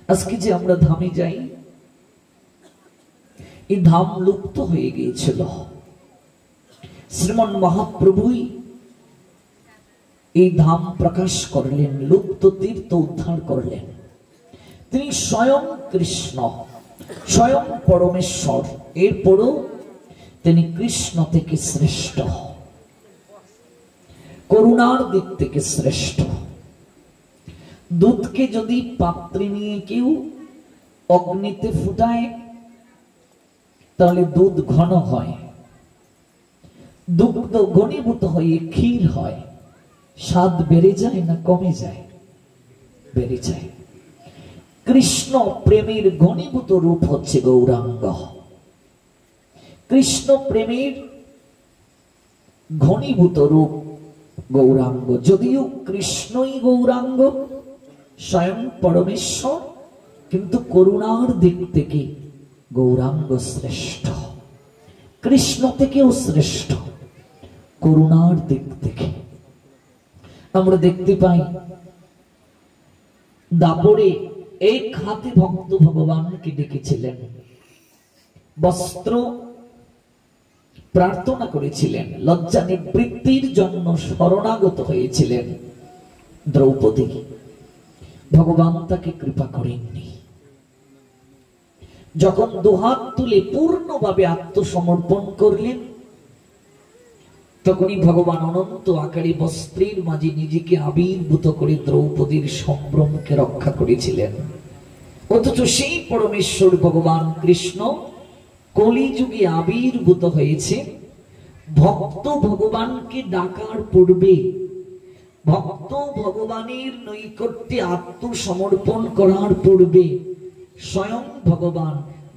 আজকে যে আমরা ধামে যাই, এই ধাম লুপ্ত হয়ে গিয়েছিল। শ্রীমন মহাপ্রভুই এই ধাম প্রকাশ করলেন, লুপ্ত তীর্থ উদ্ধার করলেন। তিনি স্বয়ং কৃষ্ণ, স্বয়ং পরমেশ্বর। এরপরও তিনি কৃষ্ণ থেকে শ্রেষ্ঠ, করুণার দিক থেকে শ্রেষ্ঠ। দুধকে যদি পাত্রে নিয়ে কেউ অগ্নিতে ফুটায় তাহলে দুধ ঘন হয়, দুগ্ধ ঘনীভূত হয়ে ক্ষীর হয়। স্বাদ বেড়ে যায় না কমে যায়? বেড়ে যায়। কৃষ্ণ প্রেমের ঘনীভূত রূপ হচ্ছে গৌরাঙ্গ। কৃষ্ণ প্রেমের ঘনীভূত রূপ গৌরাঙ্গ। যদিও কৃষ্ণই গৌরাঙ্গ, স্বয়ং পরমেশ্বর, কিন্তু করুণার দিক থেকে গৌরাঙ্গ শ্রেষ্ঠ, কৃষ্ণ থেকেও শ্রেষ্ঠ করুণার দিক থেকে। আমরা দেখতে পাই দাপরে এক হাতে ভক্ত ভগবানকে ডেকেছিলেন, বস্ত্র প্রার্থনা করেছিলেন, লজ্জা নিবৃত্তির জন্য শরণাগত হয়েছিলেন দ্রৌপদী। ভগবান তাকে কৃপা করেননি। যখন দুহাত তুলে পূর্ণভাবে আত্মসমর্পণ করলেন, তখনই ভগবান অনন্ত আকারে বস্ত্রের মাঝে নিজেকে আবির্ভূত করে দ্রৌপদীর সম্ভ্রমকে রক্ষা করেছিলেন। অথচ সেই পরমেশ্বর ভগবান কৃষ্ণ কলিযুগে আবির্ভূত হয়েছে। ভক্ত ভগবানকে ডাকার পূর্বে, ভক্ত ভগবানের নৈকট্যে আত্মসমর্পণ করার পূর্বে স্বয়ং ভগবান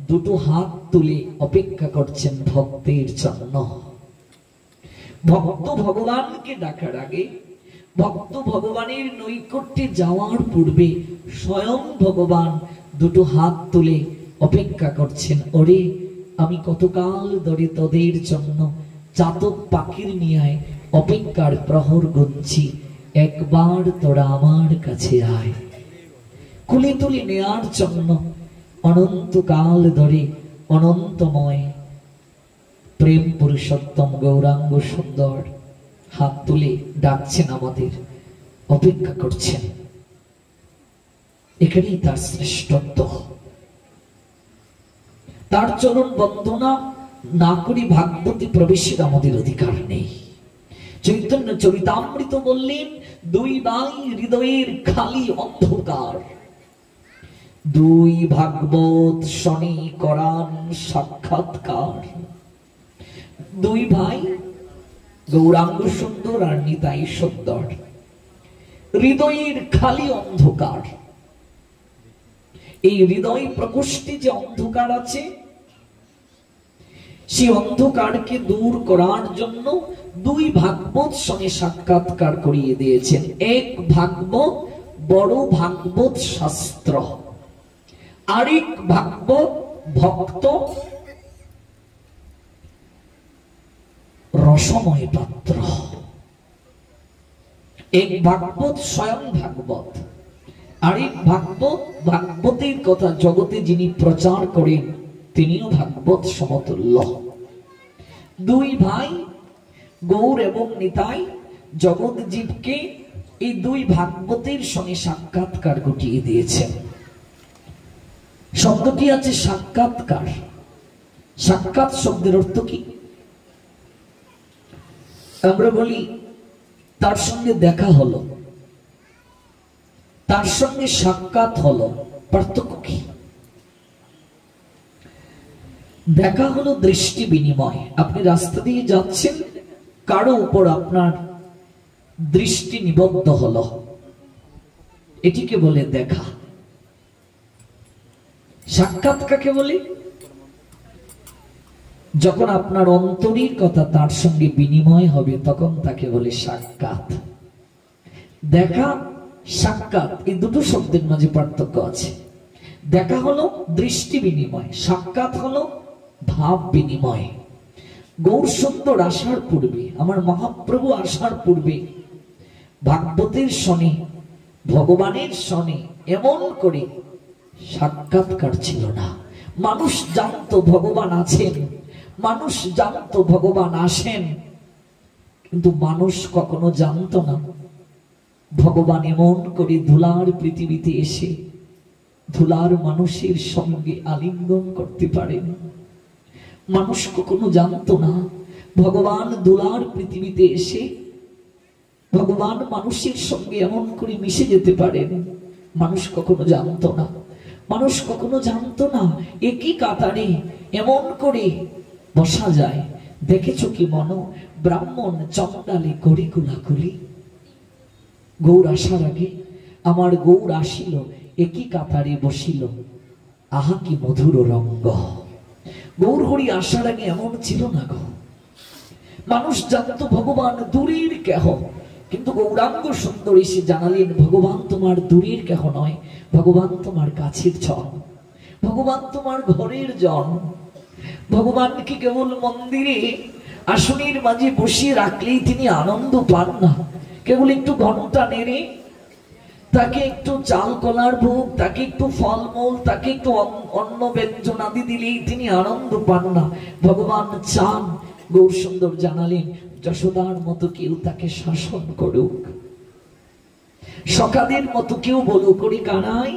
দুটো হাত তুলে অপেক্ষা করছেন ভক্তের জন্য। ভক্ত ভগবানকে ডাকার আগে, ভক্ত ভগবানের নৈকট্যে যাওয়ার পূর্বে স্বয়ং ভগবান দুটো হাত তুলে অপেক্ষা করছেন। ওরে, আমি কতকাল ধরে তোদের জন্য চাতক পাখির নিয়ে অপেক্ষার প্রহর গুনছি, একবার তোরা আমার কাছে আয়। কুলে তুলে নেয়ার জন্য অনন্তকাল ধরে অনন্তময় প্রেম পুরুষোত্তম গৌরাঙ্গ সুন্দর হাত তুলে ডাকছেন, আমাদের অপেক্ষা করছেন। এখানেই তার শ্রেষ্ঠত্ব। তার চরণ বন্দনা না করি ভাগবতী প্রবেশের আমাদের অধিকার নেই। চৈতন্য চরিতামৃত বললেন, দুই ভাই হৃদয়ের খালি অন্ধকার, দুই ভাগবত শনি করান সাক্ষাৎকার। দুই ভাই গৌরাঙ্গ সুন্দর আর নিতাই সুন্দর, হৃদয়ের খালি অন্ধকার। এই হৃদয় প্রকোষ্ঠে যে অন্ধকার আছে, সেই অন্ধকারকে দূর করার জন্য দুই ভাগবত সঙ্গে সাক্ষাৎকার করিয়ে দিয়েছেন। এক ভাগবত বড় ভাগবত শাস্ত্র, আরেক ভাগবত ভক্ত রসময় পাত্র। এক ভাগবত স্বয়ং ভাগবত, আরেক ভাগবত ভাগবতের কথা জগতে যিনি প্রচার করেন তিনিও ভাগবত সমতুল্য। দুই ভাই গৌর এবং নিতাই জগৎ জীবকে এই দুই ভাগবতের সঙ্গে সাক্ষাৎকার ঘটিয়ে দিয়েছেন। শব্দটি আছে সাক্ষাৎকার। সাক্ষাৎ শব্দের অর্থ কি? আমরা বলি তার সঙ্গে দেখা হলো, তার সঙ্গে সাক্ষাৎ হলো। পার্থক্য কি? দেখা হলো দৃষ্টি বিনিময়। আপনি রাস্তা দিয়ে যাচ্ছেন, কারো উপর আপনার দৃষ্টি নিবদ্ধ হলো, এটিকে বলে দেখা। সাক্ষাৎ কাকে বলে? যখন আপনার অন্তরের কথা তার সঙ্গে বিনিময় হবে তখন তাকে বলে সাক্ষাৎ। দেখা সাক্ষাৎ এই দুটো শব্দের মাঝে পার্থক্য আছে। দেখা হলো দৃষ্টি বিনিময়, সাক্ষাৎ হলো ভাব বিনিময়। গৌর সুন্দর আসার পূর্বে, আমার মহাপ্রভু আসার পূর্বে ভাগবতের শনে, ভগবানের শনে এমন করে সাক্ষাৎকার ছিল না। মানুষ জানতো ভগবান আছেন, মানুষ জানতো ভগবান আসেন, কিন্তু মানুষ কখনো জানতো না ভগবান এমন করে ধুলার পৃথিবীতে এসে ধুলার মানুষের সঙ্গে আলিঙ্গন করতে পারেন। মানুষ কখনো জানতো না ভগবান ধুলার পৃথিবীতে এসে ভগবান মানুষের সঙ্গে এমন করে মিশে যেতে পারেন। মানুষ কখনো জানতো না, মানুষ কখনো জানতো না একই কাতারে এমন করে বসা যায়। দেখেছ কি মনো, ব্রাহ্মণ চন্দালে করি কুলাকুলি। গৌর আসার আগে আমার গৌর আসিল, একই কাতারে বসিল, আহা কি মধুর রঙ্গ। গৌর হরি আসার আগে এমন ছিল না গো। মানুষ জানতো ভগবান দূরের কেহ, কিন্তু গৌরাঙ্গ সুন্দর এসে জানালেন ভগবান তোমার দূরের কেহ নয়, ভগবান তোমার কাছের জন, ভগবান তোমার ঘরের জন। ভগবানকে কেবল মন্দিরে আসনের মাঝে বসিয়ে রাখলেই তিনি আনন্দ পান না। কেবল একটু ঘন্টা নেড়ে তাকে একটু চাল কলার ভোগ, তাকে একটু ফলমূল, তাকে একটু অন্ন ব্যঞ্জন আদি দিলেই তিনি আনন্দ পান না। ভগবান চান, গৌর সুন্দর জানালেন যশোদার মতো কেউ তাকে শাসন করুক, সকাদের মতো কেউ বলো করি কানাই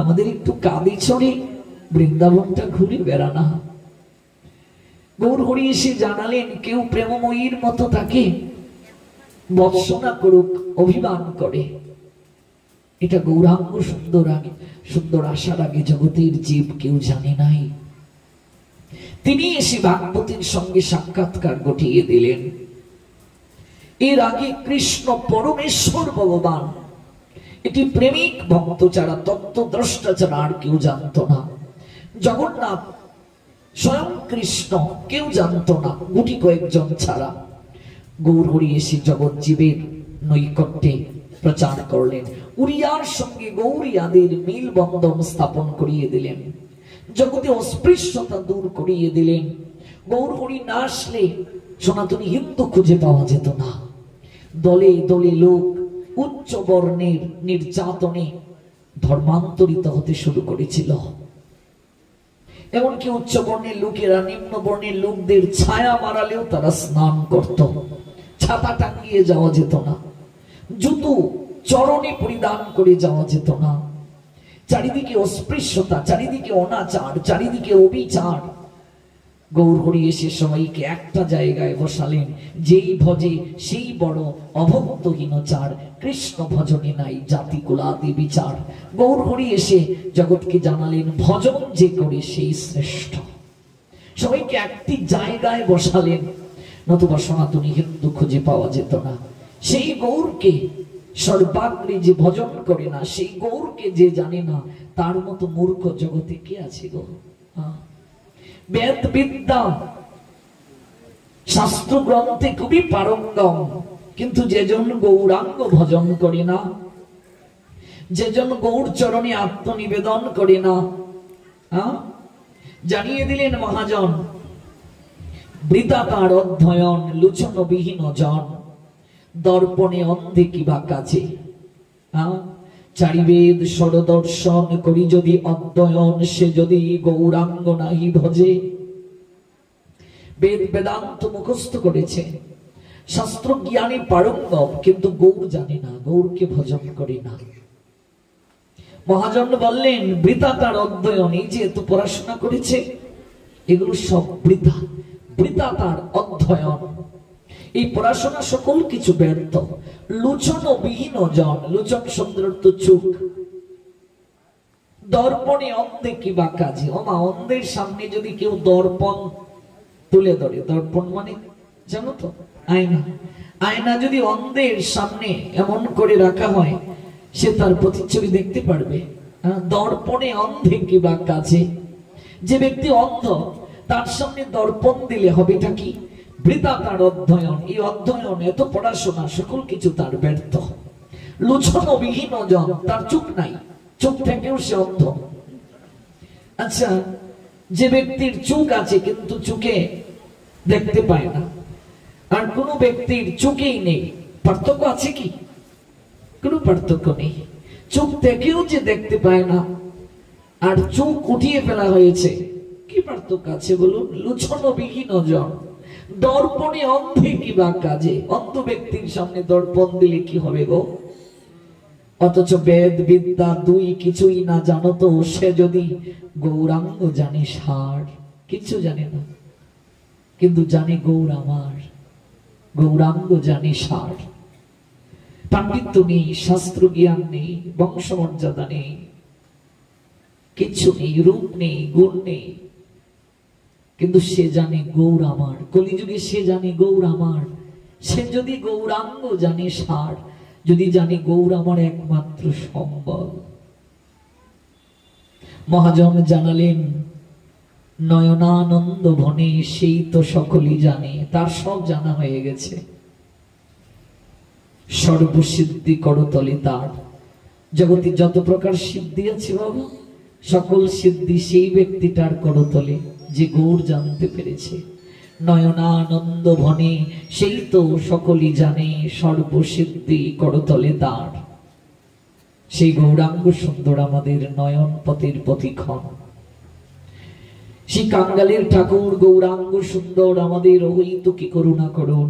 আমাদের একটু কাঁদে চড়ে বৃন্দাবনটা ঘুরে বেড়ানা। গৌর হরি এসে জানালেন কেউ প্রেমময়ীর মতো তাকে বর্ষনা করুক, অভিমান করে। এটা গৌরাঙ্গ সুন্দর আগে সুন্দর আসার আগে জগতের জীব কেউ জানে নাই। তিনি এসে ভাগবতীর সঙ্গে সাক্ষাৎকার ঘটিয়ে দিলেন। এর আগে কৃষ্ণ পরমেশ্বর ভগবান, এটি প্রেমিক ভক্ত ছাড়া, তত্ত্বদ্রষ্টা ছাড়া আর কেউ জানত না। জগন্নাথ স্বয়ং কৃষ্ণ কেউ জানত না, গুটি কয়েকজন ছাড়া। গৌর হরি এসে জগৎ জীবের নৈকট্যে প্রচার করলেন। উড়িয়ার সঙ্গে গৌরিয়াদের মিল বন্ধন স্থাপন করিয়ে দিলেন, জগতে অস্পৃশ্যতা দূর করিয়ে দিলেন। গৌর হরি না আসলে সনাতনী হিন্দু খুঁজে পাওয়া যেত না। দলে দলে লোক উচ্চ বর্ণের নির্যাতনে ধর্মান্তরিত হতে শুরু করেছিল। এমনকি উচ্চ বর্ণের লোকেরা নিম্ন বর্ণের লোকদের ছায়া মারালেও তারা স্নান করত, ছাতা টাঙিয়ে যাওয়া যেত না, জুতো চরণে পরিধান করে যাওয়া যেত না। চারিদিকে অস্পৃশ্যতা, চারিদিকে অনাচার, চারিদিকে অবিচার। গৌর হরি এসে সবাইকে একটা জায়গায় বসালেন, যেই ভজে সেই বড়, অভক্তহীনচার, কৃষ্ণ ভজনে নাই জাতি কুলাদি বিচার। গৌর হরি এসে জগৎকে জানালেন ভজন যে করে সেই শ্রেষ্ঠ। সবাইকে একটি জায়গায় বসালেন, নতুবা সনাতনী হিন্দু খুঁজে পাওয়া যেত না। সেই গৌরকে সর্বাগ্রে যে ভজন করে না, সেই গৌরকে যে জানে না, তার মতো মূর্খ জগতে কে আছে গো? বেদ বিদ্যা শাস্ত্র গ্রন্থে খুবই পারঙ্গম, কিন্তু যেজন গৌরাঙ্গ ভজন করে না, যেজন গৌর চরণে আত্মনিবেদন করে না, জানিয়ে দিলেন মহাজন বৃথা তার অধ্যয়ন, লোচন বিহীন জন, দর্পণে অন্ধে কিবা কাছে। চারিবেদ সরদর্শন করি যদি অধ্যয়ন, সে যদি গৌরাঙ্গ নাহি ভজে। বেদ বেদান্ত মুখস্থ করেছে, শাস্ত্র জ্ঞানী পারঙ্গম, কিন্তু গৌর জানে না, গৌরকে ভজন করে না। মহাজন বললেন বৃথা তার অধ্যয়ন, এই যে এত পড়াশোনা করেছে এগুলো সব বৃথা, বৃথা তার অধ্যয়ন, এই পড়াশোনা সকল কিছু ব্যর্থ। লোচন বিহীন জন, লোচন শব্দের অর্থ চোখ। দর্পণে অন্ধে কিবা কাজে। ওমা, অন্ধের সামনে যদি কেউ দর্পণ তুলে ধরে, দর্পণ মানে জানো তো আয়না, আয়না যদি অন্ধের সামনে এমন করে রাখা হয়, সে তার প্রতিচ্ছবি দেখতে পারবে? দর্পণে অন্ধে কিবা কাজে। যে ব্যক্তি অন্ধ তার সামনে দর্পণ দিলে হবেটা কি? বৃথা তার অধ্যয়ন, এই অধ্যয়ন এত পড়াশোনা সকল কিছু তার ব্যর্থ। লোচন বিহীন জন, তার চোখ নাই, চোখ থেকেও সে অন্ধ। আচ্ছা, যে ব্যক্তির চোখ আছে কিন্তু চোখে দেখতে পায় না, আর কোন ব্যক্তির চোখেই নেই, পার্থক্য আছে কি? কোনো পার্থক্য নেই। চোখ থেকেও যে দেখতে পায় না, আর চোখ উঠিয়ে ফেলা হয়েছে। কি পার্থক্য আছে বলুন? লুছন বিহীন জন, দর্পণে অন্ধে কি বা কাজে? অন্ধ ব্যক্তির সামনে দর্পণ দিলে কি হবে গো? অথচ বেদ বিদ্যা দুই কিছুই না জানো তো, সে যদি গৌরাঙ্গ জানি সার, কিছু জানে না, কিন্তু জানে গৌর আমার, গৌরাঙ্গ জানি সার। পাণ্ডিত্য নেই, শাস্ত্র জ্ঞান নেই, বংশমর্যাদা নেই, কিচ্ছু নেই, রূপ নেই, গুণ নেই, কিন্তু সে জানে গৌর আমার। কলিযুগে সে জানে গৌর আমার। সে যদি গৌরাঙ্গ জানে সার, যদি জানে গৌর আমার একমাত্র সম্বল। মহাজন জানালেন নয়নানন্দ ভনে, সেই তো সকলই জানে, তার সব জানা হয়ে গেছে। সর্বসিদ্ধি করতলে তার, জগতে যত প্রকার সিদ্ধি আছে বাবা, সকল সিদ্ধি সেই ব্যক্তিটার করতলে, যে গৌর জানতে পেরেছে। নয়নানন্দ ভনে, সেই তো সকলই জানে, সর্বসিদ্ধি করতলে তার। সেই গৌরাঙ্গ সুন্দর আমাদের নয়ন পথের পথিক্ষণ। সেই কাঙ্গালের ঠাকুর গৌরাঙ্গ সুন্দর আমাদের অহৈতুকী করুণা করুন।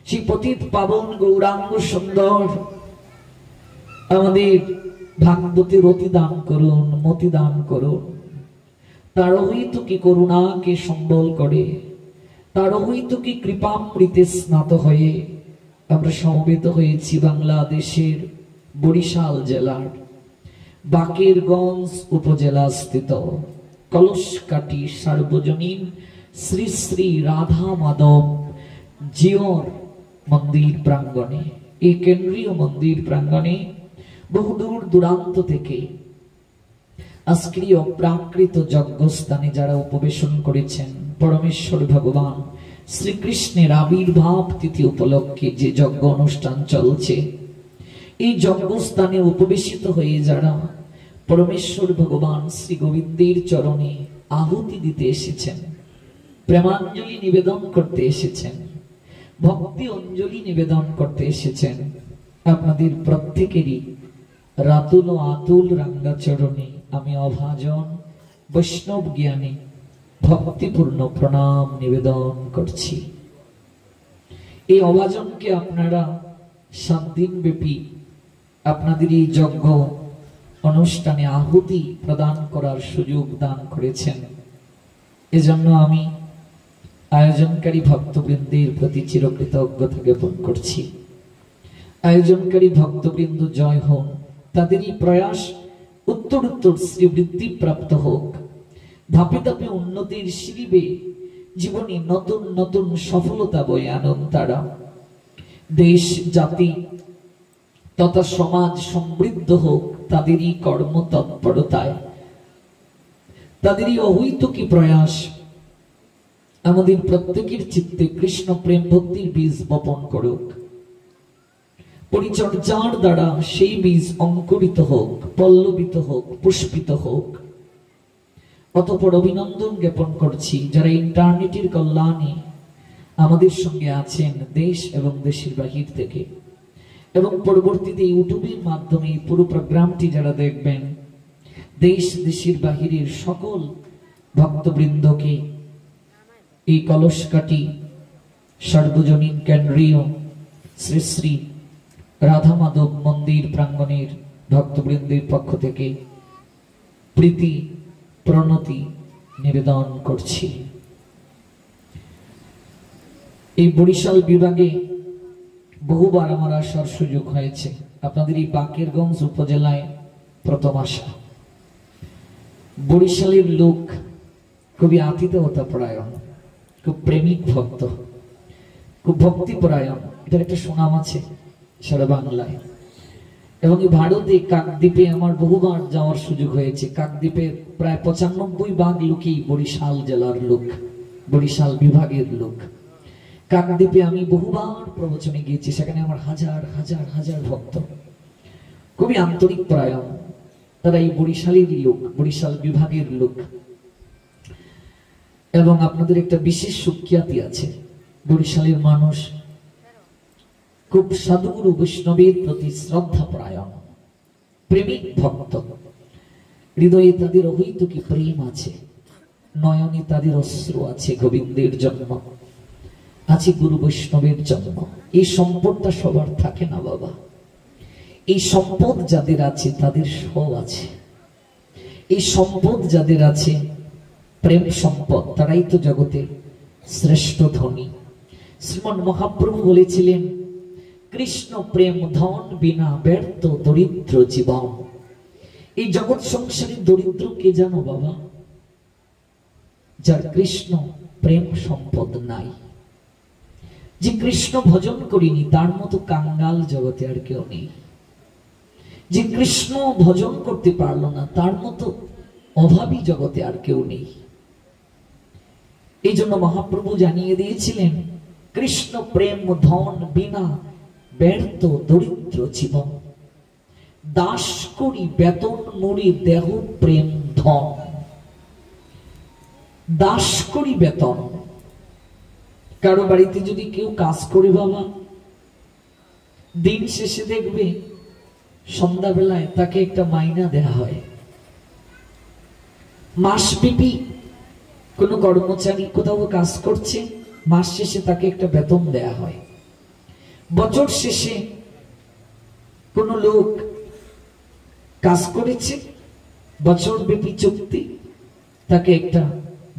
সেই পতিত পাবন গৌরাঙ্গ সুন্দর আমাদের ভাগবতের অতি দান করুন, মতি দান করুন। তার অহৈতুকী করুণাকে সম্বল করে, তার অহৈতুকী কৃপামৃতে স্নাত হয়ে আমরা সমবেত হয়েছি বাংলাদেশের বরিশাল জেলার বাকেরগঞ্জ উপজেলা স্থিত কলসকাটি সার্বজনীন শ্রী শ্রী রাধা মাধব জিওর মন্দির প্রাঙ্গণে। এই কেন্দ্রীয় মন্দির প্রাঙ্গণে বহুদূর দূরান্ত থেকে আজকের প্রাকৃত যজ্ঞস্থানে যারা উপবেশন করেছেন, পরমেশ্বর ভগবান শ্রীকৃষ্ণের আবির্ভাব তিথি উপলক্ষে যে যজ্ঞ অনুষ্ঠান চলছে, এই যজ্ঞস্থানে উপবেশিত হয়ে যারা পরমেশ্বর ভগবান শ্রী গোবিন্দের চরণে আহুতি দিতে এসেছেন, প্রেমাঞ্জলি নিবেদন করতে এসেছেন, ভক্তি অঞ্জলি নিবেদন করতে এসেছেন, আপনাদের প্রত্যেকেরই রাতুল ও আতুল রাঙ্গা চরণে আমি অভাজন বৈষ্ণব জ্ঞানী ভক্তিপূর্ণ প্রণাম নিবেদন করছি। এই অভাজনকে আপনারা 7 দিন ব্যাপী আপনাদের এই যজ্ঞ অনুষ্ঠানে আহুতি প্রদান করার সুযোগ দান করেছেন। এজন্য আমি আয়োজনকারী ভক্তবৃন্দের প্রতি চিরকৃতজ্ঞতা জ্ঞাপন করছি। আয়োজনকারী ভক্তবৃন্দ জয় হন, তাদেরই প্রয়াস উত্তরোত্তর শ্রীবৃদ্ধি প্রাপ্ত হোক, ধাপে ধাপে উন্নতির সিঁড়ি জীবনে নতুন নতুন সফলতা বয়ে আনন তারা। দেশ জাতি তথা সমাজ সমৃদ্ধ হোক তাদেরই কর্ম তৎপরতায়, তাদেরই অহৈতুকী প্রয়াস আমাদের প্রত্যেকের চিত্তে কৃষ্ণ প্রেম ভক্তির বীজ বপন করুক। পরিচর্যার দ্বারা সেই বীজ অঙ্কুরিত হোক, পল্লবিত হোক, পুষ্পিত হোক। অতঃপর অভিনন্দন জ্ঞাপন করছি যারা ইন্টারনেটের কল্যাণে আমাদের সঙ্গে আছেন দেশ এবং দেশের বাহির থেকে, এবং পরবর্তীতে ইউটিউবের মাধ্যমে পুরো প্রোগ্রামটি যারা দেখবেন, দেশ দেশের বাহিরের সকল ভক্তবৃন্দকে এই কলসকাটি সার্বজনীন কেন্দ্রীয় শ্রী শ্রী রাধা মাধব মন্দির প্রাঙ্গণের ভক্তবৃন্দের পক্ষ থেকে প্রীতি প্রণতি নিবেদন করছি। এই বরিশাল বিভাগে বহুবার আমার আসার সুযোগ হয়েছে। আপনাদের এই বাকেরগঞ্জ উপজেলায় প্রথম আসা। বরিশালের লোক খুবই আতিথেয়তা পরায়ণ, খুব প্রেমিক ভক্ত, খুব ভক্তিপরায়ণ। এটার একটা সুনাম আছে সারা বাংলায়। এবং এই ভারতে কাকদ্বীপে আমার বহুবার যাওয়ার সুযোগ হয়েছে। কাকদ্বীপের প্রায় 95% লোকই বরিশাল জেলার লোক, বরিশাল বিভাগের লোক। কাকদ্বীপে আমি বহুবার প্রবচনে গিয়েছি, সেখানে আমার হাজার হাজার হাজার ভক্ত, খুবই আন্তরিক পরায়ণ। তারা এই বরিশালেরই লোক, বরিশাল বিভাগের লোক। এবং আপনাদের একটা বিশেষ সুখ্যাতি আছে, বরিশালের মানুষ খুব সাধুগুরু বৈষ্ণবের প্রতি শ্রদ্ধা পরায়ণ, প্রেমিক ভক্ত। হৃদয়ে তাদের অহৈতুকী প্রেম আছে, নয়নে তাদের অশ্রু আছে গোবিন্দের জন্য, আছে গুরু বৈষ্ণবের জন্য। এই সম্পদটা সবার থাকে না বাবা। এই সম্পদ যাদের আছে তাদের সব আছে। এই সম্পদ যাদের আছে, প্রেম সম্পদ, তারাই তো জগতে শ্রেষ্ঠ ধনী। শ্রীমন মহাপ্রভু বলেছিলেন, কৃষ্ণ প্রেম ধন বিনা ব্যর্থ দরিদ্র জীবন। এই জগৎ সংসারে দরিদ্র কে জানো বাবা? যার কৃষ্ণ প্রেম সম্পদ নাই। যে কৃষ্ণ ভজন করিনি তার মতো কাঙ্গাল জগতে আর কেউ নেই। যে কৃষ্ণ ভজন করতে পারলো না তার মতো অভাবী জগতে আর কেউ নেই। এই জন্য মহাপ্রভু জানিয়ে দিয়েছিলেন, কৃষ্ণ প্রেম ধন বিনা ব্যর্থ দরিদ্র জীবন। দাস করি বেতন মুড়ি দেহ প্রেম ধন। দাস করি বেতন। কারো বাড়িতে যদি কেউ কাজ করে বাবা, দিন শেষে দেখবে সন্ধ্যাবেলায় তাকে একটা মাইনা দেয়া হয়। মাসব্যাপী কোন কর্মচারী কোথাও কাজ করছে, মাস শেষে তাকে একটা বেতন দেয়া হয়। বছর শেষে কোন লোক কাজ করেছে, বছরব্যাপী চুক্তি, তাকে একটা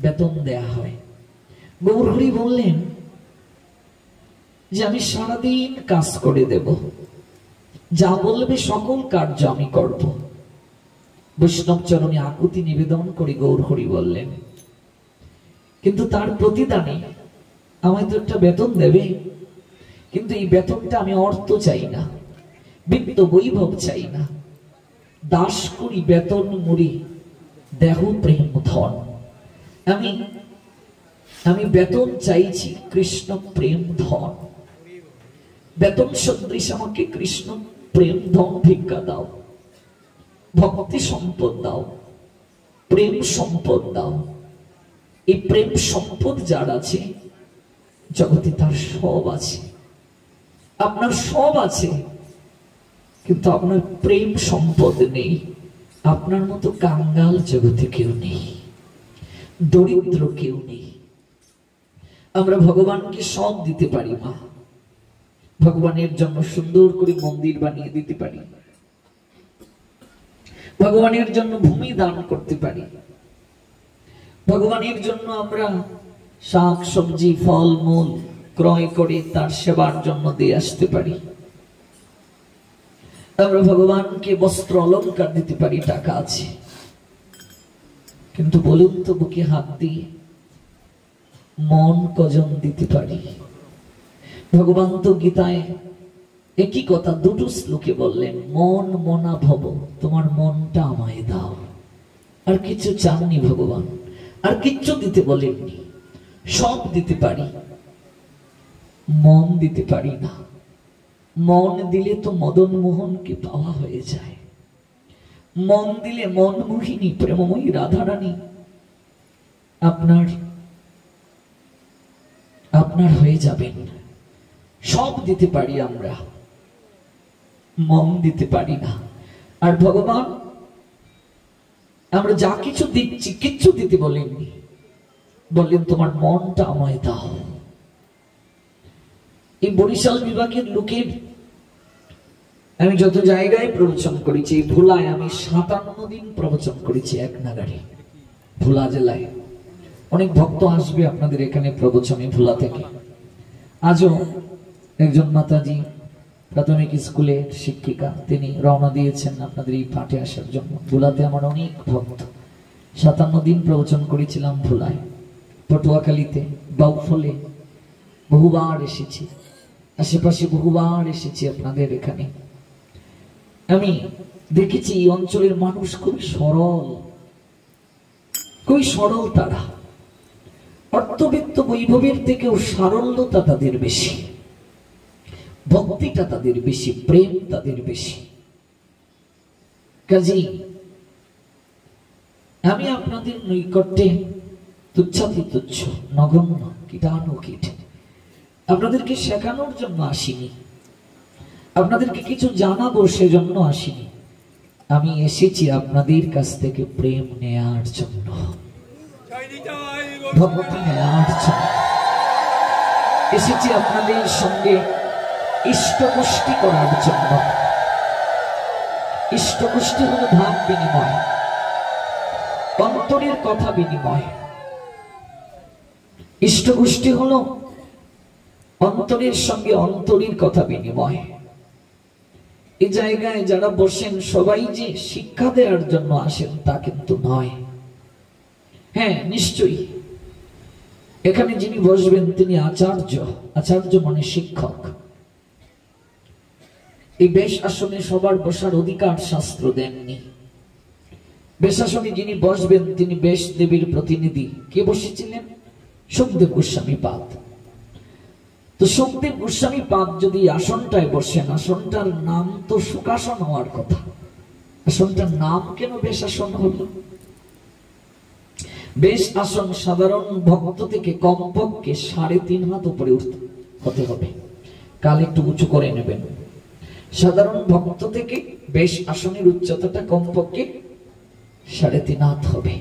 বেতন দেয়া হয়। গৌরহরি বললেন যে আমি সারাদিন কাজ করে দেব, যা বলবে সকল কার্য আমি করব। বৈষ্ণব চরণে আকুতি নিবেদন করে গৌরহরি বললেন, কিন্তু তার প্রতিদানে আমায় তো একটা বেতন দেবে, কিন্তু এই বেতনটা আমি অর্থ চাই না, বিত্ত বৈভব চাই না। দাস করি বেতন মুড়ি দেহ প্রেম ধন। আমি বেতন চাইছি কৃষ্ণ প্রেম ধন। বেতন সদৃশ আমাকে কৃষ্ণ প্রেম ধন ভিক্ষা দাও, ভক্তি সম্পদ দাও, প্রেম সম্পদ দাও। এই প্রেম সম্পদ যার আছে জগতে তার সব আছে। আপনার সব আছে, কিন্তু আপনার প্রেম সম্পদ নেই। আপনার মতো কাঙ্গাল জগতে কেউ নেই, দরিদ্র কেউ নেই। আমরা ভগবানকে সব দিতে পারি মা। ভগবানের জন্য সুন্দর করে মন্দির বানিয়ে দিতে পারি, ভগবানের জন্য ভূমি দান করতে পারি, ভগবানের জন্য আমরা শাক সবজি ফল মূল ক্রয় করে তার সেবার জন্য দিয়ে আসতে পারি। আমরা ভগবানকে বস্ত্র অলঙ্কার দিতে পারি, টাকা আছে। কিন্তু বলুন তো বুকে হাত দিয়ে মন কজন দিতে পারি? ভগবান তো গীতায় একই কথা দুটো শ্লোকে বললেন, মন মনা ভব, তোমার মনটা আমায় দাও। আর কিছু চাননি ভগবান, আর কিচ্ছু দিতে বলেননি। সব দিতে পারি, মন দিতে পারি না। মন দিলে তো মদন মোহনকে পাওয়া হয়ে যায়। মন দিলে মন মোহিনী প্রেমময়ী রাধারানী আপনার হয়ে যাবেন। সব দিতে পারি আমরা, মন দিতে পারি না। আর ভগবান আমরা যা কিছু দিচ্ছি কিচ্ছু দিতে বলেননি, বললেন তোমার মনটা আমায় দাও। এই বরিশাল বিভাগের লোকের আমি যত জায়গায় প্রবচন করেছি, ভোলায় আমি 57 দিন প্রবচন করেছি এক নাগারে। ভোলা জেলায় অনেক ভক্ত আসবে আপনাদের এখানে প্রবচনে, ভোলা থেকে। আজও একজন মাতাজি প্রাথমিক স্কুলের শিক্ষিকা, তিনি রওনা দিয়েছেন আপনাদের এই পাঠে আসার জন্য। ভোলাতে আমার অনেক ভক্ত। 57 দিন প্রবচন করেছিলাম ভোলায়, পটুয়াখালীতে, বাউফলে বহুবার এসেছি, আশেপাশে বহুবার এসেছি আপনাদের এখানে। আমি দেখেছি এই অঞ্চলের মানুষ খুবই সরল, খুবই সরল। তারা অর্থবিত্ত বৈভবের থেকেও সারল্যতা তাদের বেশি, ভক্তিটা তাদের বেশি, প্রেম তাদের বেশি। কাজেই আমি আপনাদের নৈকট্যে তুচ্ছাতি তুচ্ছ, নগণ্য, কীটাণু কীট আপনাদেরকে শেখানোর জন্য আসিনি, আপনাদেরকে কিছু জানাবো সেজন্য আসিনি। আমি এসেছি আপনাদের কাছ থেকে প্রেম নেয়ার জন্য, ভক্তি নেয়ার জন্য এসেছি, আপনাদের সঙ্গে ইষ্টপুষ্টি করার জন্য। ইষ্টপুষ্টি হলো ভাব বিনিময়, অন্তরের কথা বিনিময়। ইষ্টপুষ্টি হলো অন্তরের সঙ্গে অন্তরের কথা বিনিময়। এই জায়গায় যারা বসেন সবাই যে শিক্ষা দেওয়ার জন্য আসেন তা কিন্তু নয়। হ্যাঁ, নিশ্চয়ই এখানে যিনি বসবেন তিনি আচার্য। আচার্য মানে শিক্ষক। এই বেশ আসনে সবার বসার অধিকার শাস্ত্র দেননি। বেশ আসনে যিনি বসবেন তিনি বেশ দেবীর প্রতিনিধি। কে বসেছিলেন? সুখদেব গোস্বামী পাদ। তো সুখদেব গোস্বামী পাদ যদি আসনটায় বসেন, আসনটার নাম তো সুখাসন হওয়ার কথা। আসনটার নাম কেন বেশ আসন হল? বেশ আসন সাধারণ ভক্ত থেকে কমপক্ষে 3.5 হাত উপরে হতে হবে। কাল একটু উঁচু করে নেবেন। সাধারণ ভক্ত থেকে বেশ আসনের উচ্চতাটা কমপক্ষে 3.5 হাত হবে।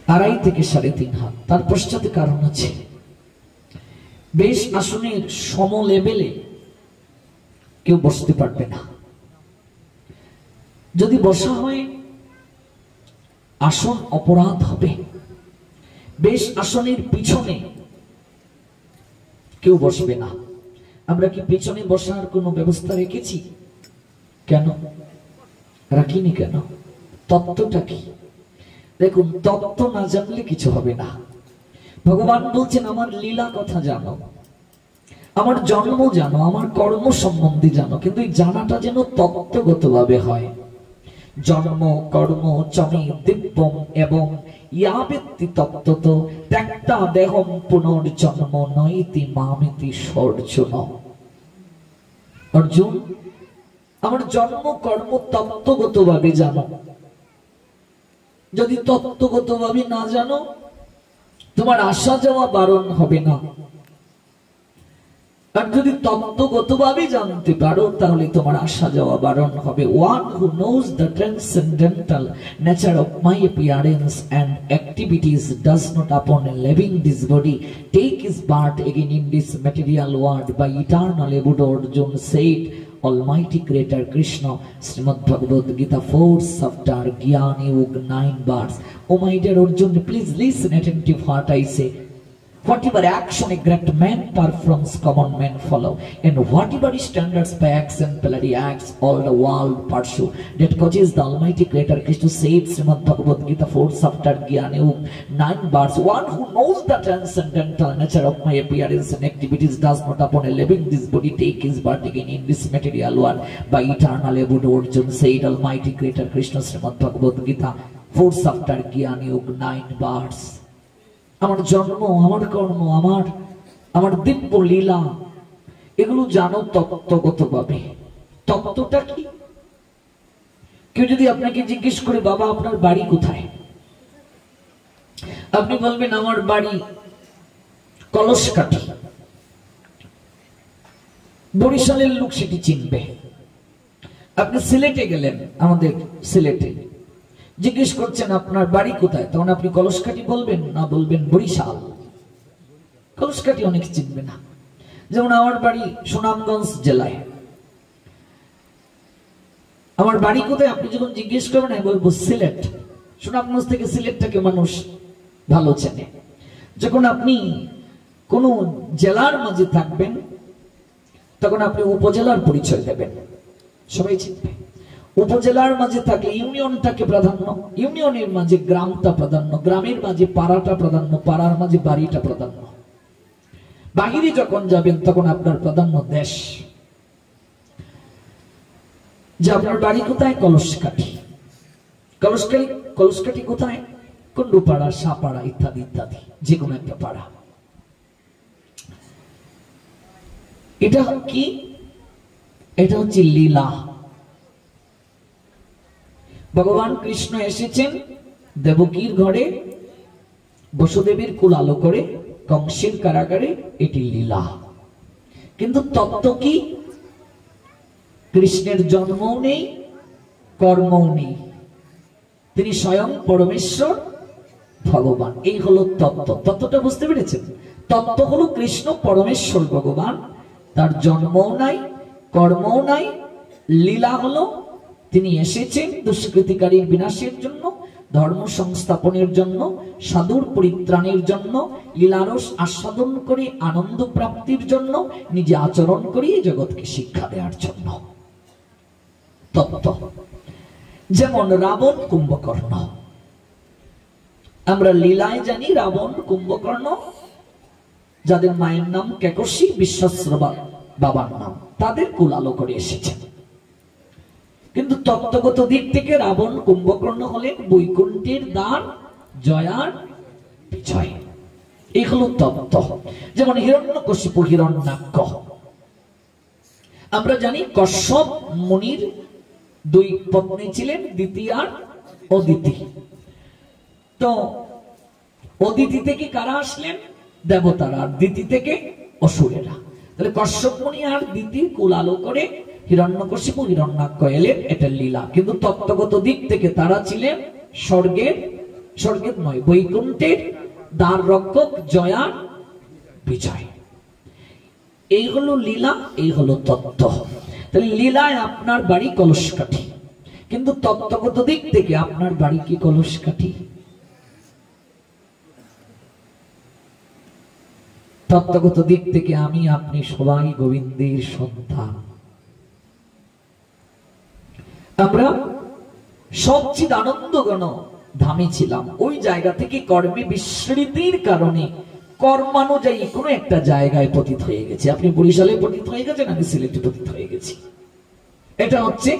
2.5 থেকে 3.5 হাত। তার পশ্চাতে কারণ আছে। বেশ আসনের সম লেভেলে কেউ বসতে পারবে না। যদি বসা হয় আসন অপরাধ হবে। বেশ আসনের পিছনে কেউ বসবে না। আমরা কি পিছনে বসার কোনো ব্যবস্থা রেখেছি? কেন রাখিনি? কেন? তত্ত্বটা কি? দেখুন, তত্ত্ব না জানলে কিছু হবে না। ভগবান বলছেন আমার লীলা কথা জানো, আমার জন্ম জানো, আমার কর্ম সম্বন্ধে জানো, কিন্তু এই জানাটা যেন তত্ত্বগত ভাবে হয়। জন্ম কর্ম চমে দিব্যম এবং ইয়াবেত্তি তত্ত্বত ত্যক্তা দেহম পুনর্জন্ম নইতি মামিতি সর্জুন। অর্জুন, আমার জন্ম কর্ম তত্ত্বগত ভাবে জানো। যদি তত্ত্বগত ভাবে না জানো, তোমার আসা যাওয়া বারণ হবে না। আর যদি তত্ত্বগত ভাবে জানতে পারো তাহলে তোমার আসা যাওয়া বারণ হবে। One who knows the transcendental nature of my appearance and activities does not upon leaving this body take his birth again in this material world by eternal Buddha Arjun said Almighty Creator Krishna, Srimad Bhagavad Gita 4th chapter, Gyani Yog 9 verse. Oh my dear Arjun, please listen attentive what I say. Whatever action a great man performs, common men follow, and whatever standards by action Palladi acts, all the world pursue. That causes the Almighty Creator Krishna said, Srimad Bhagavad Gita 4th chapter, Gyani Yog 9 verse. One who knows the transcendental nature of my appearance and activities does not upon a living this body take his birth again in this material world by eternal Buddha Arjun said, Almighty Creator Krishna, Srimad Bhagavad Gita 4th chapter, Gyani Yog 9 verse. আমার জন্ম, আমার কর্ম, আমার দিব্য লীলা এগুলো জানো তত্ত্বগত ভাবে। তত্ত্বটা কি? কেউ যদি আপনাকে জিজ্ঞেস করে বাবা আপনার বাড়ি কোথায়, আপনি বলবেন আমার বাড়ি কলসকাঠি। বরিশালের লোক সেটি চিনবে। আপনি সিলেটে গেলেন, আমাদের সিলেটে জিজ্ঞেস করছেন আপনার বাড়ি কোথায়, তখন আপনি কলসকাঠি বলবেন না বলবেন বরিশাল? কলসকাঠি অনেক চিনবে না। যেমন আমার বাড়ি সুনামগঞ্জ জেলায়। আমার বাড়ি কোথায় আপনি যখন জিজ্ঞেস করবেন আমি বলবো সিলেট। সুনামগঞ্জ থেকে সিলেটটাকে মানুষ ভালো চেনে। যখন আপনি কোন জেলার মাঝে থাকবেন তখন আপনি উপজেলার পরিচয় দেবেন, সবাই চিনবে। উপজেলার মাঝে থাকলে ইউনিয়নটাকে প্রাধান্য, ইউনিয়নের মাঝে গ্রামটা প্রাধান্য, গ্রামের মাঝে পাড়াটা প্রাধান্য, পাড়ার মাঝে বাড়িটা প্রাধান্য। বাহিরে যখন যাবেন তখন আপনার প্রাধান্য দেশ। যে আপনার বাড়ি কোথায়? কলসকাঠি। কলসকাঠি কোথায়? কুন্ডুপাড়া, সাপাড়া ইত্যাদি ইত্যাদি, যে কোনো একটা পাড়া। এটা কি? এটা হচ্ছে লীলা। ভগবান কৃষ্ণ এসেছেন দেবকীর ঘরে, বসুদেবীর কুল আলো করে, কংসের কারাগারে, এটি লীলা। কিন্তু তত্ত্ব কি? কৃষ্ণের জন্মও নেই, কর্মও নেই, তিনি স্বয়ং পরমেশ্বর ভগবান। এই হলো তত্ত্ব। তত্ত্বটা বুঝতে পেরেছেন? তত্ত্ব হলো কৃষ্ণ পরমেশ্বর ভগবান, তার জন্মও নাই, কর্মও নাই। লীলা হলো তিনি এসেছেন দুষ্কৃতিকারীর বিনাশের জন্য, ধর্ম সংস্থাপনের জন্য, সাধুর পরিত্রাণের জন্য, লীলারস আস্বাদন করে আনন্দ প্রাপ্তির জন্য, নিজে আচরণ করে জগৎকে শিক্ষা দেওয়ার জন্য। তত্ত্ব। যেমন রাবণ কুম্ভকর্ণ, আমরা লীলায় জানি রাবণ কুম্ভকর্ণ, যাদের মায়ের নাম কেকশী, বিশ্বাস্র বাবার নাম, তাদের কুলালো করে এসেছেন। কিন্তু তত্ত্বগত দিক থেকে রাবণ কুম্ভকর্ণ হলেন বৈকুণ্ঠের দ্বার জয়ার বিজয়। এই হলো তত্ত্ব। যেমন হিরণ্যকশিপু হিরণ্যাক্ষ, আমরা জানি কশ্যপ মুনির দুই পত্নী ছিলেন, দিতি আর অদিতি। তো অদিতি থেকে কারা আসলেন? দেবতারা। আর দিতি থেকে অসুরেরা। তাহলে কশ্যপ মুনি আর দিতি কুলালো করে হিরণ্যকশিপু হিরণ্যাক্ষ এলেন, এটা লীলা। কিন্তু তত্ত্বগত দিক থেকে তারা ছিলেন স্বর্গের নয়, বৈকুণ্ঠের দ্বার রক্ষক জয়ার বিজয়। এই হলো লীলা, এই হলো তত্ত্ব। তাহলে লীলায় আপনার বাড়ি কলসকাঠি, কিন্তু তত্ত্বগত দিক থেকে আপনার বাড়ি কি কলসকাঠি? তত্ত্বগত দিক থেকে আমি আপনি সবাই গোবিন্দের সন্তান। আমরা সচ্চিদ আনন্দগণ ধামে ছিলাম, ওই জায়গা থেকে কর্মে বিস্মৃতির কারণে কর্মানুযায়ী কোনো একটা জায়গায় পতিত হয়ে গেছে। আপনি বরিশালে পতিত হয়ে গেছেন, আমি সিলেটে পতিত হয়ে গেছি। এটা হচ্ছে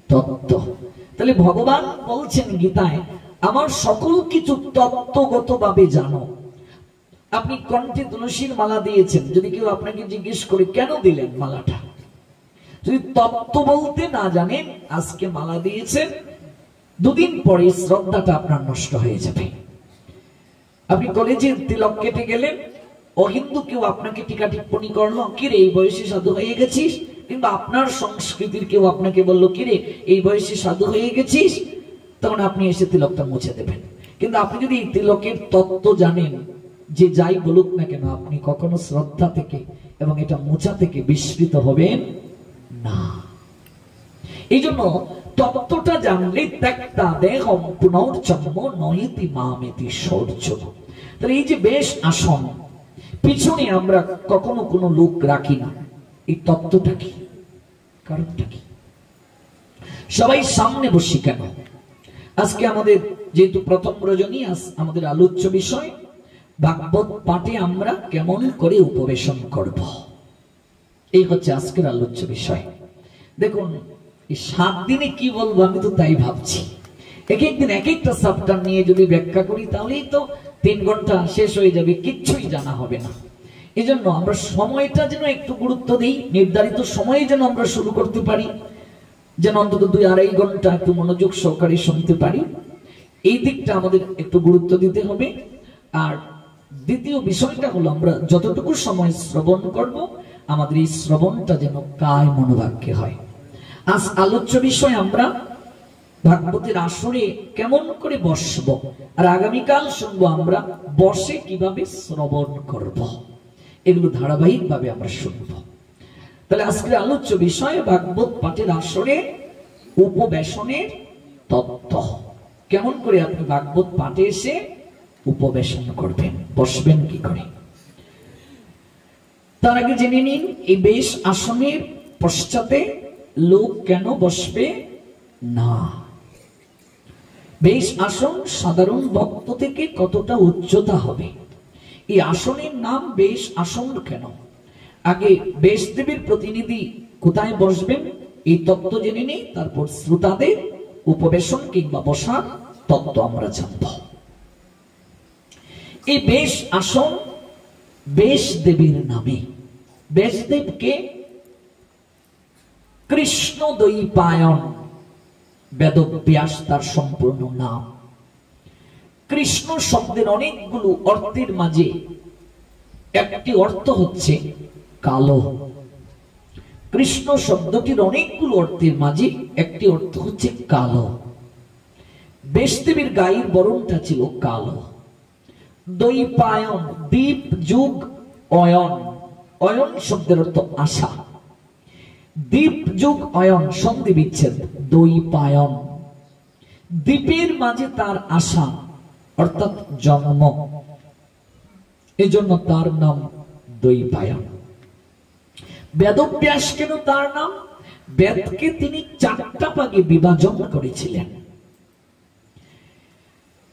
তত্ত্ব। তাহলে ভগবান বলছেন গীতায়, আমার সকল কিছু তত্ত্বগত ভাবে জানো। আপনি কণ্ঠে তুলসীর মালা দিয়েছেন, যদি কেউ আপনাকে জিজ্ঞেস করে কেন দিলেন মালাটা, যদি তত্ত্ব বলতে না জানেন, আজকে মালা দিয়েছেন, দুদিন পরে শ্রদ্ধাটা আপনার নষ্ট হয়ে যাবে। আপনি কলেজে তিলক কেটে গেলেন, অহিন্দু কেউ আপনাকে টিকা টিপ্পণী করলো, কিরে এই বয়সে সাধু হয়ে গেছিস, কিংবা আপনার সংস্কৃতির কেউ আপনাকে বললো কিরে এই বয়সে সাধু হয়ে গেছিস, তখন আপনি এসে তিলকটা মুছে দেবেন। কিন্তু আপনি যদি এই তিলকের তত্ত্ব জানেন, যে যাই বলুক না কেন, আপনি কখনো শ্রদ্ধা থেকে এবং এটা মোছা থেকে বিস্মৃত হবেন না। এই জন্য তত্ত্বটা জানলে ত্যাক্তা দেহম পুনর্জন্ম নয়তি মামেতি শৌর্য। তাহলে এই যে বেশ আসন, পিছনে আমরা কখনো কোনো লোক রাখি না, এই তত্ত্বটা কি, কারণটা কি? সবাই সামনে বসি কেন? আজকে আমাদের যেহেতু প্রথম রজনী, আমাদের আলোচ্য বিষয় ভাগবত পাঠে আমরা কেমন করে উপবেশন করব, এই হচ্ছে আজকের আলোচ্য বিষয়। দেখুন, এই 7 দিনে কি বলবো আমি তো তাই ভাবছি। এক একদিন এক একটা চ্যাপ্টার নিয়ে যদি ব্যাখ্যা করি, তাহলেই তো 3 ঘন্টা শেষ হয়ে যাবে, কিচ্ছুই জানা হবে না। এই জন্য আমরা সময়টা যেন একটু গুরুত্ব দিই, নির্ধারিত সময়ে যেন আমরা শুরু করতে পারি, যেন অন্তত 2-2.5 ঘন্টা একটু মনোযোগ সহকারে শুনতে পারি। এই দিকটা আমাদের একটু গুরুত্ব দিতে হবে। আর দ্বিতীয় বিষয়টা হলো, আমরা যতটুকু সময় শ্রবণ করব, আমাদের এই শ্রবণটা যেন কায় মনোবাক্যে হয়। আজ আলোচ্য বিষয় আমরা ভাগবতের আসরে কেমন করে বসব, আর আগামীকাল শুনবো আমরা বসে কিভাবে শ্রবণ করব। এগুলো ধারাবাহিক ভাবে আমরা শুনব। তাহলে আজকের আলোচ্য বিষয় ভাগবত পাঠের আসরে উপবেশনের তত্ত্ব। কেমন করে আপনি ভাগবত পাঠে এসে উপবেশন করবেন, বসবেন কি করে। তার আগে জেনে নিন, এই বেশ আসনের পশ্চাতে লোক কেন বসবে না। বেশ আসন সাধারণ ভক্ত থেকে কতটা উচ্চতা হবে, এই আসনের নাম বেশ আসন কেন। আগে বেশ দেবীর প্রতিনিধি কোথায় বসবেন এই তত্ত্ব জেনে নেই, তারপর শ্রোতাদের উপবেশন কিংবা বসার তত্ত্ব আমরা জানব। এই বেশ আসন বেশ দেবীর নামে। বেশদেবকে কৃষ্ণ দ্বৈপায়ন বেদব্যাস তার সম্পূর্ণ নাম। কৃষ্ণ শব্দের অনেকগুলো অর্থের মাঝে একটি অর্থ হচ্ছে কালো। কৃষ্ণ শব্দটির অনেকগুলো অর্থের মাঝে একটি অর্থ হচ্ছে কালো। বৈষ্ণবীর গায়ের বরণটা ছিল কালো। দৈপায়ন, দীপ যুগ অয়ন, অয়ন শব্দের অর্থ আশা। দীপ যুগ অয়ন সন্ধি বিচ্ছেদ, দৈপায়ন। দ্বীপের মাঝে তার আশা অর্থাৎ জন্ম, এজন্য তার নাম দৈপায়ন। বেদব্যাস কেন তার নাম? বেদকে তিনি 4টা ভাগে বিভাজন করেছিলেন,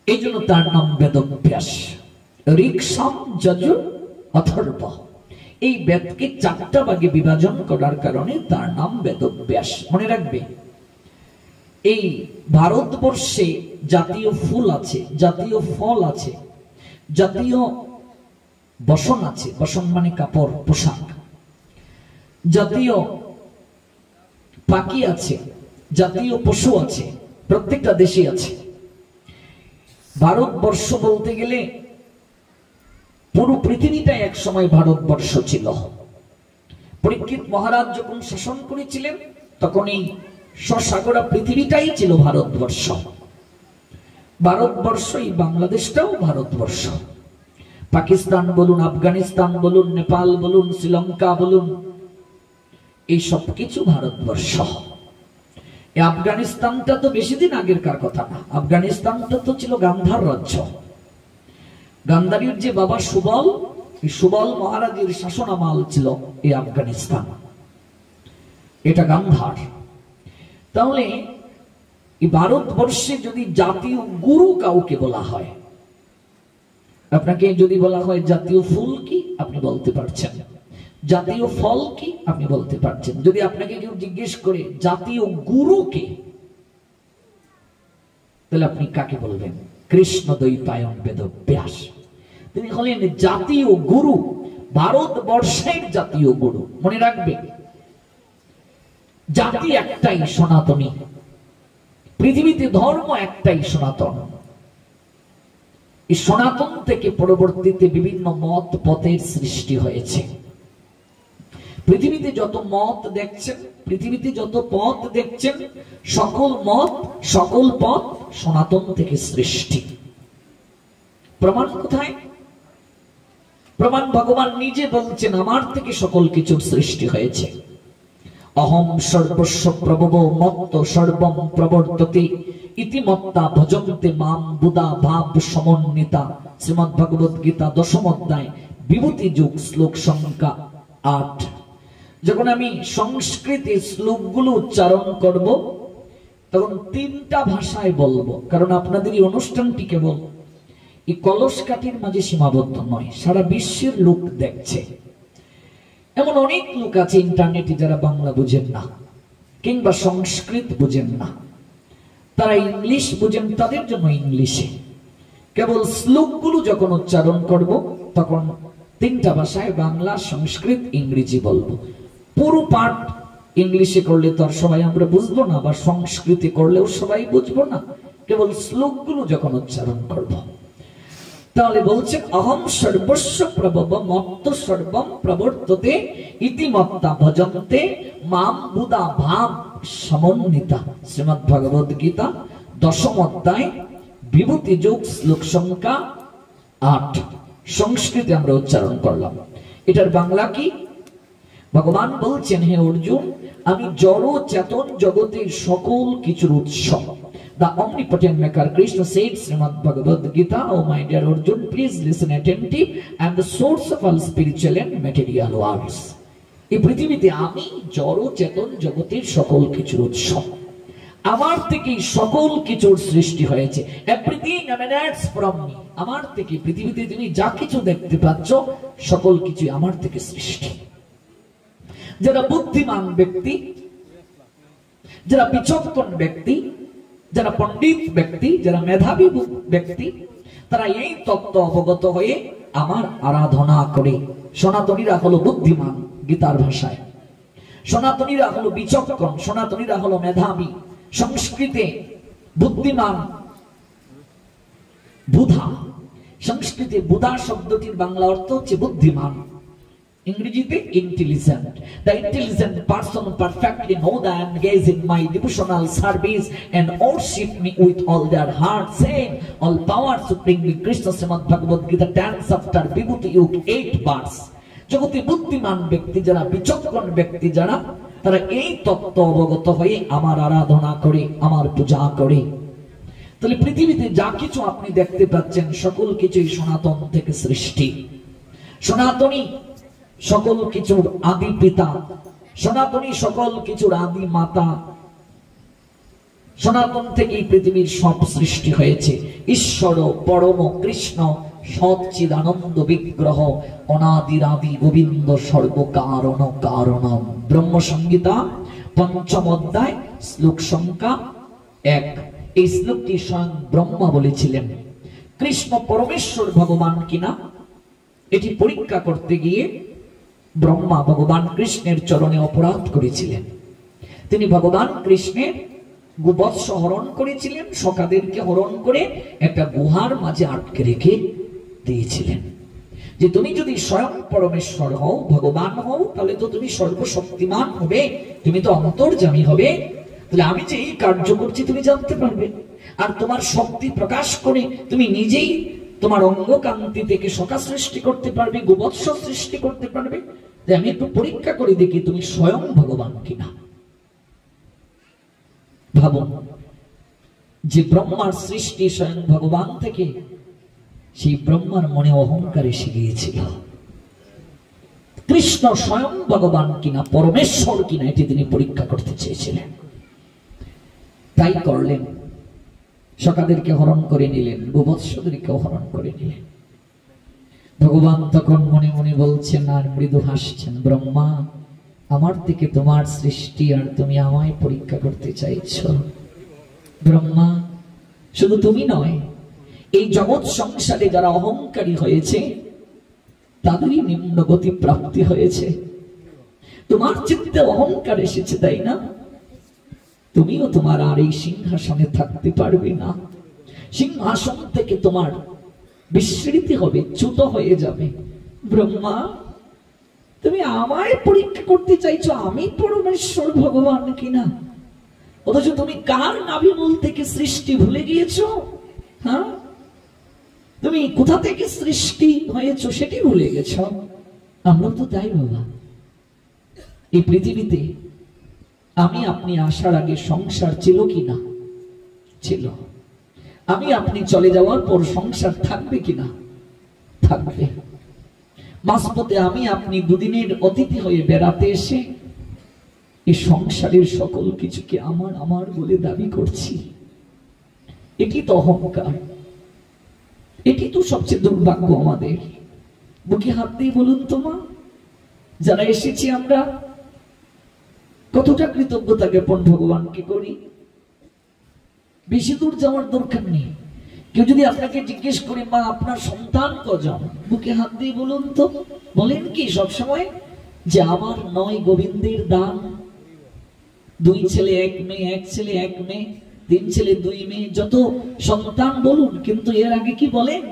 এই জন্য তার নাম বেদব্যাস। ঋক, সাম, যজুর, অথর্ব, এই বেদকে 4টা ভাগে বিভাজন করার কারণে তার নাম বেদব্যাস। মনে রাখবে, এই ভারতবর্ষে জাতীয় ফুল আছে, জাতীয় ফল আছে, জাতীয় বসন আছে, বসন মানে কাপড়, পোশাক। জাতীয় পাখি আছে, জাতীয় পশু আছে, প্রত্যেকটা দেশে আছে। ভারতবর্ষ বলতে গেলে পুরো পৃথিবীটাই এক সময় ভারতবর্ষ ছিল। পরীক্ষিত মহারাজ যখন শাসন করেছিলেন তখন এই সসাগরা পৃথিবীটাই ছিল ভারতবর্ষ। ভারতবর্ষ, এই বাংলাদেশটাও ভারতবর্ষ। পাকিস্তান বলুন, আফগানিস্তান বলুন, নেপাল বলুন, শ্রীলঙ্কা বলুন, এই সব কিছু ভারতবর্ষ। এই আফগানিস্তানটা তো বেশি দিন আগেরকার কথা না। আফগানিস্তানটা তো ছিল গান্ধার রাজ্য। গান্ধারীর যে বাবা সুবল, এই সুবল মহারাজের শাসনামল ছিল এই আফগানিস্তান, এটা গান্ধার। তাহলে এই ভারতবর্ষে যদি জাতীয় গুরু কাউকে বলা হয়, আপনাকে যদি বলা হয় জাতীয় ফুল কি, আপনি বলতে পারছেন। জাতীয় ফল কি, আপনি বলতে পারছেন। যদি আপনাকে কেউ জিজ্ঞেস করে জাতীয় গুরু কে, তাহলে আপনি কাকে বলবেন? কৃষ্ণ দ্বৈপায়ন বেদব্যাস, তিনি হলেন জাতীয় গুরু, ভারতবর্ষের জাতীয় গুরু। মনে রাখবে, জাতি একটাই, সনাতনী। পৃথিবীতে ধর্ম একটাই, সনাতন। এই সনাতন থেকে পরবর্তীতে বিভিন্ন মত পথের সৃষ্টি হয়েছে। পৃথিবীতে যত মত দেখছেন, পৃথিবীতে যত পথ দেখছেন, সকল মত, সকল পথ সনাতন থেকে সৃষ্টি। প্রমাণ কোথায়? প্রমাণ ভগবান নিজে বলছেন, আমার থেকে সকল কিছুর সৃষ্টি হয়েছে। অহম সর্বস্ব প্রভব মত্ত সর্বম প্রবর্ততে ইতি মত্তা ভজন্তে মাম বুধা ভাব সমন্বিতা। শ্রীমদ্ ভগবদ গীতা 10ম অধ্যায়, বিভূতি যুগ, শ্লোক সংখ্যা 8। যখন আমি সংস্কৃতে শ্লোকগুলো উচ্চারণ করব তখন 3টা ভাষায় বলবো, কারণ আপনাদের এই অনুষ্ঠানটি কেবল এই কলসকাঠির মাঝে সীমাবদ্ধ নয়, সারা বিশ্বের লোক দেখছে। এমন অনেক লোক আছে ইন্টারনেটে যারা বাংলা বুঝেন না কিংবা সংস্কৃত বুঝেন না, তারা ইংলিশ বুঝেন, তাদের জন্য ইংলিশে কেবল শ্লোকগুলো যখন উচ্চারণ করব তখন 3টা ভাষায়, বাংলা, সংস্কৃত, ইংরেজি বলবো। পুরো পাঠ ইংলিশে করলে তো আর সবাই আমরা বুঝবো না, বা সংস্কৃতে করলেও সবাই বুঝবো না, কেবল শ্লোকগুলো যখন উচ্চারণ করব। তাহলে বলছেন, অহম সর্বস্ব প্রভব মত্ত সর্বম প্রবর্ততে ইতি মত্তা ভজন্তে মাম বুধা ভাব সমন্বিতা। শ্রীমদ্ ভগবদ গীতা 10ম অধ্যায়, বিভূতি যোগ, শ্লোক সংখ্যা 8। সংস্কৃতে আমরা উচ্চারণ করলাম। এটার বাংলা কি? ভগবান বলছেন, হে অর্জুন, আমি জড় চেতন জগতের সকল কিছুর উৎস। The omnipotent maker Krishna said, Srimad Bhagavad Gita, oh my dear Arjun, please listen attentive, I am the source of all spiritual and material worlds. এই পৃথিবীতে আমি জড় চেতন জগতের সকল কিছুর উৎস। আমার থেকেই সকল কিছুর সৃষ্টি হয়েছে। Everything emanates from me. আমার থেকে পৃথিবীতে তুমি যা কিছু দেখতে পাচ্ছ সকল কিছু আমার থেকে সৃষ্টি। যারা বুদ্ধিমান ব্যক্তি, যারা বিচক্ষণ ব্যক্তি, যারা পণ্ডিত ব্যক্তি, যারা মেধাবী ব্যক্তি, তারা এই তত্ত্ব অবগত হয়ে আমার আরাধনা করে। সনাতনীরা হলো বুদ্ধিমান, গীতার ভাষায়। সনাতনীরা হলো বিচক্ষণ, সনাতনীরা হলো মেধাবী। সংস্কৃতে বুদ্ধিমান বুধা, সংস্কৃতে বুধা শব্দটির বাংলা অর্থ হচ্ছে বুদ্ধিমান। ইংরেজিতে intelligent. The intelligent person perfectly know the engage in my devotional service and worship me with all their heart, saying, all power supreme me Krishna Srimad Bhagavad Gita 10 chapter Vibhuti Yug 8 verse। জগতে বুদ্ধিমান ব্যক্তি যারা, বিচক্ষণ ব্যক্তি যারা, তারা এই তত্ত্ব অবগত হয়ে আমার আরাধনা করে, আমার পূজা করে। তাহলে পৃথিবীতে যা কিছু আপনি দেখতে পাচ্ছেন সকল কিছুই সনাতন থেকে সৃষ্টি। সনাতনী সকল কিছুর আদি পিতা, সনাতনী সকল কিছুর আদি মাতা। সনাতন থেকেই পৃথিবীর সব সৃষ্টি হয়েছে। ঈশ্বর পরম কৃষ্ণ সচ্চিদানন্দ বিগ্রহ অনাদিরাদি গোবিন্দ সর্বকারণ কারণম। ব্রহ্ম সংহিতা ৫ম অধ্যায় শ্লোক সংখ্যা ১। এই শ্লোকটি স্বয়ং ব্রহ্মা বলেছিলেন। কৃষ্ণ পরমেশ্বর ভগবান কিনা এটি পরীক্ষা করতে গিয়ে ব্রহ্মা ভগবান কৃষ্ণের চরণে অপরাধ করেছিলেন। তিনি ভগবান কৃষ্ণের গোবৎস হরণ করেছিলেন, সখাদেরকে হরণ করে একটা গুহার মাঝে আটকে রেখে দিয়েছিলেন যে তুমি যদি স্বয়ং পরমেশ্বর হও, ভগবান হও, তাহলে তো তুমি সর্বশক্তিমান হবে, তুমি তো অন্তর্যামী হবে, তাহলে আমি যে এই কার্য করছি তুমি জানতে পারবে, আর তোমার শক্তি প্রকাশ করে তুমি নিজেই তোমার অঙ্গকান্তি থেকে সখা সৃষ্টি করতে পারবে, গোবৎস সৃষ্টি করতে পারবে। আমি একটু পরীক্ষা করে দেখি তুমি স্বয়ং ভগবান কিনা। ভাবুন, যে ব্রহ্মার সৃষ্টি স্বয়ং ভগবান থেকে, সেই ব্রহ্মার মনে অহংকার এসে গিয়েছিল। কৃষ্ণ স্বয়ং ভগবান কিনা, পরমেশ্বর কিনা, এটি তিনি পরীক্ষা করতে চেয়েছিলেন। তাই করলেন, সখাদেরকে হরণ করে নিলেন, গোবৎসদেরকে হরণ করে নিলেন। ভগবান তখন মনে মনে বলছেন আর মৃদু হাসছেন, ব্রহ্মা, আমার থেকে তোমার সৃষ্টি আর তুমি আমায় পরীক্ষা করতে চাইছ। ব্রহ্মা, শুধু তুমি নয়, এই জগৎ সংসারে যারা অহংকারী হয়েছে তাদেরই নিম্নগতি প্রাপ্তি হয়েছে। তোমার চিত্তে অহংকার এসেছে, তাই না? তুমিও তোমার আর এই সিংহাসনে থাকতে পারবে না। সিংহাসন থেকে তোমার বিস্মৃতি হবে, চ্যুত হয়ে যাবে। ব্রহ্মা, তুমি আমায় পরীক্ষা করতে চাইছো আমি পরমেশ্বর ভগবান কিনা, অথচ তুমি কার নাভিমূল থেকে সৃষ্টি ভুলে গিয়েছো। হ্যাঁ, তুমি কোথা থেকে সৃষ্টি হয়েছো সেটি ভুলে গেছ। আমরা তো তাই বাবা। এই পৃথিবীতে আমি আপনি আসার আগে সংসার ছিল কিনা? ছিল। আমি আপনি চলে যাওয়ার পর সংসার থাকবে কিনা? থাকবে। মাঝপথে আমি আপনি দুদিনের অতিথি হয়ে বেড়াতে এসে এই সংসারের সকল কিছুকে আমার আমার বলে দাবি করছি। এটি তো অহংকার, এটি তো সবচেয়ে দুর্ভাগ্য আমাদের। বুকে হাত দিয়ে বলুন তো মা, যারা এসেছি আমরা কতটা কৃতজ্ঞতা জ্ঞাপন ভগবানকে করি? বেশি দূর যাওয়ার দরকার নেই। কেউ যদি আপনাকে জিজ্ঞেস করে, মা আপনার সন্তান কজন, বুকে হাত দিয়ে বলুন তো, বলেন কি সবসময় যে আমার 9 গোবিন্দের দান, 2 ছেলে 1 মেয়ে, 1 ছেলে 1 মেয়ে, 3 ছেলে 2 মেয়ে, যত সন্তান বলুন, কিন্তু এর আগে কি বলেন?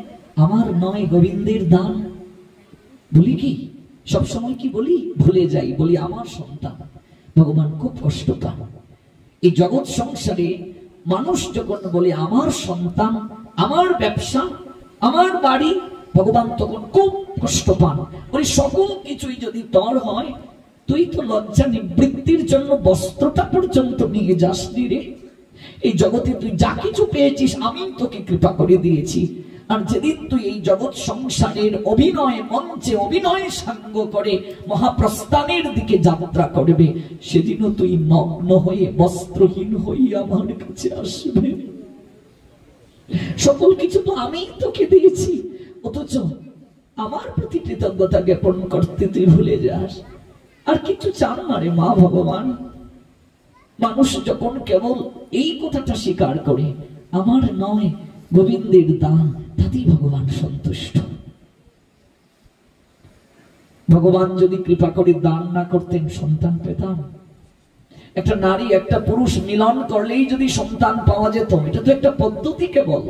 আমার 9 গোবিন্দের দান। বলি কি সবসময়? কি বলি? ভুলে যাই, বলি আমার সন্তান। ভগবান খুব কষ্ট পান। এই জগৎ সংসারে মানুষ যখন বলে আমার সন্তান, আমার ব্যবসা, আমার বাড়ি, ভগবান তখন খুব কষ্ট পান। ওই সকল কিছুই যদি তোর হয়, তুই তো লজ্জা নিবৃত্তির জন্য বস্ত্রটা পর্যন্ত নিয়ে যাসনি রে। এই জগতে তুই যা কিছু পেয়েছিস আমি তোকে কৃপা করে দিয়েছি, আর যেদিন তুই এই জগৎ সংসারের অভিনয় মঞ্চে অভিনয় সাঙ্গ করে মহাপ্রস্থানের দিকে যাত্রা করবে, সেদিনও তুই নগ্ন হয়ে বস্ত্রহীন হয়ে আমার কাছে আসবে। সকল কিছু তো আমি তোকে দিয়েছি, অথচ আমার প্রতি কৃতজ্ঞতা জ্ঞাপন করতে তুই ভুলে যাস। আর কিছু চান না রে মা ভগবান। মানুষ যখন কেবল এই কথাটা স্বীকার করে, আমার নয় গোবিন্দের দান, তাতেই ভগবান সন্তুষ্ট। ভগবান যদি কৃপা করে দান না করতেন, সন্তান পেতাম? একটা নারী একটা পুরুষ মিলন করলেই যদি সন্তান পাওয়া যেত, এটা তো একটা পদ্ধতি কেবল।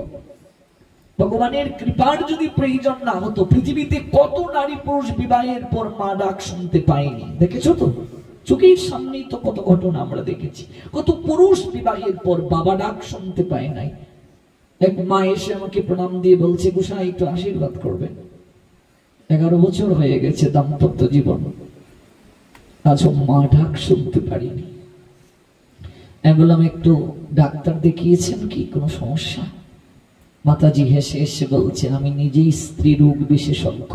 ভগবানের কৃপার যদি প্রয়োজন না হতো, পৃথিবীতে কত নারী পুরুষ বিবাহের পর মা ডাক শুনতে পায়নি, দেখেছো তো? চোখের সামনেই তো কত ঘটনা আমরা দেখেছি। কত পুরুষ বিবাহের পর বাবা ডাক শুনতে পায় নাই। এক মা এসে আমাকে প্রণাম দিয়ে বলছে, গোসাই একটু আশীর্বাদ করবেন, 11 বছর হয়ে গেছে দাম্পত্য জীবন, আজও মা ডাক শুনতে পারিনি। আমি বললাম, একটু ডাক্তার দেখিয়েছেন কি, কোনো সমস্যা? মাতাজি হেসে এসে বলছে, আমি নিজেই স্ত্রী রোগ বিশেষজ্ঞ,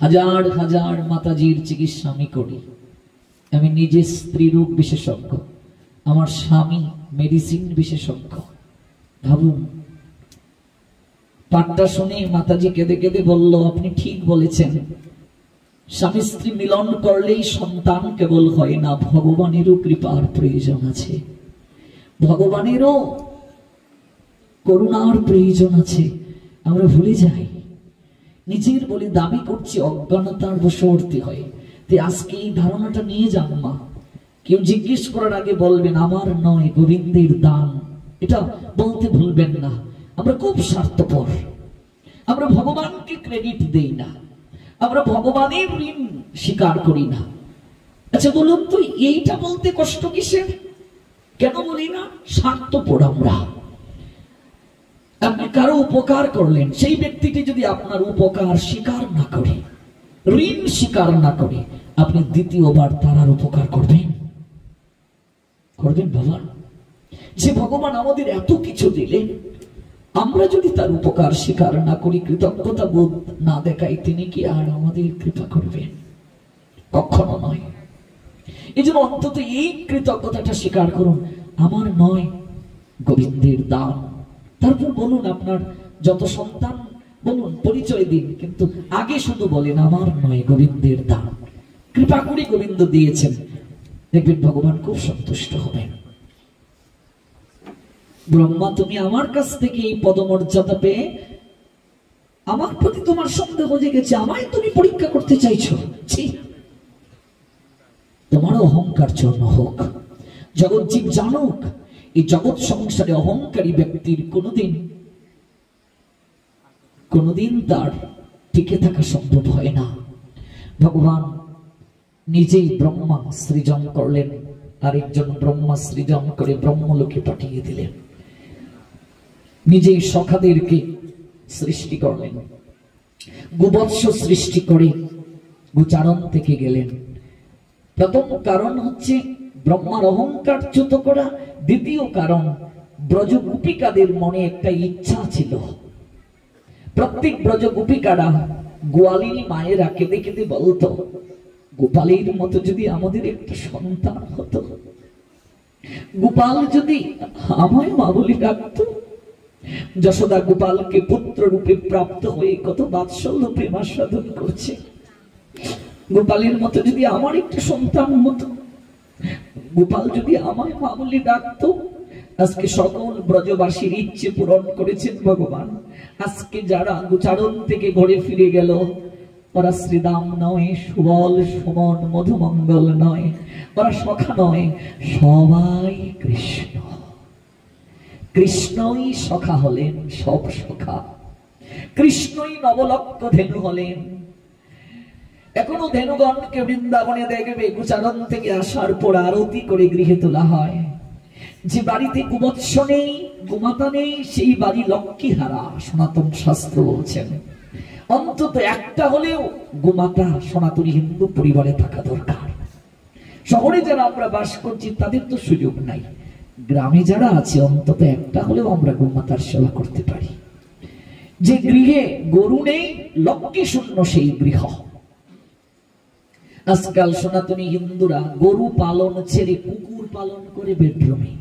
হাজার হাজার মাতাজির চিকিৎসা আমি করি, আমি নিজে স্ত্রী রোগ বিশেষজ্ঞ, আমার স্বামী মেডিসিন বিশেষজ্ঞ। ভাবুন, পাঠটা শুনে মাতাজি কেঁদে কেঁদে বলল, আপনি ঠিক বলেছেন, স্বামী স্ত্রী মিলন করলেই সন্তান কেবল হয় না, ভগবানেরও কৃপার প্রয়োজন আছে, ভগবানেরও করুণার প্রয়োজন আছে। আমরা ভুলে যাই, নিজের বলে দাবি করছি, অজ্ঞানতার বশবর্তী হয়। তাই আজকে এই ধারণাটা নিয়ে যান মা। কেউ জিজ্ঞেস করার আগে বলবেন, আমার নয়, গোবিন্দের দান। এটা বলতে ভুলবেন না। আমরা খুব স্বার্থপর, আমরা ভগবানকে ক্রেডিট দেই না, আমরা ভগবানের ঋণ স্বীকার করি না। আচ্ছা বলুন তো, এইটা বলতে কষ্ট কিসের? কেন বলি না? স্বার্থপর আমরা। আপনি কারো উপকার করলেন, সেই ব্যক্তিটি যদি আপনার উপকার স্বীকার না করে, ঋণ স্বীকার না করে, আপনি দ্বিতীয়বার তার উপকার করবেন? করবেন বাবা? যে ভগবান আমাদের এত কিছু দিলেন, আমরা যদি তার উপকার স্বীকার না করি, কৃতজ্ঞতা বোধ না দেখাই, তিনি কি আর আমাদের কৃপা করবেন? কখনো নয়। এই জন্য অন্তত এই কৃতজ্ঞতাটা স্বীকার করুন, আমার নয়, গোবিন্দের দান। তারপর বলুন, আপনার যত সন্তান বলুন, পরিচয় দিন, কিন্তু আগে শুধু বলেন, আমার নয়, গোবিন্দের দান। কৃপা করে গোবিন্দ দিয়েছেন, দেখবেন ভগবান খুব সন্তুষ্ট হবেন। ব্রহ্মা, তুমি আমার কাছ থেকে এই পদমর্যাদা পেয়ে আমার প্রতি তোমার সন্দেহ জেগেছে, আমায় তুমি পরীক্ষা করতে চাইছো? তোমার অহংকার জন্য হোক, জগৎ জীব জানুক, এই জগৎ সংসারে অহংকারী ব্যক্তির কোনদিন তার টিকে থাকা সম্ভব হয় না। ভগবান নিজেই ব্রহ্মা সৃজন করলেন, আরেকজন ব্রহ্মা সৃজন করে ব্রহ্মলোকে পাঠিয়ে দিলেন। নিজেই সখাদেরকে সৃষ্টি করলেন, গোবৎস সৃষ্টি করে গোচারণ থেকে গেলেন। প্রথম কারণ হচ্ছে ব্রহ্মার অহংকার চ্যুত করা, দ্বিতীয় কারণ ব্রজগোপিকাদের মনে একটা ইচ্ছা ছিল। প্রত্যেক ব্রজগোপিকারা, গোয়ালিনী মায়েরা কেঁদে কেঁদে বলতো, গোপালের মতো যদি আমাদের একটা সন্তান হতো, গোপাল যদি আমায় মা বলে ডাকতো। যশোদা গোপালকে পুত্র রূপে প্রাপ্ত হয়ে কত বাৎসল্য প্রেমাস্বাদন করছে। গোপালের মতো যদি আমার একটা সন্তান হতো, গোপাল যদি আমায় মা বলে ডাকতো। আজকে সকল ব্রজবাসীর ইচ্ছে পূরণ করেছেন ভগবান। আজকে যারা গোচারণ থেকে ঘরে ফিরে গেল, ওরা শ্রীদাম নয়, সুবল সুমন মধুমঙ্গল নয়, ওরা সখা নয়, সবাই কৃষ্ণ। কৃষ্ণই সখা হলেন, সব সখা। কৃষ্ণই নবলক্ষ ধেনু হলেন। এখনো ধেনুগণকে বৃন্দাবনে দেখবে, গোচারণ থেকে আসার পর আরতি করে গৃহে তোলা হয়। যে বাড়িতে গোবৎস নেই, গোমাতা নেই, সেই বাড়ি লক্ষ্মী হারা, সনাতন শাস্ত্র বলছেন। অন্তত একটা হলেও গোমাতা সনাতনী হিন্দু পরিবারে থাকা দরকার। শহরে যারা আমরা বাস করছি তাদের তো সুযোগ নাই, গ্রামে যারা আছে অন্তত একটা হলেও আমরা গোমাতার সেবা করতে পারি। যে গৃহে গরু নেই, লক্ষ্মী শূন্য সেই গৃহ। আজকাল সনাতনী হিন্দুরা গরু পালন ছেড়ে কুকুর পালন করে বেডরুমে,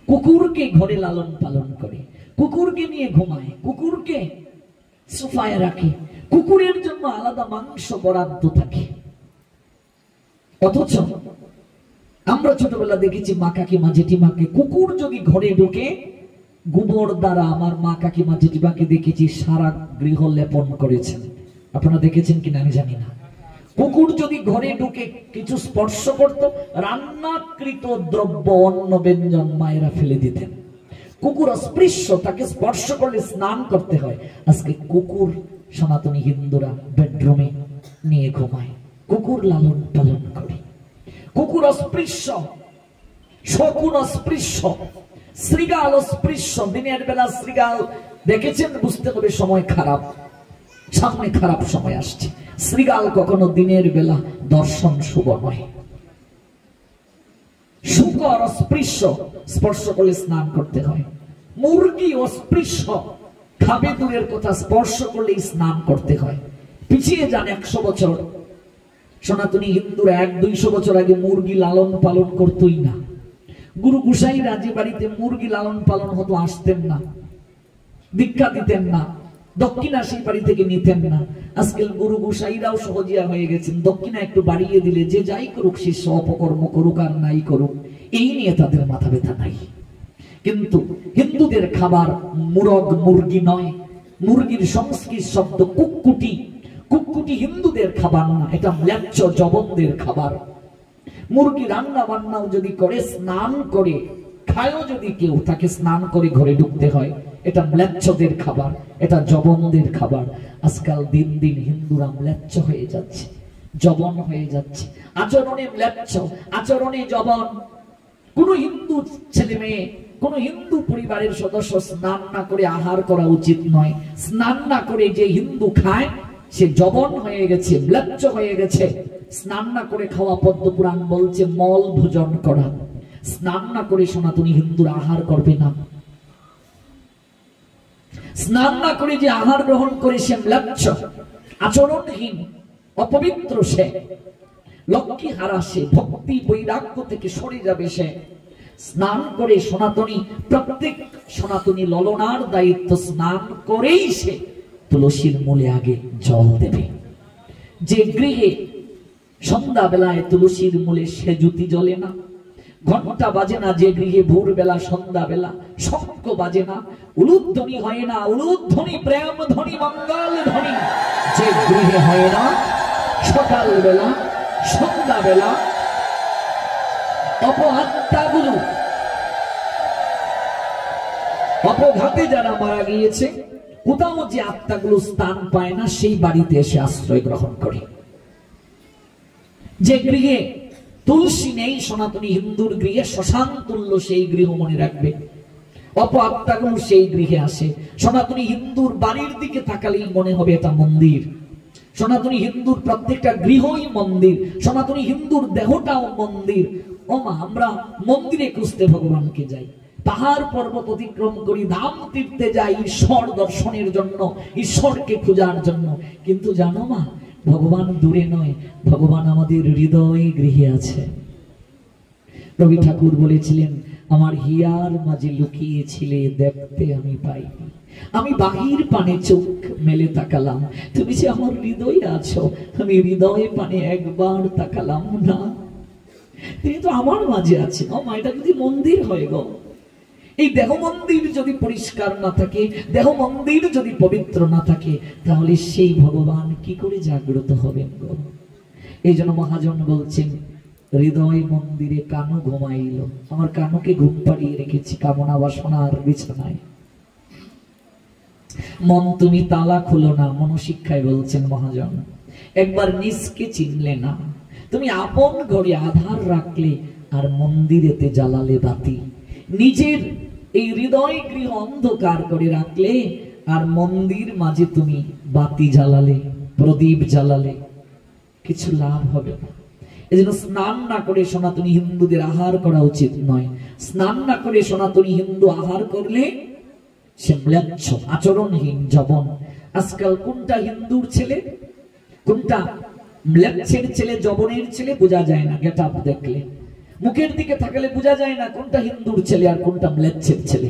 কুকুরকে ঘরে লালন পালন করে, কুকুরকে নিয়ে ঘুমায়, কুকুরকে সোফায় রাখে, কুকুরের জন্য আলাদা মাংস বরাদ্দ থাকে। অথচ আমরা ছোটবেলা দেখেছি মা কাকিমা জেঠিমাকে, কুকুর যদি ঘরে ঢুকে গোবর দ্বারা, আমার মা কাকিমা জেঠিমাকে দেখেছি সারা গৃহ লেপন করেছেন। আপনারা দেখেছেন কিনা আমি জানি না। কুকুর যদি ঘরে ঢুকে কিছু স্পর্শ করত, রান্নাকৃত দ্রব্য অন্ন ব্যঞ্জন মায়েরা ফেলে দিতেন। কুকুর অস্পৃশ্য, তাকে স্পর্শ করলে স্নান করতে হয়। আজকে কুকুর সনাতনী হিন্দুরা বেডরুমে নিয়ে ঘুমায়, কুকুর লালন পালন করে। কুকুর অস্পৃশ্য, শকুন অস্পৃশ্য, শৃগাল অস্পৃশ্য। দিনের বেলা শৃগাল দেখেছেন, বুঝতে হবে সময় খারাপ, সামনে খারাপ সময় আসছে। শৃগাল কখনো দিনের বেলা দর্শন শুভ নয়। শূকর অস্পৃশ্য, স্পর্শ করলে স্নান করতে হয়। মুরগি অস্পৃশ্য, খাবে দূরের কথা, স্পর্শ করলেই স্নান করতে হয়। পিছিয়ে যান 100 বছর, সনাতনী হিন্দুরা 100-200 বছর আগে মুরগি লালন পালন করতই না। গুরু গোসাইরা যে বাড়িতে মুরগি লালন পালন হতো আসতেন না, দীক্ষা দিতেন না, দক্ষিণা সেই বাড়ি থেকে নিতেন না। আজকাল গুরু গোসাইরাও সহজিয়া হয়ে গেছেন, দক্ষিণা একটু বাড়িয়ে দিলে যে যাই করুক, শিষ্য অপকর্ম করুক আর নাই করুক, এই নিয়ে তাদের মাথা ব্যথা নাই। কিন্তু হিন্দুদের খাবার মুরগ, মুরগি নয়। মুরগির সংস্কৃত শব্দ কুক্কুটি। কুক্কুটি হিন্দুদের খাবার না, এটা ম্লেচ্ছ জবনদের খাবার। মুরগি রান্না বান্নাও যদি করে, স্নান করে খায়ও যদি কেউ, তাকে স্নান করে ঘরে ঢুকতে হয়। এটা ম্লেচ্ছদের খাবার, এটা জবনদের খাবার। আজকাল দিন দিন হিন্দুরা ম্লেচ্ছ হয়ে যাচ্ছে, জবন হয়ে যাচ্ছে। আচরণে ম্লেচ্ছ, আচরণে জবন। কোন হিন্দু ছেলে মেয়ে, কোন হিন্দু পরিবারের সদস্য স্নান না করে আহার করা উচিত নয়। স্নান না করে যে হিন্দু খায় সে জবন হয়ে গেছে, ম্লেচ্ছ হয়ে গেছে। স্নান না করে খাওয়া পদ্মপুরাণ বলছে মল ভোজন করা। স্নান না করে সনাতনী হিন্দুরা আহার করবে না। স্নান না করে যে আহার গ্রহণ করে সে ম্লেচ্ছ, আচরণহীন, অপবিত্র, সে লক্ষ্মী হারা, সে ভক্তি বৈরাগ্য থেকে সরে যাবে সে। স্নান করে সনাতনী, প্রত্যেক সনাতনী ললনার দায়িত্ব স্নান করেই সে তুলসীর মূলে আগে জল দেবে। যে গৃহে সন্ধ্যা বেলায় তুলসীর মূলে সে জ্যোতি জ্বলে না, ঘন্টা বাজে না, যে গৃহে ভোর বেলা সন্ধ্যা বেলা শঙ্খ বাজে না, উলুধ্বনি হয় না, উলুধ্বনি প্রেম ধ্বনি মঙ্গল ধ্বনি যে গৃহে হয় না, সকাল বেলা সন্ধ্যা বেলা অপহত্যাগুলো, অপঘাতে যারা মারা গিয়েছে, কোথাও যে আত্মাগুলো স্থান পায় না, সেই বাড়িতে এসে আশ্রয় গ্রহণ করে। যে গৃহে তুলসী নেই, সনাতনী হিন্দুর গৃহে শ্মশান তুল্য সেই গৃহ, মনে রাখবে। অপ আত্মাগুলো সেই গৃহে আসে। সনাতনী হিন্দুর বাড়ির দিকে তাকালেই মনে হবে এটা মন্দির। সনাতনী হিন্দুর প্রত্যেকটা গৃহই মন্দির, সনাতনী হিন্দুর দেহটাও মন্দির। ও মা, আমরা মন্দিরে খুঁজতে ভগবানকে যাই, পাহাড় পর্বত অতিক্রম করি, ধাম তীর্থে যাই ঈশ্বর দর্শনের জন্য, ঈশ্বরকে খোঁজার জন্য। কিন্তু জানো মা, ভগবান দূরে নয়, ভগবান আমাদের হৃদয়ে গৃহে আছে। রবি ঠাকুর বলেছিলেন, আমার হিয়ার মাঝে লুকিয়েছিলে, দেখতে আমি পাইনি। আমি বাহির পানে চোখ মেলে তাকালাম, তুমি যে আমার হৃদয়ে আছো। আমি হৃদয়ে পানে একবার তাকালাম না, তিনি তো আমার মাঝে আছেন। ও মা, এটা যদি মন্দির হয় গো, এই দেহ মন্দির যদি পরিষ্কার না থাকে, দেহ মন্দির যদি পবিত্র না থাকে, তাহলে সেই ভগবান কি করে জাগ্রত হবেন গো? এই জন্য মহাজন বলছেন, হৃদয় মন্দিরে কানু ঘুমাইল। আমার কানুকে ঘুম পাড়িয়ে রেখেছি কামনা বাসনার বিছানায়। মন তুমি তালা খুলো না, মনশিক্ষায় বলছেন মহাজন। একবার নিজকে চিনলে না, তুমি আপন ঘরে আধার রাখলে আর মন্দিরেতে জ্বালালে বাতি। নিজের এই হৃদয় গৃহ অন্ধকার করে রাখলে আর মন্দির মাঝে তুমি বাতি জ্বালালে, প্রদীপ জ্বালালে, কিছু লাভ হবে না। এজন্য স্নান না করে সনাতনী হিন্দুদের আহার করা উচিত নয়। স্নান না করে সনাতনী হিন্দু আহার করলে সে ম্লেচ্ছ, আচরণহীন, জবন। আজকাল কোনটা হিন্দুর ছেলে, কোনটা ম্লেচ্ছের ছেলে, জবনের ছেলে বোঝা যায় না। গেট আপ দেখলে, মুখের দিকে থাকলে বোঝা যায় না কোনটা হিন্দুর ছেলে আর কোনটা ম্লেচ্ছের ছেলে।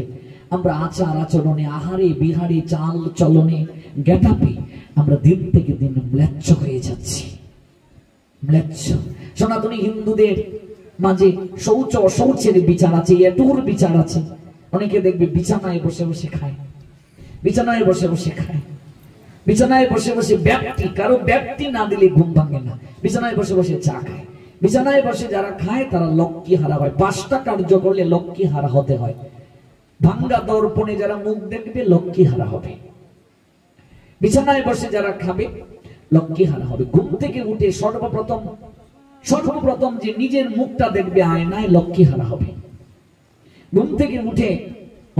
আমরা আচার আচরণে, আহারে বিহারে, চাল চলনে, গেট আপে আমরা দিন থেকে দিন ম্লেচ্ছ হয়ে যাচ্ছি। ম্লেচ্ছ। সনাতনী হিন্দুদের মাঝে শৌচ অশৌচের বিচার আছে, এটুর বিচার আছে। অনেকে দেখবে বিছানায় বসে বসে খায়, বিছানায় বসে বসে খায়, বিছানায় বসে বসে ব্যাপ্তি, কারো ব্যাপ্তি না দিলে ঘুম ভাঙে না, বিছানায় বসে বসে চা খায়। বিছানায় বসে যারা খায় তারা লক্ষ্মী হারা হয়। 5টা কার্য করলে লক্ষ্মী হারা হতে হয়। ভাঙ্গা দর্পণে যারা মুখ দেখবে লক্ষ্মী হারা হবে, বিছানায় বসে যারা খাবে লক্ষ্মী হারা হবে। ঘুম থেকে উঠে সর্বপ্রথম যে নিজের মুখটা দেখবে আয়নায় লক্ষ্মী হারা হবে। ঘুম থেকে উঠে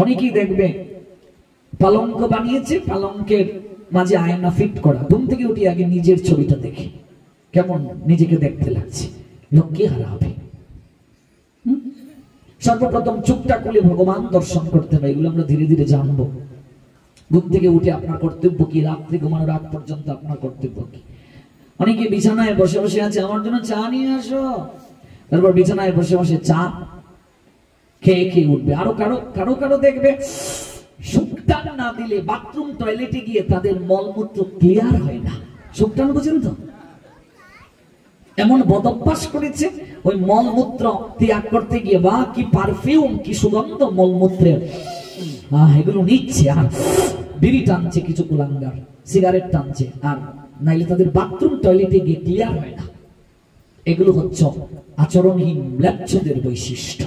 অনেকেই দেখবে পালঙ্ক বানিয়েছে, পালঙ্কের মাঝে আয়না ফিট করা, ঘুম থেকে উঠে আগে নিজের ছবিটা দেখে কেমন নিজেকে দেখতে লাগছে, লক্ষ্মী হারা হবে। সর্বপ্রথম চোখটা খুলে ভগবান দর্শন করতে হবে, এগুলো আমরা ধীরে ধীরে জানবো। ঘুম থেকে উঠে আপনার কর্তব্য কি, রাত্রে ঘুমানোর আগ পর্যন্ত আপনার কর্তব্য কি। অনেকে বিছানায় বসে বসে আছে, আমার জন্য চা নিয়ে আসো, তারপর বিছানায় বসে বসে চা খেয়ে খেয়ে উঠবে। আরো কারো কারো দেখবে সুকটান না দিলে বাথরুম টয়লেটে গিয়ে তাদের মলমূত্র ক্লিয়ার হয় না। সুকটান বুঝেন তো, এমন বদভ্যাস করেছে, ওই মলমূত্র ত্যাগ করতে গিয়ে বা কি পারফিউম, কি সুগন্ধ মলমূত্রের, এগুলো নিচ্ছে আর বিড়ি টানছে, কিছু কুলাঙ্গার সিগারেট টানছে, আর নাইলে তাদের বাথরুম টয়লেটে গিয়ে ক্লিয়ার হয় না। এগুলো হচ্ছে আচরণহীন ম্লেচ্ছদের বৈশিষ্ট্য।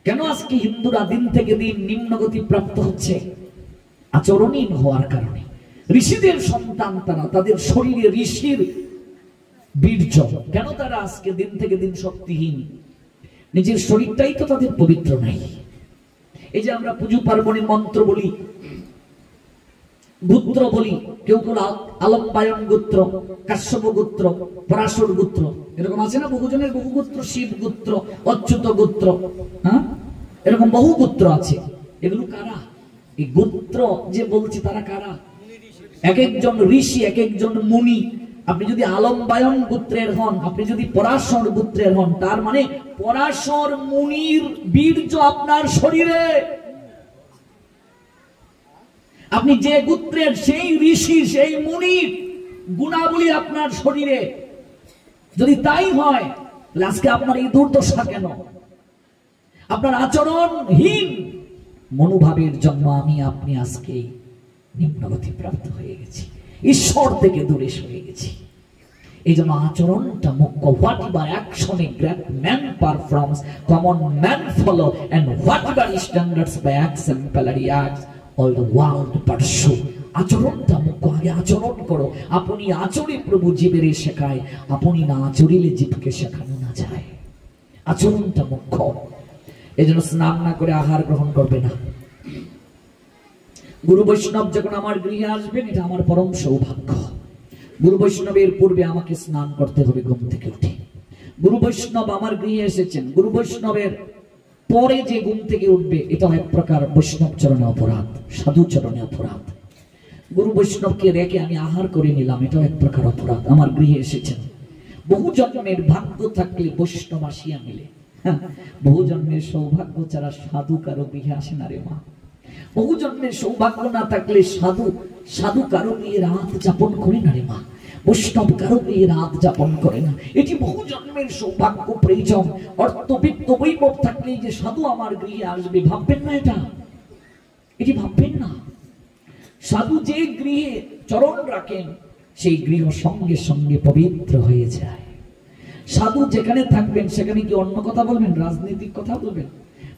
কেন আজকে হিন্দুরা দিন থেকে দিন নিম্নগতি প্রাপ্ত হচ্ছে? আচরণহীন হওয়ার কারণে। ঋষিদের সন্তান তারা, তাদের শরীরে ঋষির বীর্য, কেন তারা আজকে দিন থেকে দিন শক্তিহীন? নিজের শরীরটাই তো তাদের পবিত্র নাই। এই যে আমরা পুজো পার্বণে মন্ত্র বলি, গোত্র বলি, কেউ কেউ আলম্বায়ন গোত্র, কাশ্যপ গোত্র, পরাশর গোত্র, এরকম আছে না বহুজনের বহু গোত্র, শিব গোত্র, অচ্যুত গোত্র, হ্যাঁ এরকম বহু গোত্র আছে। এগুলো কারা? এই গোত্র যে বলছি তারা কারা? এক একজন ঋষি, এক একজন মুনি। আপনি যদি আলম্বায়ন গোত্রের হন, আপনি যদি পরাশর গোত্রের হন, তার মানে পরাশর মুনির বীর্য আপনার শরীরে। আপনি যে গোত্রের সেই ঋষি, সেই মুনির গুণাবলী আপনার শরীরে। যদি তাই হয় তাহলে আজকে আপনার এই দুর্দশা কেন? আপনার আচরণহীন মনোভাবের জন্য আমি আপনি আজকে নিম্নগতি প্রাপ্ত হয়ে গেছি, ঈশ্বর থেকে দূরে সরে গেছি। এই জন্য আচরণটা মুখ্য। Whatever action a great man performs, common man follow, and whatever standards by exemplary acts all the world pursue. আচরণটা মুখ্য। আগে আচরণ করো। আপনি আচরে প্রভু জীবের শেখায়, আপনি না আচরিলে জীবকে শেখানো না যায়। আচরণটা মুখ্য। এই জন্য স্নান না করে আহার গ্রহণ করবে না। গুরু বৈষ্ণব যখন আমার গৃহে আসবেন, এটা আমার পরম সৌভাগ্য। গুরু বৈষ্ণবের পূর্বে আমাকে স্নান করতে হবে ঘুম থেকে উঠে। গুরু বৈষ্ণব আমার গৃহে এসেছেন, গুরু বৈষ্ণবের পরে যে ঘুম থেকে উঠবে, এটা এক প্রকার বৈষ্ণব চরণে অপরাধ, সাধু চরণে অপরাধ। গুরু বৈষ্ণবকে রেখে আমি আহার করে নিলাম, এটাও এক প্রকার অপরাধ। আমার গৃহে এসেছেন, বহু জন্মের ভাগ্য থাকলে বৈষ্ণব আসিয়া মিলে। বহু জন্মের সৌভাগ্য ছাড়া সাধু কারো গৃহে আসে না রে মা। বহু জন্মের সৌভাগ্য না থাকলে সাধু কারো গিয়ে রাত যাপন করে না রে মা। বৈষ্ণব কারো গিয়ে রাত যাপন করে না। এটি বহু জন্মের সৌভাগ্য প্রয়োজন। অর্থবিত্ত বৈভব থাকলে যে সাধু আমার গৃহে আসবে, ভাববেন না এটা, এটি ভাববেন না। সাধু যে গৃহে চরণ রাখেন, সেই গৃহ সঙ্গে সঙ্গে পবিত্র হয়ে যায়। সাধু যেখানে থাকবেন সেখানে কি অন্য কথা বলবেন, রাজনৈতিক কথা বলবেন,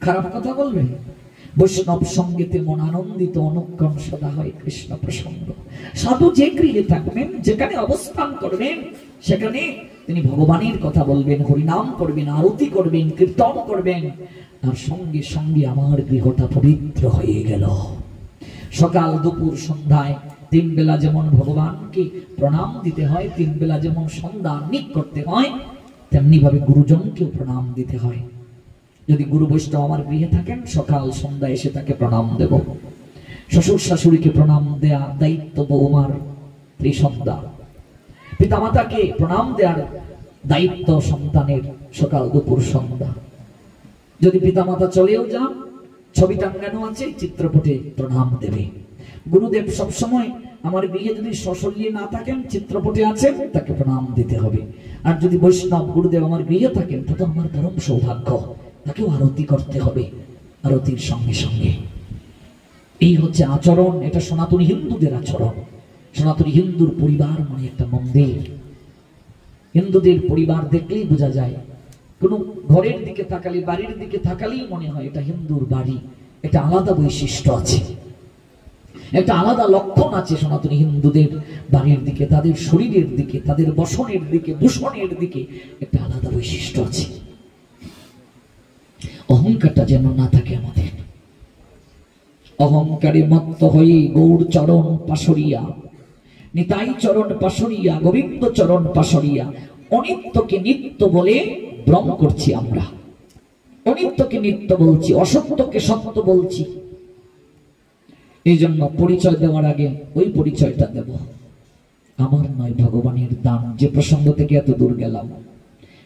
খারাপ কথা বলবেন? বৈষ্ণব সঙ্গেতে মন আনন্দিত, অনুক্ষণ সদা হয় কৃষ্ণ প্রসঙ্গ। সাধু যে গৃহে থাকবেন, যেখানে অবস্থান করবেন, সেখানে তিনি ভগবানের কথা বলবেন, হরিনাম করবেন, আরতি করবেন, কীর্তন করবেন, আর সঙ্গে সঙ্গে আমার গৃহটা পবিত্র হয়ে গেল। সকাল দুপুর সন্ধ্যায় তিন বেলা যেমন ভগবানকে প্রণাম দিতে হয়, তিন বেলা যেমন সন্ধ্যা আহ্নিক করতে হয়, তেমনি ভাবে গুরুজনকেও প্রণাম দিতে হয়। যদি গুরু বৈষ্ণব আমার গৃহে থাকেন, সকাল সন্ধ্যা এসে তাকে প্রণাম দেব। শ্বশুর শাশুড়িকে প্রণাম দেয়া দায়িত্ব বৌমার ত্রিসন্ধ্যা। পিতামাতাকে প্রণাম দেওয়ার দায়িত্ব সন্তানের সকাল দুপুর সন্ধ্যা। যদি পিতামাতা চলেও যান, ছবি টাঙ্গানো আছে, চিত্রপটে প্রণাম দেবে। গুরুদেব সবসময় আমার গৃহে যদি সশরীরে না থাকেন, চিত্রপটে আছেন, তাকে প্রণাম দিতে হবে। আর যদি বৈষ্ণব গুরুদেব আমার গৃহে থাকেন, তা তো আমার পরম সৌভাগ্য, তাকেও আরতি করতে হবে আরতির সঙ্গে সঙ্গে। এই হচ্ছে আচরণ। এটা সনাতনী হিন্দুদের আচরণ। সনাতনী হিন্দুর পরিবার মানে একটা মন্দির। হিন্দুদের পরিবার দেখলেই বোঝা যায়। কোনো ঘরের দিকে তাকালে, বাড়ির দিকে তাকালেই মনে হয় এটা হিন্দুর বাড়ি, একটা আলাদা বৈশিষ্ট্য আছে, একটা আলাদা লক্ষণ আছে সনাতনী হিন্দুদের বাড়ির দিকে, তাদের শরীরের দিকে, তাদের বসনের দিকে, ভূষণের দিকে একটা আলাদা বৈশিষ্ট্য আছে। অহংকারটা যেন না থাকে আমাদের। অহংকারে মত্ত হয়ে গৌর চরণ পাশরিয়া, নিতাই চরণ পাশরিয়া, গোবিন্দ চরণ পাশরিয়া, অনিত্যকে নিত্য বলে ভ্রম করছি আমরা। অনিত্যকে নিত্য বলছি, অসত্যকে সত্য বলছি। এই জন্য পরিচয় দেওয়ার আগে ওই পরিচয়টা দেব, আমার নয় ভগবানের দান। যে প্রসঙ্গ থেকে এত দূর গেলাম,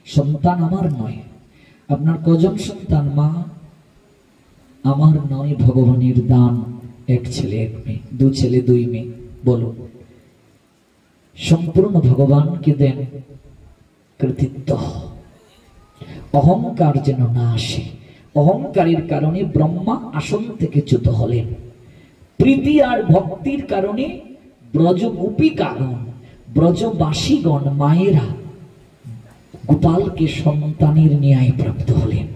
সন্তান আমার নয়। আপনার কজন সন্তান মা? আমার নয়, ভগবানের দান। এক ছেলে এক মেয়ে, দু ছেলে দুই মেয়ে। বলুন, সম্পূর্ণ ভগবানকে দেন কৃতিত্ব। অহংকার যেন না আসে। অহংকারের কারণে ব্রহ্মা আসন থেকে চ্যুত হলেন। প্রীতি আর ভক্তির কারণে ব্রজ গোপিকাগণ, ব্রজবাসীগণ, মায়েরা গোপালকে সন্তানের ন্যায় প্রাপ্ত হলেন।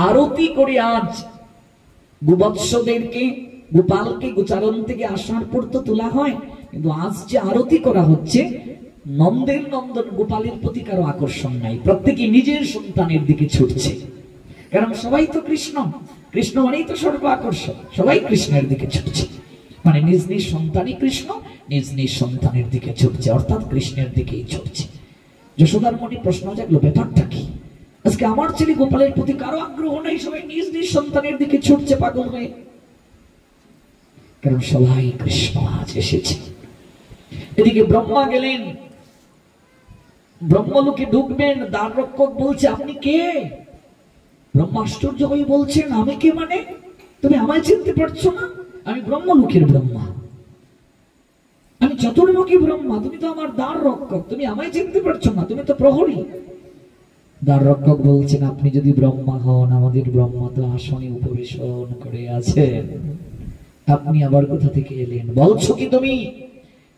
আরতি করে আজ গোবৎসদেরকে, গোপালকে গোচারণ থেকে আসার পর তো তোলা হয়, কিন্তু আজ যে আরতি করা হচ্ছে, নন্দের নন্দন গোপালের প্রতি কারো আকর্ষণ নাই। প্রত্যেকে নিজের সন্তানের দিকে ছুটছে, কারণ সবাই তো কৃষ্ণ। কৃষ্ণ মানেই তো সর্ব আকর্ষণ। সবাই কৃষ্ণের দিকে ছুটছে, মানে নিজ নিজ সন্তানই কৃষ্ণ, নিজ নিজ সন্তানের দিকে ছুটছে, অর্থাৎ কৃষ্ণের দিকেই ছুটছে। যশোদার মনে প্রশ্ন জাগলো, ব্যাপারটা কি? আজকে আমার ছেলে গোপালের প্রতি কারো আগ্রহ নাই, সবাই নিজ নিজ সন্তানের দিকে ছুটছে পাগল হয়ে। কারণ সবাই কৃষ্ণ আজ এসেছে। এদিকে ব্রহ্মা গেলেন, ব্রহ্মলোকে ঢুকবেন। দ্বার রক্ষক বলছে, আপনি কে? ব্রহ্মা আশ্চর্য হয়ে বলছেন, আমি কে মানে? তুমি আমায় চিনতে পারছো না? আমি ব্রহ্মলোকের ব্রহ্মা, আমি চতুর্মুখী ব্রহ্মা। তুমি তো আমার দ্বার রক্ষক, তুমি আমায় চিনতে পারছো না? তুমি তো প্রহরী। দ্বার রক্ষক বলছেন, আপনি যদি ব্রহ্মা হন, আমাদের ব্রহ্মা তো আসনে উপবেশন করে আছেন, আপনি আবার কোথা থেকে এলেন? বলছো কি তুমি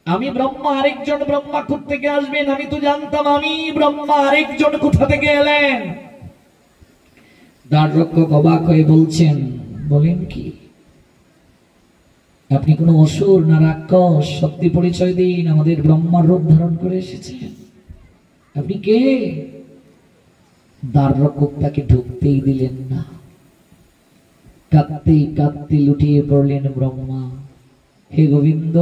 আমি ব্রহ্মা? আরেকজন ব্রহ্মা কোথা থেকে আসবেন? আমি তো জানতাম আমি ব্রহ্মা, আরেকজন কোথা থেকে এলেন? দ্বার রক্ষক অবাক হয়ে বলছেন, বলেন কি আপনি কোন অসুর না রাক্ষস? সত্যি পরিচয় দিন, আমাদের ব্রহ্মার রূপ ধারণ করে এসেছেন, আপনি কে? দ্বার রক্ষক তাকে ঢুকতেই দিলেন না। কাঁদতে কাঁদতে লুটিয়ে পড়লেন ব্রহ্মা। হে গোবিন্দ,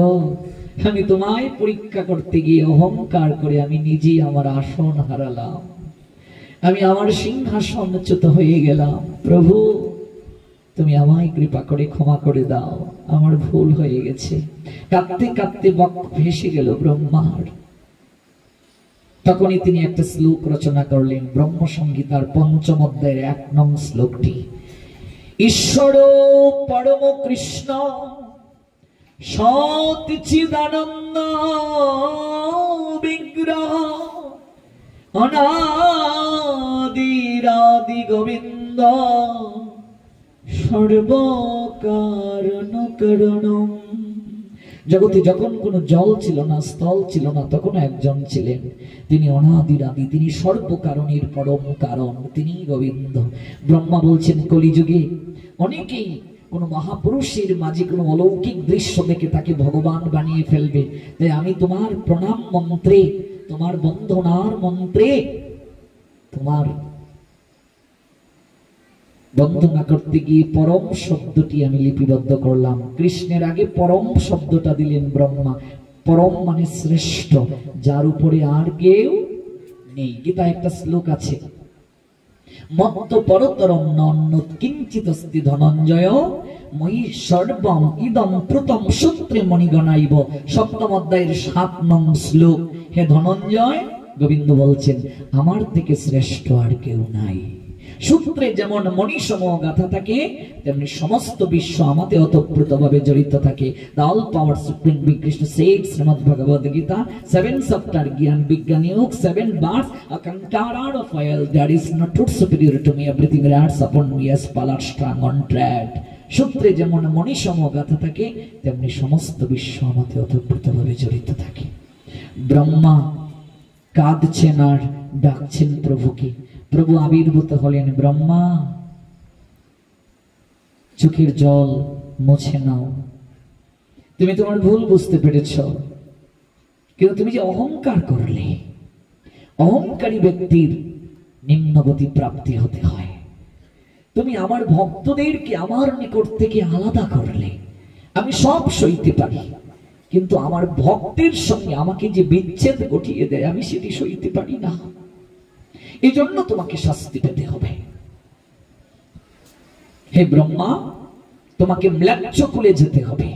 আমি তোমায় পরীক্ষা করতে গিয়ে অহংকার করে আমি নিজেই আমার আসন হারালাম, আমি আমার সিংহাসন চ্যুত হয়ে গেলাম। প্রভু, তুমি আমায় কৃপা করে ক্ষমা করে দাও, আমার ভুল হয়ে গেছে। কাঁদতে কাঁদতে বক্ষ ভেসে গেল ব্রহ্মার। তখনই তিনি একটা শ্লোক রচনা করলেন, ব্রহ্মসংহিতার ৫ম অধ্যায়ের ১ নং শ্লোকটি। ঈশ্বর পরম কৃষ্ণ সচিদানন্দ বিগ্রহ অনাদিরাদি গোবিন্দ সর্বকারণ কারণম। জগতে যখন কোনো জল ছিল না, স্থল ছিল না, তখন একজন ছিলেন, তিনি অনাদিরাদি, তিনি সর্বকারণের পরম কারণ, তিনি গোবিন্দ। ব্রহ্মা বলছেন, কলিযুগে অনেকেই কোন মহাপুরুষের মাঝে কোনো অলৌকিক দৃশ্য দেখে তাকে ভগবান বানিয়ে ফেলবে, তাই আমি তোমার প্রণাম মন্ত্রে, তোমার বন্দনার মন্ত্রে, তোমার বন্দনা করতে গিয়ে পরম শব্দটি আমি লিপিবদ্ধ করলাম। কৃষ্ণের আগে পরম শব্দটা দিলেন ব্রহ্মা। পরম মানে শ্রেষ্ঠ, যার উপরে আর কেউ নেই। গীতা একটা শ্লোক আছে, মত্ত পরতরম নন্যৎ কিঞ্চিৎ অস্তি ধনঞ্জয় ময়ি সর্বম ইদম প্রতম সূত্রে মণিগণাইব। ৭ম অধ্যায়ের ৭ নং শ্লোক। হে ধনঞ্জয়, গোবিন্দ বলছেন, আমার থেকে শ্রেষ্ঠ আর কেউ নাই। সূত্রে যেমন মণিসম গাথা থাকে, তেমনি সমস্ত বিশ্ব আমাতে ওতপ্রোতভাবে জড়িত থাকে। The all power supreme being Krishna said, Srimad Bhagavad Gita, 7 chapter Gyan Vigyan Yog, 7 bars, a conqueror of oil, there is no truth superior to me, everything rests upon me as pallor strung on thread. সূত্রে যেমন মণিসম গাথা থাকে, তেমনি সমস্ত বিশ্ব আমাতে ওতপ্রোতভাবে জড়িত থাকে। ব্রহ্মা কাঁদছেন আর ডাকছেন প্রভুকে। প্রভু আবির্ভূত হলেন। ব্রহ্মা, চোখের জল মুছে নাও। তুমি তোমার ভুল বুঝতে পেরেছ, কিন্তু তুমি যে অহংকার করলে, অহংকারী ব্যক্তির নিম্নগতি প্রাপ্তি হতে হয়। তুমি আমার ভক্তদেরকে আমার নিকট থেকে আলাদা করলে। আমি সব সইতে পারি, কিন্তু আমার ভক্তের সঙ্গে আমাকে যে বিচ্ছেদ ঘটিয়ে দেয় আমি সেটি সইতে পারি না। এই জন্য তোমাকে শাস্তি পেতে হবে। হে ব্রহ্মা, তোমাকে ম্লেচ্ছ কুলে যেতে হবে।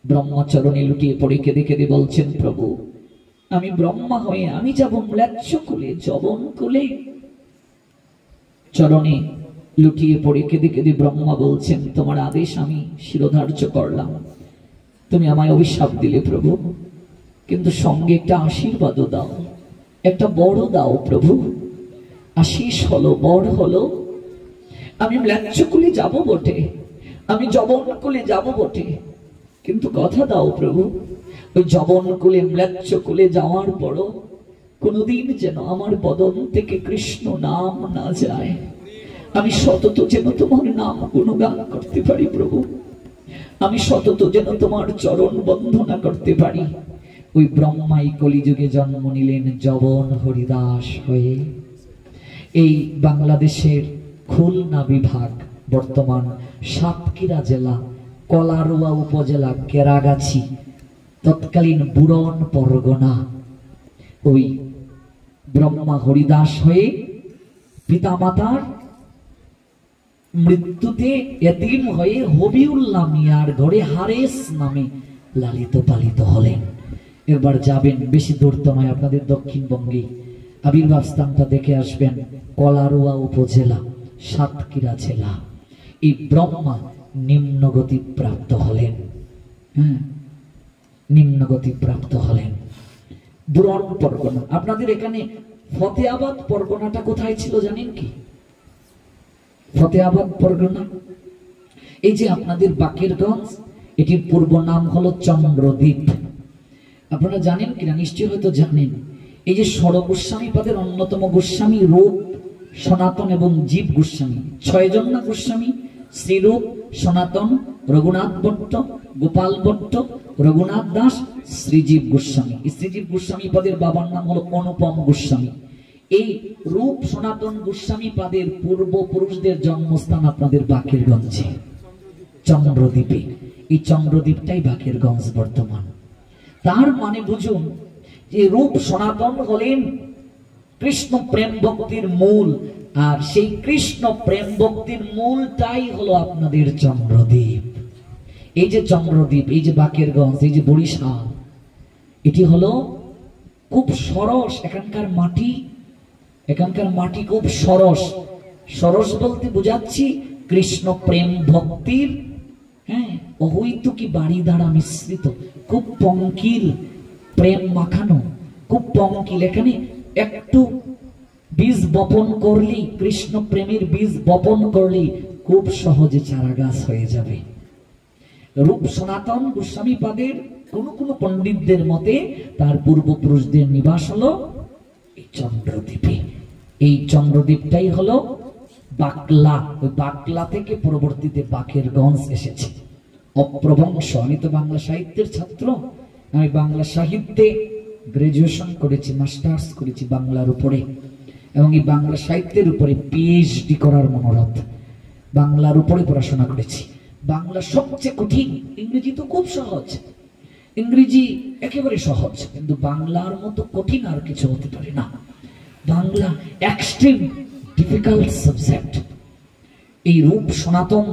ব্রহ্মা চরণে লুটিয়ে পড়ে কেঁদে কেঁদে বলছেন, প্রভু আমি ব্রহ্মা হয়ে আমি যাব ম্লেচ্ছ কুলে, যবন কুলে। চরণে লুটিয়ে পড়ে কেঁদে কেঁদে ব্রহ্মা বলছেন, তোমার আদেশ আমি শিরোধার্য করলাম। তুমি আমায় অভিশাপ দিলে প্রভু, কিন্তু সঙ্গে একটা আশীর্বাদও দাও, একটা বড় দাও প্রভু। আশিস হলো, বড় হলো। আমি ম্লেচ্ছ কুলে যাব বটে, আমি যবন কুলে যাব বটে, কিন্তু কথা দাও প্রভু, ওই যবন কুলে ম্লেচ্ছ কুলে যাওয়ার পরও কোনোদিন যেন আমার বদন থেকে কৃষ্ণ নাম না যায়। আমি সতত যেন তোমার নাম গুণগান করতে পারি প্রভু, আমি সতত যেন তোমার চরণ বন্দনা করতে পারি। ওই ব্রহ্মাই কলিযুগে জন্ম নিলেন যবন হরিদাস হয়ে। এই বাংলাদেশের খুলনা বিভাগ, বর্তমান সাতক্ষীরা জেলা, কলারোয়া উপজেলা, কেরাগাছি, তৎকালীন বুড়ন পরগনা, ওই ব্রহ্মা হরিদাস হয়ে পিতামাতার মৃত্যুতে এতিম হয়ে হবিউল্লাহ মিয়ার ঘরে হারেস নামে লালিত পালিত হলেন। এবার যাবেন, বেশি দূর তো নয়, আপনাদের দক্ষিণবঙ্গে আবির্ভাব স্থানটা দেখে আসবেন। কলারোয়া উপজেলা, সাতক্ষীরা জেলা। এই ব্রহ্মা নিম্নগতি প্রাপ্ত হলেন। নিম্নগতি প্রাপ্ত হলেন। বুড়ন পরগনা, আপনাদের এখানে ফতেহাবাদ পরগনাটা কোথায় ছিল জানেন কি? ফতেহাবাদ পরগনা, এই যে আপনাদের বাকেরগঞ্জ, এটির পূর্ব নাম হলো চন্দ্রদ্বীপ। আপনারা জানেন কিনা, নিশ্চয় হয়তো জানেন। এই যে ষড় গোস্বামী পাদের অন্যতম গোস্বামী রূপ, সনাতন এবং জীব গোস্বামী, 6 জন না গোস্বামী? শ্রীরূপ, সনাতন, রঘুনাথ ভট্ট, গোপাল ভট্ট, রঘুনাথ দাস, শ্রীজীব গোস্বামী। শ্রীজীব গোস্বামী পাদের বাবার নাম হলো অনুপম গোস্বামী। এই রূপ সনাতন গোস্বামী পাদের পূর্বপুরুষদের জন্মস্থান আপনাদের বাকেরগঞ্জে, চন্দ্রদ্বীপে। এই চন্দ্রদ্বীপটাই বাকেরগঞ্জ বর্তমান। তার মানে বুঝুন যে রূপ সনাতন হলেন কৃষ্ণ প্রেম ভক্তির মূল, আর সেই কৃষ্ণ প্রেম ভক্তির মূলটাই হলো আপনাদের চন্দ্রদ্বীপ। এই যে চন্দ্রদ্বীপ, এই যে বাকেরগঞ্জ, এই যে বরিশাল, এটি হলো খুব সরস। এখানকার মাটি খুব সরস। সরস বলতে বুঝাচ্ছি কৃষ্ণ প্রেম ভক্তির অহৈতুকী বাড়ি দ্বারা মিশ্রিত, খুব পঙ্কিল, প্রেম মাখানো, খুব পঙ্কিল। এখানে একটু বীজ বপন করলেই, কৃষ্ণ প্রেমের বীজ বপন করলেই খুব সহজে চারা গাছ হয়ে যাবে। রূপ সনাতন গোস্বামী পাদের কোন কোন পণ্ডিতদের মতে তার পূর্বপুরুষদের নিবাস হলো এই চন্দ্রদ্বীপে। এই চন্দ্রদ্বীপটাই হলো বাকলা। ওই বাকলা থেকে পরবর্তীতে বাকেরগঞ্জ এসেছে। অপ্রবংশ। আমি তো বাংলা সাহিত্যের ছাত্র, আমি বাংলা সাহিত্যে গ্রাজুয়েশন করেছি, মাস্টার্স করেছি বাংলার উপরে, এবং এই বাংলা সাহিত্যের উপরে পিএইচডি করার মনোরথ। বাংলার উপরে পড়াশোনা করেছি। বাংলা সবচেয়ে কঠিন, ইংরেজি তো খুব সহজ, ইংরেজি একেবারে সহজ, কিন্তু বাংলার মতো কঠিন আর কিছু হতে পারে না। Bangla extreme difficult subject. এই রূপ সনাতন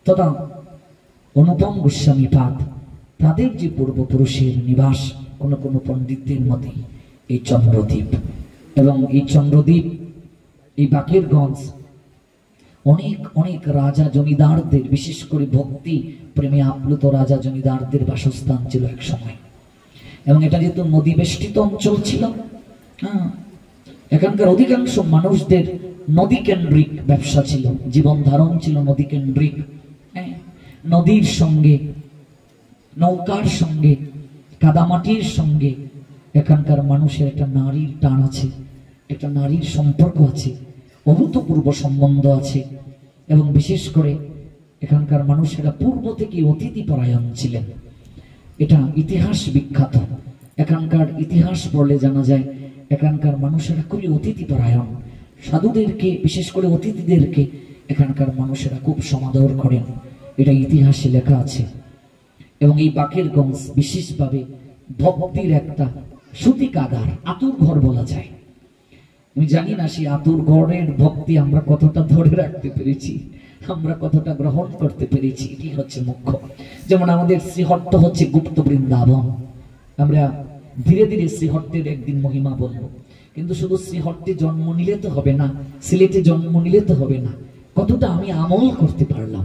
তথা অনুপম গোস্বামী পাদ, তাদের যে পূর্বপুরুষের নিবাস কোন কোন পণ্ডিতদের মতে এই চন্দ্রদ্বীপ। এবং এই চন্দ্রদ্বীপ, এই বাকেরগঞ্জ অনেক অনেক রাজা জমিদারদের, বিশেষ করে ভক্তি প্রেমে আপ্লুত রাজা জমিদারদের বাসস্থান ছিল এক সময়। এবং এটা যেহেতু নদী বেষ্টিত অঞ্চল ছিল, এখানকার অধিকাংশ মানুষদের নদী কেন্দ্রিক ব্যবসা ছিল, জীবন ধারণ ছিল নদী কেন্দ্রিক। নদীর সঙ্গে, নৌকার সঙ্গে, কাদামাটির সঙ্গে এখানকার মানুষের একটা নারীর টান আছে, একটা নারীর সম্পর্ক আছে, অভূতপূর্ব সম্বন্ধ আছে। এবং বিশেষ করে এখানকার মানুষেরা পূর্ব থেকে অতিথি পরায়ণ ছিলেন, এটা ইতিহাস বিখ্যাত। এখানকার ইতিহাস পড়লে জানা যায় এখানকার মানুষেরা খুবই অতিথি পরায়ণ। সাধুদেরকে, বিশেষ করে অতিথিদেরকে এখানকার মানুষেরা খুব সমাদর করেন, এটা ইতিহাসে লেখা আছে। এবং এই বাকেরগঞ্জ বিশেষভাবে ভক্তির একটা সূতিকাগার, আতুর ঘর বলা যায়। আমি জানি না সেই আতুর ঘরের ভক্তি আমরা কতটা ধরে রাখতে পেরেছি, আমরা কতটা গ্রহণ করতে পেরেছি, এটি হচ্ছে মুখ্য। যেমন আমাদের শ্রীহট্ট হচ্ছে গুপ্ত বৃন্দাবন। আমরা ধীরে ধীরে শ্রীহট্টের একদিন মহিমা বলবো, কিন্তু শুধু শ্রীহট্টে জন্ম নিলে তো হবে না, সিলেটে জন্ম নিলে তো হবে না। কতটা আমি আমল করতে পারলাম,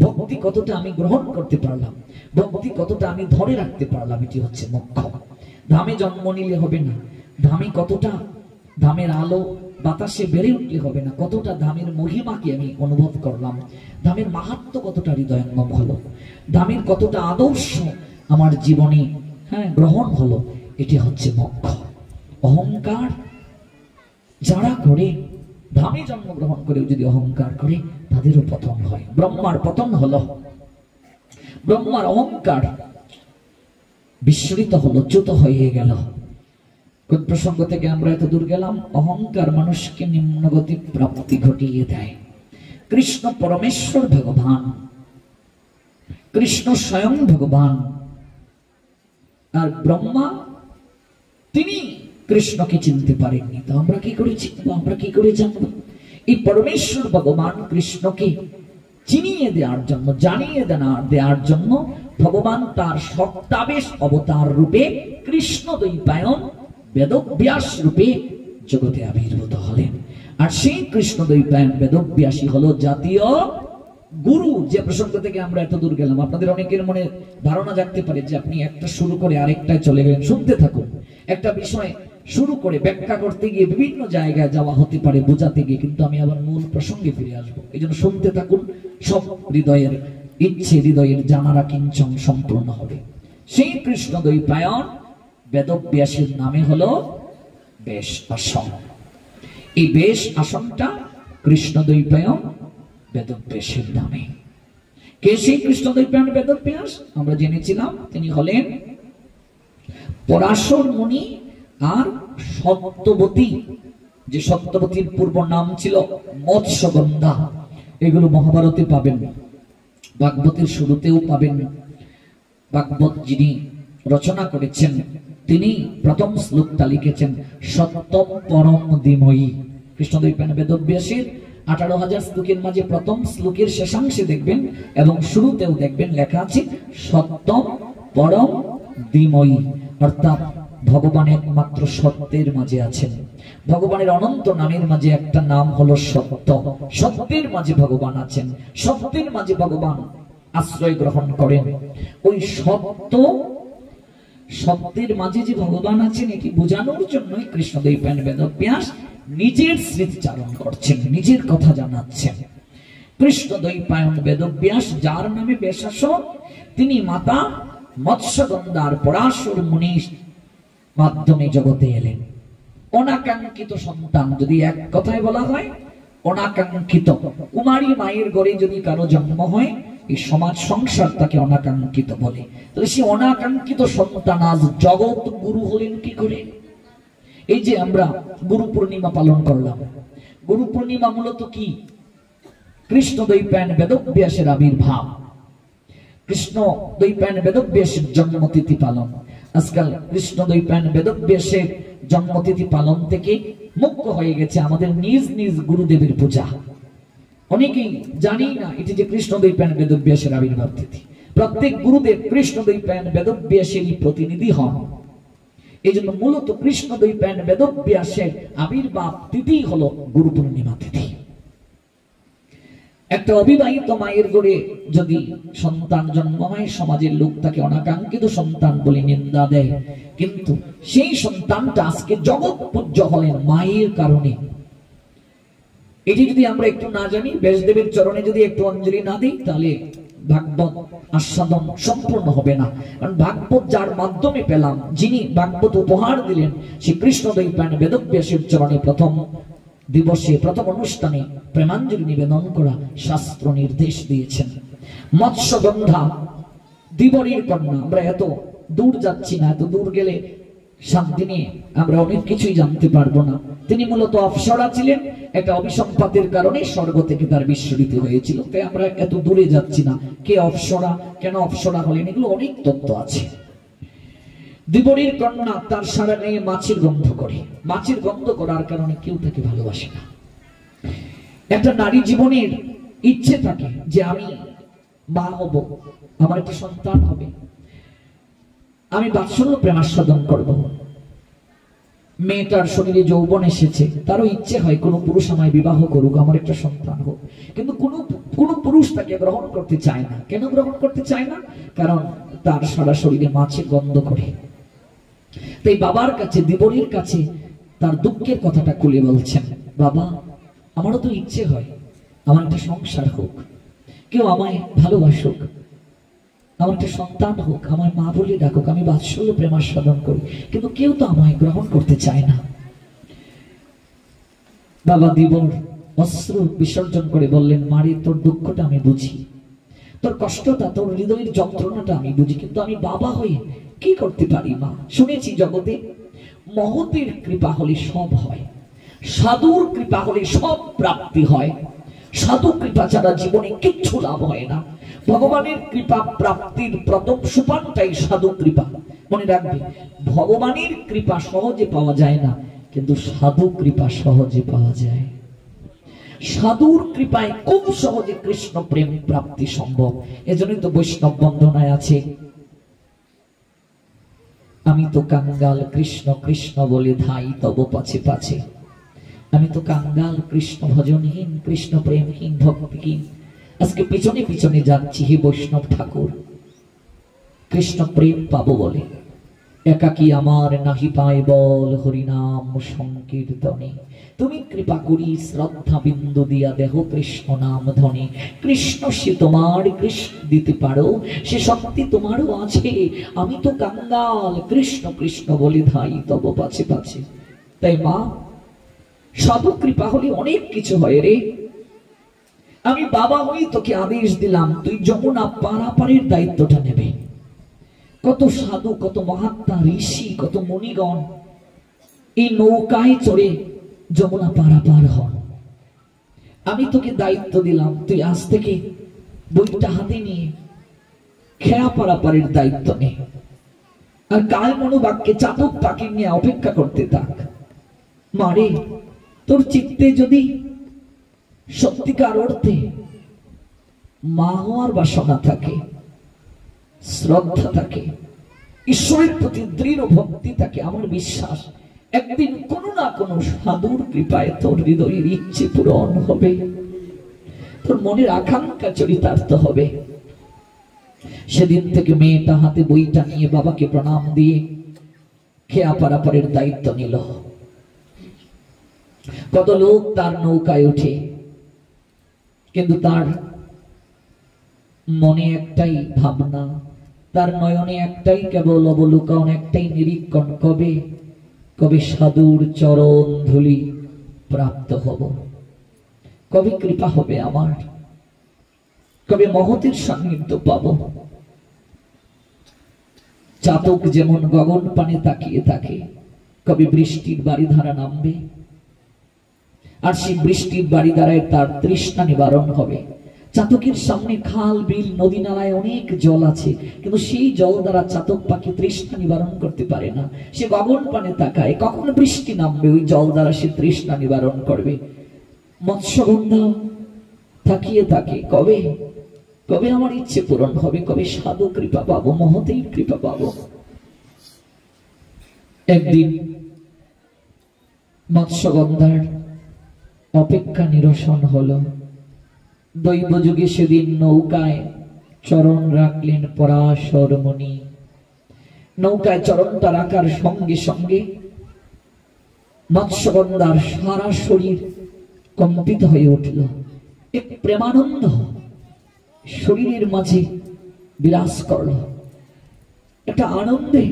ভক্তি কতটা আমি গ্রহণ করতে পারলাম, ভক্তি কতটা আমি ধরে রাখতে পারলাম, এটি হচ্ছে মুখ্য। ধামে জন্ম নিলে হবে না, ধামে কতটা, ধামের আলো বাতাসে বেড়ে উঠলে হবে না, কতটা ধামের মহিমাকে আমি অনুভব করলাম, ধামের মাহাত্ম্য কতটা হৃদয়ঙ্গম হলো, ধামের কতটা আদর্শ আমার জীবনে গ্রহণ হলো, এটি হচ্ছে মুখ্য। অহংকার যারা করে, ধামে জন্মগ্রহণ করেও যদি অহংকার করে, তাদেরও পতন হয়। ব্রহ্মার পতন হলো, ব্রহ্মার অহংকার বিস্মৃত হলো, চ্যুত হয়ে গেল। কোন প্রসঙ্গ থেকে আমরা এত দূর গেলাম? অহংকার মানুষকে নিম্নগতি প্রাপ্তি ঘটিয়ে দেয়। কৃষ্ণ পরমেশ্বর ভগবান, কৃষ্ণ স্বয়ং ভগবান, আর ব্রহ্মা তিনি কৃষ্ণকে চিনতে পারেননি। তো আমরা কি করে চিনবো, আমরা কি করে জানবো? এই পরমেশ্বর ভগবান কৃষ্ণকে চিনিয়ে দেওয়ার জন্য, জানিয়ে দেওয়ার জন্য ভগবান তার সপ্তাবেশ অবতার রূপে কৃষ্ণ দ্বৈপায়ন বেদব্যাস রূপে জগতে আবির্ভূত হলেন। আর সেই কৃষ্ণ দ্বৈপায়ন বেদব্যাসী হলো জাতীয় গুরু। যে প্রসঙ্গ থেকে আমরা এত দূর গেলাম, আপনাদের অনেকের মনে ধারণা জাগতে পারে যে আপনি একটা শুরু করে আরেকটায় চলে গেলেন। শুনতে থাকুন, একটা বিষয় শুরু করে ব্যাখ্যা করতে গিয়ে বিভিন্ন জায়গায় যাওয়া হতে পারে বোঝাতে গিয়ে, কিন্তু আমি আবার মূল প্রসঙ্গে ফিরে আসবো। এই জন্য শুনতে থাকুন, সব হৃদয়ের ইচ্ছে, হৃদয়ের জানারা কিঞ্চন সম্পূর্ণ হবে। সেই কৃষ্ণ দ্বৈপায়ন বেদব্যাসের নামে হলো বেশ আসন। এই বেশ আসনটা কৃষ্ণ দ্বৈপায়ন বেদব্যাসের নামে। কে সেই কৃষ্ণ দ্বৈপায়ন বেদব্যাস? আমরা জেনেছিলাম তিনি হলেন পরাশর মুনি আর সত্যবতী, যে সত্যবতীর পূর্ব নাম ছিল মৎস্যগন্ধা। এগুলো মহাভারতে পাবেন, ভাগবতের শুরুতেও পাবেন। ভাগবত যিনি রচনা করেছেন তিনি প্রথম শ্লোকটা লিখেছেন সত্যম পরম দিময়ী। কৃষ্ণ দ্বৈপায়ন বেদব্যাসের 18,000 শ্লোকের মাঝে প্রথম শ্লোকের শেষাংশে দেখবেন এবং শুরুতেও দেখবেন লেখা আছে সত্যম পরম দিময়ী, অর্থাৎ ভগবান একমাত্র সত্যের মাঝে আছেন। ভগবানের অনন্ত নামের মাঝে একটা নাম হলো সত্য। সত্যের মাঝে ভগবান আছেন, সত্যের মাঝে ভগবান আশ্রয় গ্রহণ করেন। ওই সত্য, সত্যের মাঝে যে ভগবান আছেন এটি বোঝানোর জন্যই কৃষ্ণ দ্বৈপায়ন বেদব্যাস নিজের স্মৃতিচারণ করছেন, নিজের কথা জানাচ্ছেন। কৃষ্ণ দ্বৈপায়ন বেদব্যাস, যার নামে বেশাসন, তিনি মাতা মৎস্যগন্ধার পরাশর মুনির মাধ্যমে জগতে এলেন। অনাকাঙ্ক্ষিত সন্তান, যদি এক কথায় বলা হয় অনাকাঙ্ক্ষিত। কুমারী মায়ের ঘরে যদি কারো জন্ম হয়, এই সমাজ সংসার তাকে অনাকাঙ্ক্ষিত বলে। তাহলে সে অনাকাঙ্ক্ষিত সন্তান আজ জগৎ গুরু হলেন কি করে? এই যে আমরা গুরু পূর্ণিমা পালন করলাম, গুরু পূর্ণিমা মূলত কি? কৃষ্ণ দ্বৈপায়ন বেদব্যাসের আবির্ভাব, কৃষ্ণ দ্বৈপায়ন বেদব্যাসের জন্মতিথি পালন। আজকাল কৃষ্ণ দ্বৈপায়ন বেদব্যাসের জন্মতিথি পালন থেকে মুক্ত হয়ে গেছে আমাদের নিজ নিজ গুরুদেবের পূজা। অনেকেই জানি না এটি যে কৃষ্ণ দ্বৈপায়ন বেদব্যাসের আবির্ভাব তিথি। প্রত্যেক গুরুদেব কৃষ্ণ দ্বৈপায়ন বেদব্যাসেরই প্রতিনিধি হন। এই জন্য মূলত কৃষ্ণ দ্বৈপায়ন বেদব্যাসের আবির্ভাব তিথি হলো গুরু পূর্ণিমা তিথি। একটা অবিবাহিত মায়ের ঘরে যদি সন্তান জন্ম হয়, সমাজের লোক তাকে অনাকাঙ্ক্ষিত সন্তান বলে নিন্দা দেয়, কিন্তু সেই সন্তানটা আজকে জগৎ পূজ্য হলেন মায়ের কারণে। এটি যদি আমরা একটু না জানি, ব্যাসদেবের চরণে যদি একটু অঞ্জলি না দিই, তাহলে ভাগবত আস্বাদন সম্পূর্ণ হবে না। কারণ ভাগবত যার মাধ্যমে পেলাম, যিনি ভাগবত উপহার দিলেন, শ্রী কৃষ্ণ দ্বৈপায়ন বেদব্যাসের চরণে প্রথম দিবসে, প্রথম অনুষ্ঠানে প্রেমাঞ্জলি নিবেদন করা শাস্ত্র নির্দেশ দিয়েছেন। মৎস্যগন্ধা দিবরীর কন্যা। আমরা এত দূর যাচ্ছি না, এত দূর গেলে শান্তি নিয়ে আমরা অনেক কিছুই জানতে পারবো না। তিনি মূলত অপ্সরা ছিলেন, একটা অভিসম্পাতের কারণে স্বর্গ থেকে তার বিস্মৃতি হয়েছিল। তাই আমরা এত দূরে যাচ্ছি না, কে অপ্সরা, কেন অপ্সরা হলেন, এগুলো অনেক তত্ত্ব আছে। দিবরীর কন্যা, তার সারা গায়ে মাছির গন্ধ করে। মাছির গন্ধ করার কারণে কেউ তাকে ভালোবাসে না। একটা নারী জীবনের ইচ্ছে থাকে যে আমি মা হব, আমার একটা সন্তান হবে, আমি বাৎসল্য প্রেমাস্বাদন করব। মেয়েটার শরীরে যৌবন এসেছে, তারও ইচ্ছে হয় কোনো পুরুষ আমায় বিবাহ করুক, আমার একটা সন্তান হোক। কিন্তু কোনো পুরুষ তাকে গ্রহণ করতে চায় না। কেন গ্রহণ করতে চায় না? কারণ তার সারা শরীরে মাছের গন্ধ করে। তাই বাবার কাছে, দিবরীর কাছে তার দুঃখের কথাটা খুলে বলছেন, বাবা, আমারও তো ইচ্ছে হয় আমার একটা সংসার হোক, কেউ আমায় ভালোবাসুক, আমার একটা সন্তান হোক, আমার মা বলে ডাকুক, আমি বাৎসল্য প্রেমাস্বাদন করি, কিন্তু কেউ তো আমায় গ্রহণ করতে চায় না। বাবা দিবর অশ্রু বিসর্জন করে বললেন, মারে, তোর দুঃখটা আমি বুঝি, তোর কষ্টটা, তোর হৃদয়ের যন্ত্রণাটা আমি বুঝি, কিন্তু আমি বাবা হয়ে কি করতে পারি মা? শুনেছি জগতে মহতের কৃপা হলে সব হয়, সাধুর কৃপা হলে সব প্রাপ্তি হয়। সাধু কৃপা ছাড়া জীবনে কিচ্ছু লাভ হয় না। ভগবানের কৃপা প্রাপ্তির প্রথম সোপানটাই সাধু কৃপা। মনে রাখবে, ভগবানের কৃপা সহজে পাওয়া যায় না, কিন্তু সাধু কৃপা সহজে পাওয়া যায়। সাধুর কৃপায় খুব সহজে কৃষ্ণ প্রেম প্রাপ্তি সম্ভব। এজন্যই তো বৈষ্ণব বন্দনায় আছে, আমি তো কাঙ্গাল কৃষ্ণ কৃষ্ণ বলে ধাই তব পাছে পাছে। আমি তো কাঙ্গাল, কৃষ্ণ ভজনহীন, কৃষ্ণ প্রেমহীন, ভক্তিহীন। আজকে পিছনে পিছনে যাচ্ছি হে বৈষ্ণব ঠাকুর, কৃষ্ণ প্রেম পাবো বলে। একাকী আমার নাহি পায় বল, হরিনাম সংকীর্তনে। তুমি কৃপা করি শ্রদ্ধা বিন্দু দিয়া দেহ কৃষ্ণ নাম ধনে। কৃষ্ণ সে তোমার, কৃষ্ণ দিতে পারো, সে শক্তি তোমারও আছে। আমি তো কাঙ্গাল, কৃষ্ণ কৃষ্ণ বলে ধাই তব পাছে পাছে। তাই মা, সাধু কৃপা হলে অনেক কিছু হয় রে। আমি বাবা হই, তোকে আদেশ দিলাম, তুই যমুনা পারাপারের দায়িত্বটা নেবে। কত সাধু, কত মহাত্মা, ঋষি, কত মুনিগণ এই নৌকায় চড়ে যমুনা পারাপার হন। আমি তোকে দায়িত্ব দিলাম, তুই আজ থেকে বইটা হাতে নিয়ে খেয়া পারাপারের দায়িত্ব নে। আর কাল মনোবাক্যে চাতক পাখি নিয়ে অপেক্ষা করতে থাক। মারে, তোর চিত্তে যদি সত্যিকার অর্থে মা হওয়ার বাসনা থাকে, শ্রদ্ধা থাকে, ঈশ্বরের প্রতি দৃঢ় ভক্তি থাকে, আমার বিশ্বাস একদিন কোনো না কোনো সাধুর কৃপায় তোর হৃদয়ের ইচ্ছে পূরণ হবে, তোর মনের আকাঙ্ক্ষা চরিতার্থ হবে। সেদিন থেকে মেয়েটা হাতে বইটা নিয়ে বাবাকে প্রণাম দিয়ে খেয়া পারাপারের দায়িত্ব নিল। কত লোক তার নৌকায় ওঠে, কিন্তু তার মনে একটাই ভাবনা, তার নয়নে একটাই কেবল অবলোকন, একটাই নিরীক্ষণ, কবে কবে সাধুর চরণ ধুলি প্রাপ্ত হব, কবে কৃপা হবে আমার, কবে মহতের সান্নিধ্য পাব। চাতক যেমন গগন পানে তাকিয়ে থাকে, কবে বৃষ্টির বাড়িধারা নামবে, আর সেই বৃষ্টির বাড়িধারায় তার তৃষ্ণা নিবারণ হবে। চাতকের সামনে খাল, বিল, নদী, নালায় অনেক জল আছে, কিন্তু সেই জল দ্বারা চাতক পাখি তৃষ্ণা নিবারণ করতে পারে না। সে গগন পানে তাকায়, কখন বৃষ্টি নামবে, ওই জল দ্বারা সে তৃষ্ণা নিবারণ করবে। মৎস্যগন্ধা তাকিয়ে থাকে, কবে কবে আমার ইচ্ছে পূরণ হবে, কবে সাধু কৃপা পাবো, মহতের কৃপা পাবো। একদিন মৎস্যগন্ধার অপেক্ষা নিরসন হলো। দৈব যুগে সেদিন নৌকায় চরণ রাখলেন পরাশর মুনি। নৌকায় চরণটা রাখার সঙ্গে সঙ্গে মৎস্যগন্ধার সারা শরীর কম্পিত হয়ে উঠল। এক প্রেমানন্দ শরীরের মাঝে বিরাজ করল, একটা আনন্দে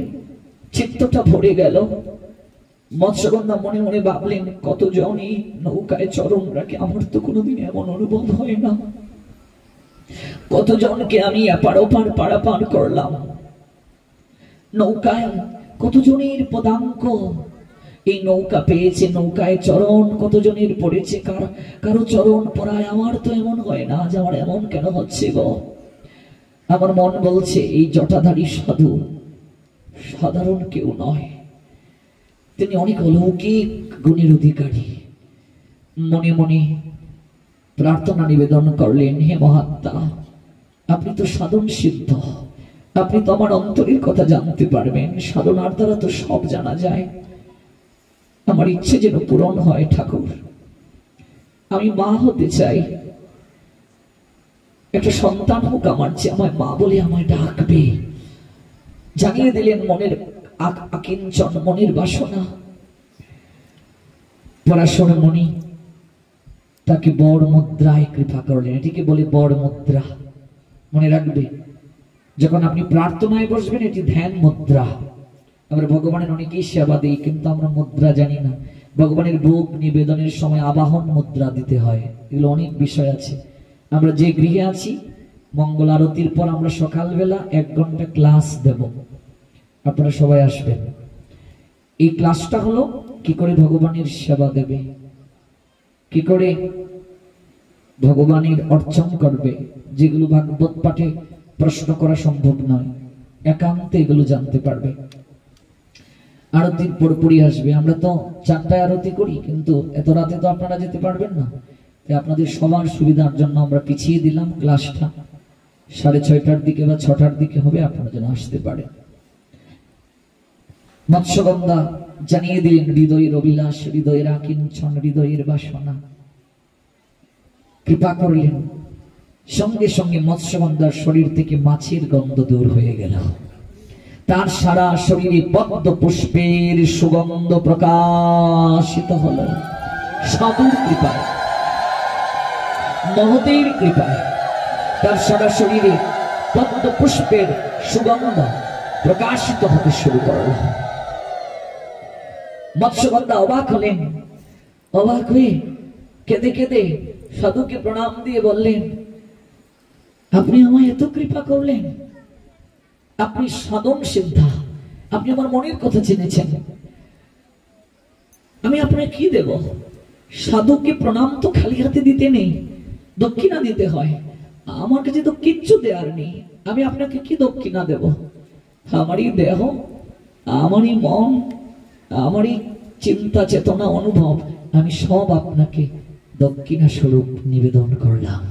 চিত্তটা ভরে গেল। মৎস্যগন্ধা মনে মনে ভাবলেন, কতজন এই নৌকায় চরণ রাখে, আমার তো কোনোদিন এমন অনুভব হয় না। কতজনকে আমি এপার ওপার পারাপার করলাম, নৌকায় কতজনের পদাঙ্ক এই নৌকা পেয়েছে, নৌকায় চরণ কতজনের পড়েছে, কারো চরণ পড়ায়। আমার তো এমন হয় না, আজ আমার এমন কেন হচ্ছে গো? আমার মন বলছে এই জটাধারী সাধু সাধারণ কেউ নয়, তিনি অনেক অলৌকিক গুণের অধিকারী। মনে মনে প্রার্থনা নিবেদন করলেন, হে মহাত্মা, আপনি তো সাধন সিদ্ধ, আপনি তো আমার অন্তরের কথা জানতে পারবেন, সাধনার দ্বারা তো সব জানা যায়। আমার ইচ্ছে যেন পূরণ হয় ঠাকুর, আমি মা হতে চাই, একটা সন্তান হোক আমার, যে আমায় মা বলে আমায় ডাকবে। জানিয়ে দিলেন মনের আকিঞ্চন, মনের বাসনা। পরাশর মুনি তাকে বড় মুদ্রায় কৃপা করলেন, এটিকে বলে বড় মুদ্রা। মনে রাখবে, যখন আপনি প্রার্থনায় বসবেন এটি ধ্যান মুদ্রা। আমরা ভগবানের অনেকেই সেবা দিই, কিন্তু আমরা মুদ্রা জানি না। ভগবানের ভোগ নিবেদনের সময় আবাহন মুদ্রা দিতে হয়, এগুলো অনেক বিষয় আছে। আমরা যে গৃহে আছি, মঙ্গল আরতির পর আমরা সকালবেলা 1 ঘন্টা ক্লাস দেব, আপনারা সবাই আসবেন। এই ক্লাসটা হলো কি করে ভগবানের সেবা দেবে, কি করে ভগবানের অর্চন করবে, যেগুলো ভাগবত পাঠে প্রশ্ন করা সম্ভব নয়, একান্তে এগুলো জানতে পারবে। আরতির পরপরই আসবে। আমরা তো 4টায় আরতি করি, কিন্তু এত রাতে তো আপনারা যেতে পারবেন না, তাই আপনাদের সবার সুবিধার জন্য আমরা পিছিয়ে দিলাম ক্লাসটা। 6:30টার দিকে বা 6টার দিকে হবে, আপনারা যেন আসতে পারেন। মৎস্যগন্ধা জানিয়ে দিলেন হৃদয়ের অভিলাষ, হৃদয়ের আকিঞ্চন, হৃদয়ের বাসনা। কৃপা করলেন, সঙ্গে সঙ্গে মৎস্যগন্ধার শরীর থেকে মাছের গন্ধ দূর হয়ে গেল। তার সারা শরীরে পদ্ম পুষ্পের সুগন্ধ প্রকাশিত হলো। সাধুর কৃপায়, মহতের কৃপায় তার সারা শরীরে পদ্ম পুষ্পের সুগন্ধ প্রকাশিত হতে শুরু করল। মৎস্যগন্ধা অবাক হলেন, অবাক হয়ে কেঁদে কেঁদে সাধুকে প্রণাম দিয়ে বললেন, আপনি আমায় এত কৃপা করলেন, আপনি সাধন সিদ্ধা, আপনি আমার মনের কথা জেনেছেন, আমি আপনাকে কি দেব? সাধুকে প্রণাম তো খালি হাতে দিতে নেই, দক্ষিণা দিতে হয়। আমার কাছে তো কিচ্ছু দেওয়ার নেই, আমি আপনাকে কি দক্ষিণা দেব? আমারই দেহ, আমারই মন, আমারই চিন্তা চেতনা অনুভব, আমি সব আপনাকে দক্ষিণা স্বরূপ নিবেদন করলাম।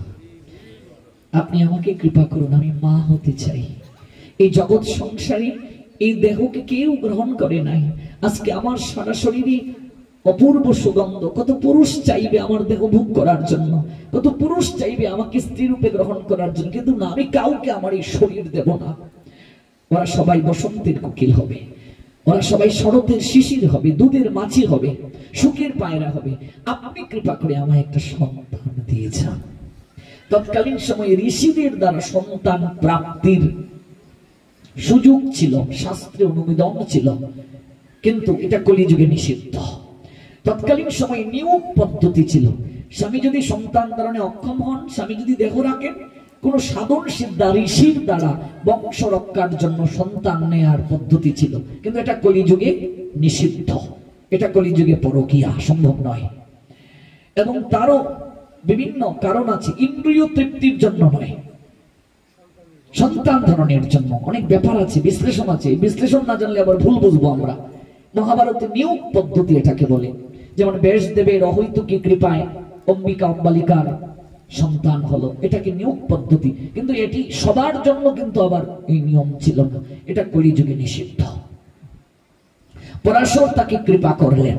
আপনি আমাকে কৃপা করুন, আমি মা হতে চাই। এই জগৎ সংসারে এই দেহকে কেউ গ্রহণ করে নাই। আজকে আমার সারা শরীরে অপূর্ব সুগন্ধ। কত পুরুষ চাইবে আমার দেহ ভোগ করার জন্য, কত পুরুষ চাইবে আমাকে স্ত্রী রূপে গ্রহণ করার জন্য, কিন্তু না, আমি কাউকে আমার এই শরীর দেব না। ওরা সবাই বসন্তের কোকিল হবে, ওরা সবাই শরতের শিশির হবে, দুধের মাছি হবে, সুখের পায়রা হবে। আপনি কৃপা করে আমায় একটা সন্তান দিয়েছেন। তৎকালীন সময়ে ঋষিদের দ্বারা সন্তান প্রাপ্তির সুযোগ ছিল, শাস্ত্রে অনুমোদন ছিল, কিন্তু এটা কলিযুগে নিষিদ্ধ। তৎকালীন সময়ে নিয়োগ পদ্ধতি ছিল। স্বামী যদি সন্তান ধারণে অক্ষম হন, স্বামী যদি দেহ রাখেন, কোন সাধন সিদ্ধা ঋষির দ্বারা বংশ রক্ষার জন্য সন্তান নেয়ার পদ্ধতি ছিল, কিন্তু এটা কলিযুগে নিষিদ্ধ। এটা কলিযুগে পরকীয়া, সম্ভব নয়। এবং তারও বিভিন্ন কারণ আছে, ইন্দ্রিয় তৃপ্তির জন্য নয়, সন্তান ধারণের জন্য অনেক ব্যাপার আছে, বিশ্লেষণ আছে। বিশ্লেষণ না জানলে আবার ভুল বুঝবো আমরা। মহাভারতে নিয়োগ পদ্ধতি এটাকে বলে। যেমন ব্যাসদেবের অহৈতুকী কৃপায় অম্বিকা অম্বালিকার সন্তান হলো, এটাকে নিয়োগ পদ্ধতি, কিন্তু এটি সবার জন্য কিন্তু আবার এই নিয়ম ছিল না, এটা কলিযুগে নিষিদ্ধ। পরাশর তাকে কৃপা করলেন।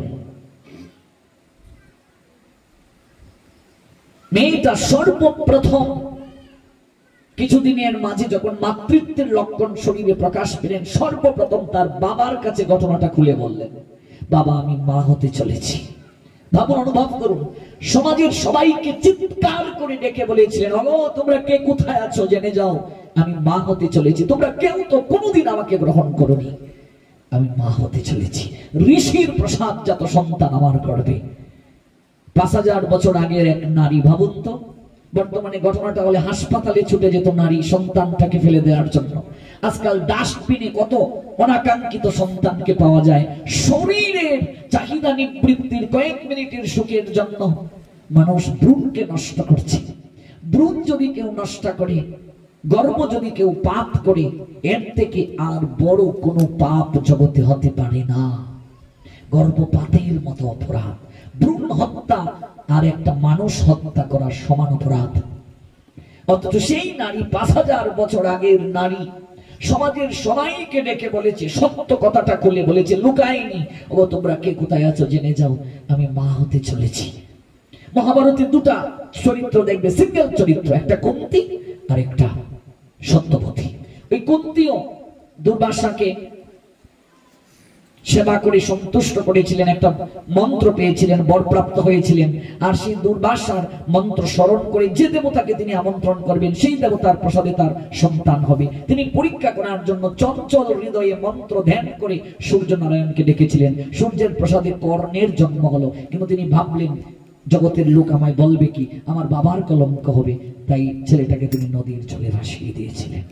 মেয়েটা সর্বপ্রথম কিছুদিনের মাঝে যখন মাতৃত্বের লক্ষণ শরীরে প্রকাশ পেলেন, সর্বপ্রথম তার বাবার কাছে ঘটনাটা খুলে বললেন, বাবা আমি মা হতে চলেছি। ভাবুন, অনুভব করুন, সমাজের সবাইকে চিৎকার করে ডেকে বলেছিলেন, ওগো তোমরা কে কোথায় আছো জেনে যাও, আমি মা হতে চলেছি। তোমরা কেউ তো কোনোদিন আমাকে গ্রহণ করোনি, আমি মা হতে চলেছি। ঋষির প্রসাদজাত সন্তান আমার গর্ভে। 5000 বছর আগের এক নারী, ভাবুন তো, বর্তমানে ঘটনাটা হলে হাসপাতালে ছুটে যেত নারী সন্তানটাকে ফেলে দেওয়ার জন্য। আজকাল ডাস্টবিনে কত অনাকাঙ্ক্ষিত সন্তানকে পাওয়া যায়। শরীরের চাহিদা নিবৃত্তির কয়েক মিনিটের সুখের জন্য মানুষ ভ্রূণকে নষ্ট করছে। ভ্রূণ যদি কেউ নষ্ট করে, গর্ভ যদি কেউ পাপ করে, এর থেকে আর বড় কোনো পাপ জগতে হতে পারে না। গর্ভপাতের মতো অপরাধ, ভ্রূণ হত্যা আর একটা মানুষ হত্যা করার সমান অপরাধ। অথচ সেই নারী 5000 বছর আগের নারী সমাজের সবাইকে ডেকে বলেছে, সত্য কথাটা খুলে বলেছে, লুকায়নি। ও তোমরা কে কোথায় আছো জেনে যাও, আমি মা হতে চলেছি। মহাভারতের দুটা চরিত্র দেখবে, সিঙ্গেল চরিত্র, একটা কুন্তী আর একটা সত্যবতী। ওই কুন্তীও দুর্বাসাকে সেবা করে সন্তুষ্ট করেছিলেন, একটা মন্ত্র পেয়েছিলেন, বরপ্রাপ্ত হয়েছিলেন। আর সেই দুর্বাসার মন্ত্র স্মরণ করে যে দেবতাকে তিনি আমন্ত্রণ করবেন সেই দেবতার প্রসাদে তার সন্তান হবে। তিনি পরীক্ষা করার জন্য চঞ্চল হৃদয়ে মন্ত্র ধ্যান করে সূর্য নারায়ণকে ডেকেছিলেন। সূর্যের প্রসাদে কর্ণের জন্ম হলো, কিন্তু তিনি ভাবলেন জগতের লোক আমায় বলবে কি, আমার বাবার কলঙ্ক হবে, তাই ছেলেটাকে তিনি নদীর জলে ভাসিয়ে দিয়েছিলেন।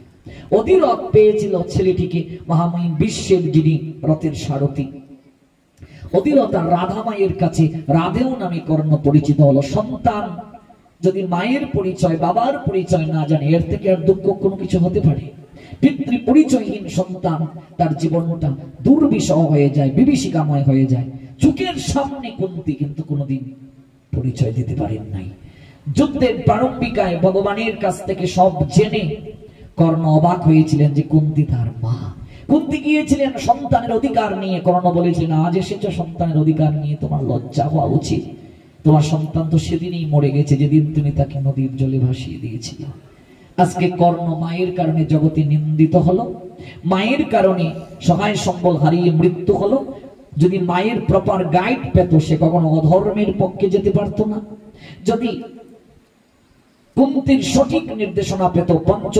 অধিরথ পেয়েছিল ছেলেটিকে মহামহিম বিশ্বের যিনি রথের সারথী। অধিরথ আর রাধা মায়ের কাছে রাধেও নামে কর্ণ পরিচিত হলো। সন্তান যদি মায়ের পরিচয় বাবার পরিচয় না জানে, এর থেকে আর দুঃখ কোনো কিছু হতে পারে? পিতৃ পরিচয়হীন সন্তান, তার জীবনটা দুর্বিষহ হয়ে যায়, বিভীষিকাময় হয়ে যায়। চোখের সামনে কুন্তী, কিন্তু কোনোদিন পরিচয় দিতে পারেন নাই। যুদ্ধের প্রারম্ভিকায় ভগবানের কাছ থেকে সব জেনে কর্ণ অবাক হয়েছিলেন যে কুন্তী তার মা। কুন্তী গিয়েছিলেন সন্তানের অধিকার নিয়ে, কর্ণ বলেছিলেন আজ এসেছো সন্তানের অধিকার নিয়ে, তোমার লজ্জা হওয়া উচিত। তোমার সন্তান তো সেদিনই মরে গেছে যেদিন তুমি তাকে নদীর জলে ভাসিয়ে দিয়েছিল। আজকে কর্ণ মায়ের কারণে জগতে নিন্দিত হলো, মায়ের কারণে সহায় সম্বল হারিয়ে মৃত্যু হলো। যদি মায়ের প্রপার গাইড পেত, সে কখনো অধর্মের পক্ষে যেতে পারতো না। যদি কুন্তীর সঠিক নির্দেশনা পেত, পঞ্চ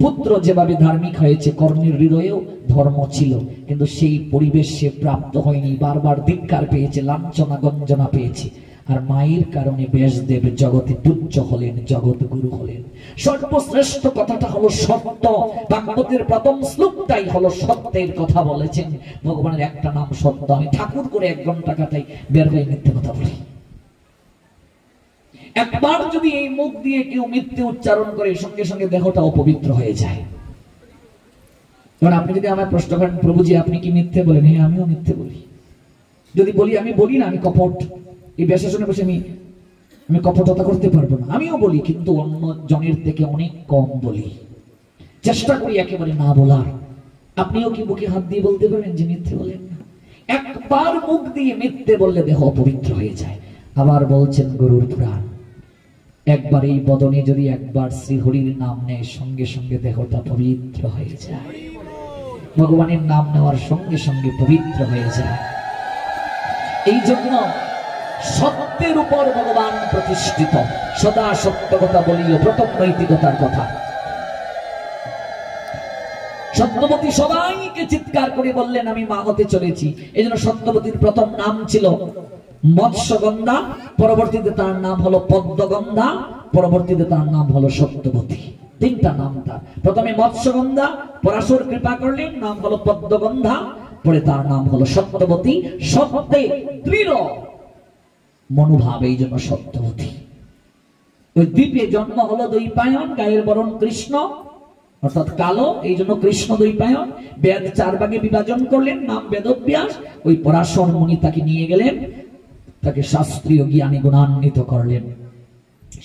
পুত্র যেভাবে ধার্মিক হয়েছে, কর্ণের হৃদয়েও ধর্ম ছিল, কিন্তু সেই পরিবেশ সে প্রাপ্ত হয়নি। বারবার ধিক্কার পেয়েছে, লাঞ্ছনা গঞ্জনা পেয়েছে। আর মায়ের কারণে ব্যাসদেব জগতে পূজ্য হলেন, জগৎ গুরু হলেন। সর্বশ্রেষ্ঠ কথাটা হলো সত্য। ভাগবতের প্রথম শ্লোকটাই হলো সত্যের কথা বলেছেন। ভগবানের একটা নাম সত্য। আমি ঠাকুর করে 1 ঘন্টা কাটাই, বের হয়ে মিথ্যে কথা বলি। একবার যদি এই মুখ দিয়ে কেউ মিথ্যে উচ্চারণ করে, সঙ্গে সঙ্গে দেহটা অপবিত্র হয়ে যায়। কারণ আপনি যদি আমার প্রশ্ন করেন, প্রভুজি আপনি কি মিথ্যে বলেন? হ্যাঁ, আমিও মিথ্যে বলি। যদি বলি আমি বলি না, আমি কপট, এই ব্যাসাসনে বসে আমি কপটতা করতে পারবো না, আমিও বলি, কিন্তু অন্য জনের থেকে অনেক কম বলি। চেষ্টা করি একেবারে না বলার। আপনিও কি বুকে হাত দিয়ে বলতে পারেন যে মিথ্যে বলেন না? একবার মুখ দিয়ে মিথ্যে বললে দেহ অপবিত্র হয়ে যায়। আবার বলছেন গরুর পুরাণ, একবার এই বদনে যদি একবার শ্রীহরির নাম নেয়, সঙ্গে সঙ্গে দেহটা পবিত্র হয়ে যায়। ভগবানের নাম নেওয়ার সঙ্গে সঙ্গে পবিত্র হয়ে যায়। এই জন্য সত্যের উপর ভগবান প্রতিষ্ঠিত। সদা সত্য কথা বলিও, প্রথম নৈতিকতার কথা। সত্যবতী সবাইকে চিৎকার করে বললেন আমি মা হতে চলেছি। এই জন্য সত্যবতীর প্রথম নাম ছিল মৎস্যগন্ধা, পরবর্তীতে তার নাম হলো পদ্মগন্ধা, পরবর্তীতে তার নাম হলো সত্যবতী। 3টা নাম তার। প্রথমে মৎস্যগন্ধা, পরাশর কৃপা করলেন, নাম হলো পদ্মগন্ধা, পরে তার নাম হলো সত্যবতী। সত্যে দৃঢ় মনোভাব, এই জন্য সত্যবতী। ওই দ্বীপে জন্ম হলো দ্বৈপায়ন, গায়ের বরণ কৃষ্ণ অর্থাৎ কালো, এই জন্য কৃষ্ণ দ্বৈপায়ন। বেদ 4 ভাগে বিভাজন করলেন, নাম বেদব্যাস। ওই পরাশর মুনি তাকে নিয়ে গেলেন, তাকে শাস্ত্রীয় জ্ঞানে গুণান্বিত করলেন।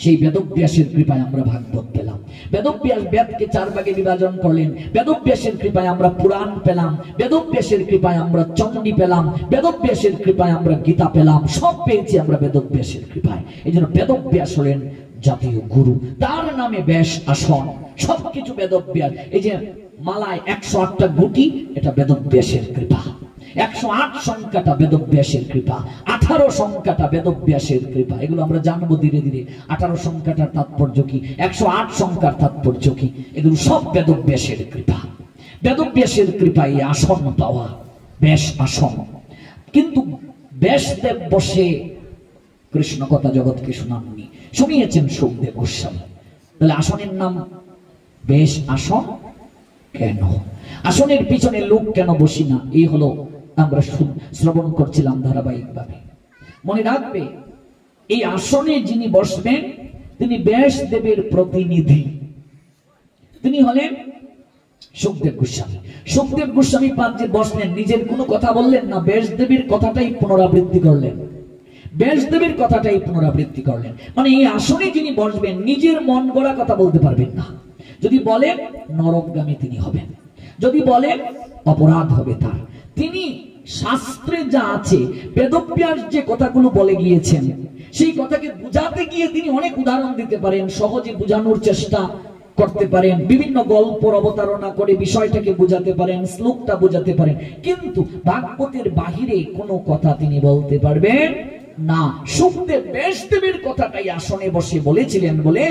সেই বেদব্যাসের কৃপায় আমরা ভাগবত পেলাম। বেদব্যাস বেদকে 4 ভাগে বিভাজন করলেন। বেদব্যাসের কৃপায় আমরা পুরাণ পেলাম, বেদব্যাসের কৃপায় আমরা চণ্ডী পেলাম, বেদব্যাসের কৃপায় আমরা গীতা পেলাম। সব পেয়েছি আমরা বেদব্যাসের কৃপায়। এই জন্য বেদব্যাস হলেন জাতীয় গুরু, তার নামে ব্যাস আসন, সবকিছু বেদব্যাস। এই যে মালায় 108টা গুটি, এটা বেদব্যাসের কৃপা। 108 সংখ্যাটা বেদব্যাসের কৃপা, 18 সংখ্যাটা বেদব্যাসের কৃপা। এগুলো আমরা জানবো ধীরে ধীরে। 18 সংখ্যাটার তাৎপর্য কি, 108 সংখ্যার তাৎপর্য কি, এগুলো সব বেদব্যাসের কৃপা। বেদব্যাসের কৃপায় আসন পাওয়া, ব্যাস আসন। কিন্তু ব্যাসদেব বসে কৃষ্ণ কথা জগৎকে শোনাননি। শুনিয়েছেন সুখদেব গোস্বামী। তাহলে আসনের নাম বেশ আসন কেন? আসনের পিছনে লোক কেন বসি না? এই হলো আমরা শ্রবণ করছিলাম ধারাবাহিকভাবে। মনে রাখবে, এই আসনে যিনি বসবেন তিনি ব্যাসদেবের প্রতিনিধি। তিনি হলেন সুখদেব গোস্বামী। সুখদেব গোস্বামী পাদ যে বসলেন, নিজের কোনো কথা বললেন না, ব্যাসদেবের কথাটাই পুনরাবৃত্তি করলেন। ব্যাসদেবের কথাটাই পুনরাবৃত্তি করলেন। মানে এই আসনে যিনি বসবেন নিজের মন গড়া কথা বলতে পারবেন না। যদি বলেন নরকগামী তিনি হবেন, যদি বলেন অপরাধ হবে তার। তিনি শাস্ত্রে যা আছে, বেদব্যাস যে কথাগুলো বলে গিয়েছেন, সেই কথাকে বুঝাতে গিয়ে তিনি অনেক উদাহরণ দিতে পারেন, সহজে বোঝানোর চেষ্টা করতে পারেন, বিভিন্ন গল্প অবতারণা করে বিষয়টাকে বোঝাতে পারেন, শ্লোকটা বোঝাতে পারেন, কিন্তু ভাগবতের বাহিরে কোনো কথা তিনি বলতে পারবেন না। সুখদেব ব্যাসদেবের কথাটাই আসনে বসে বলেছিলেন বলে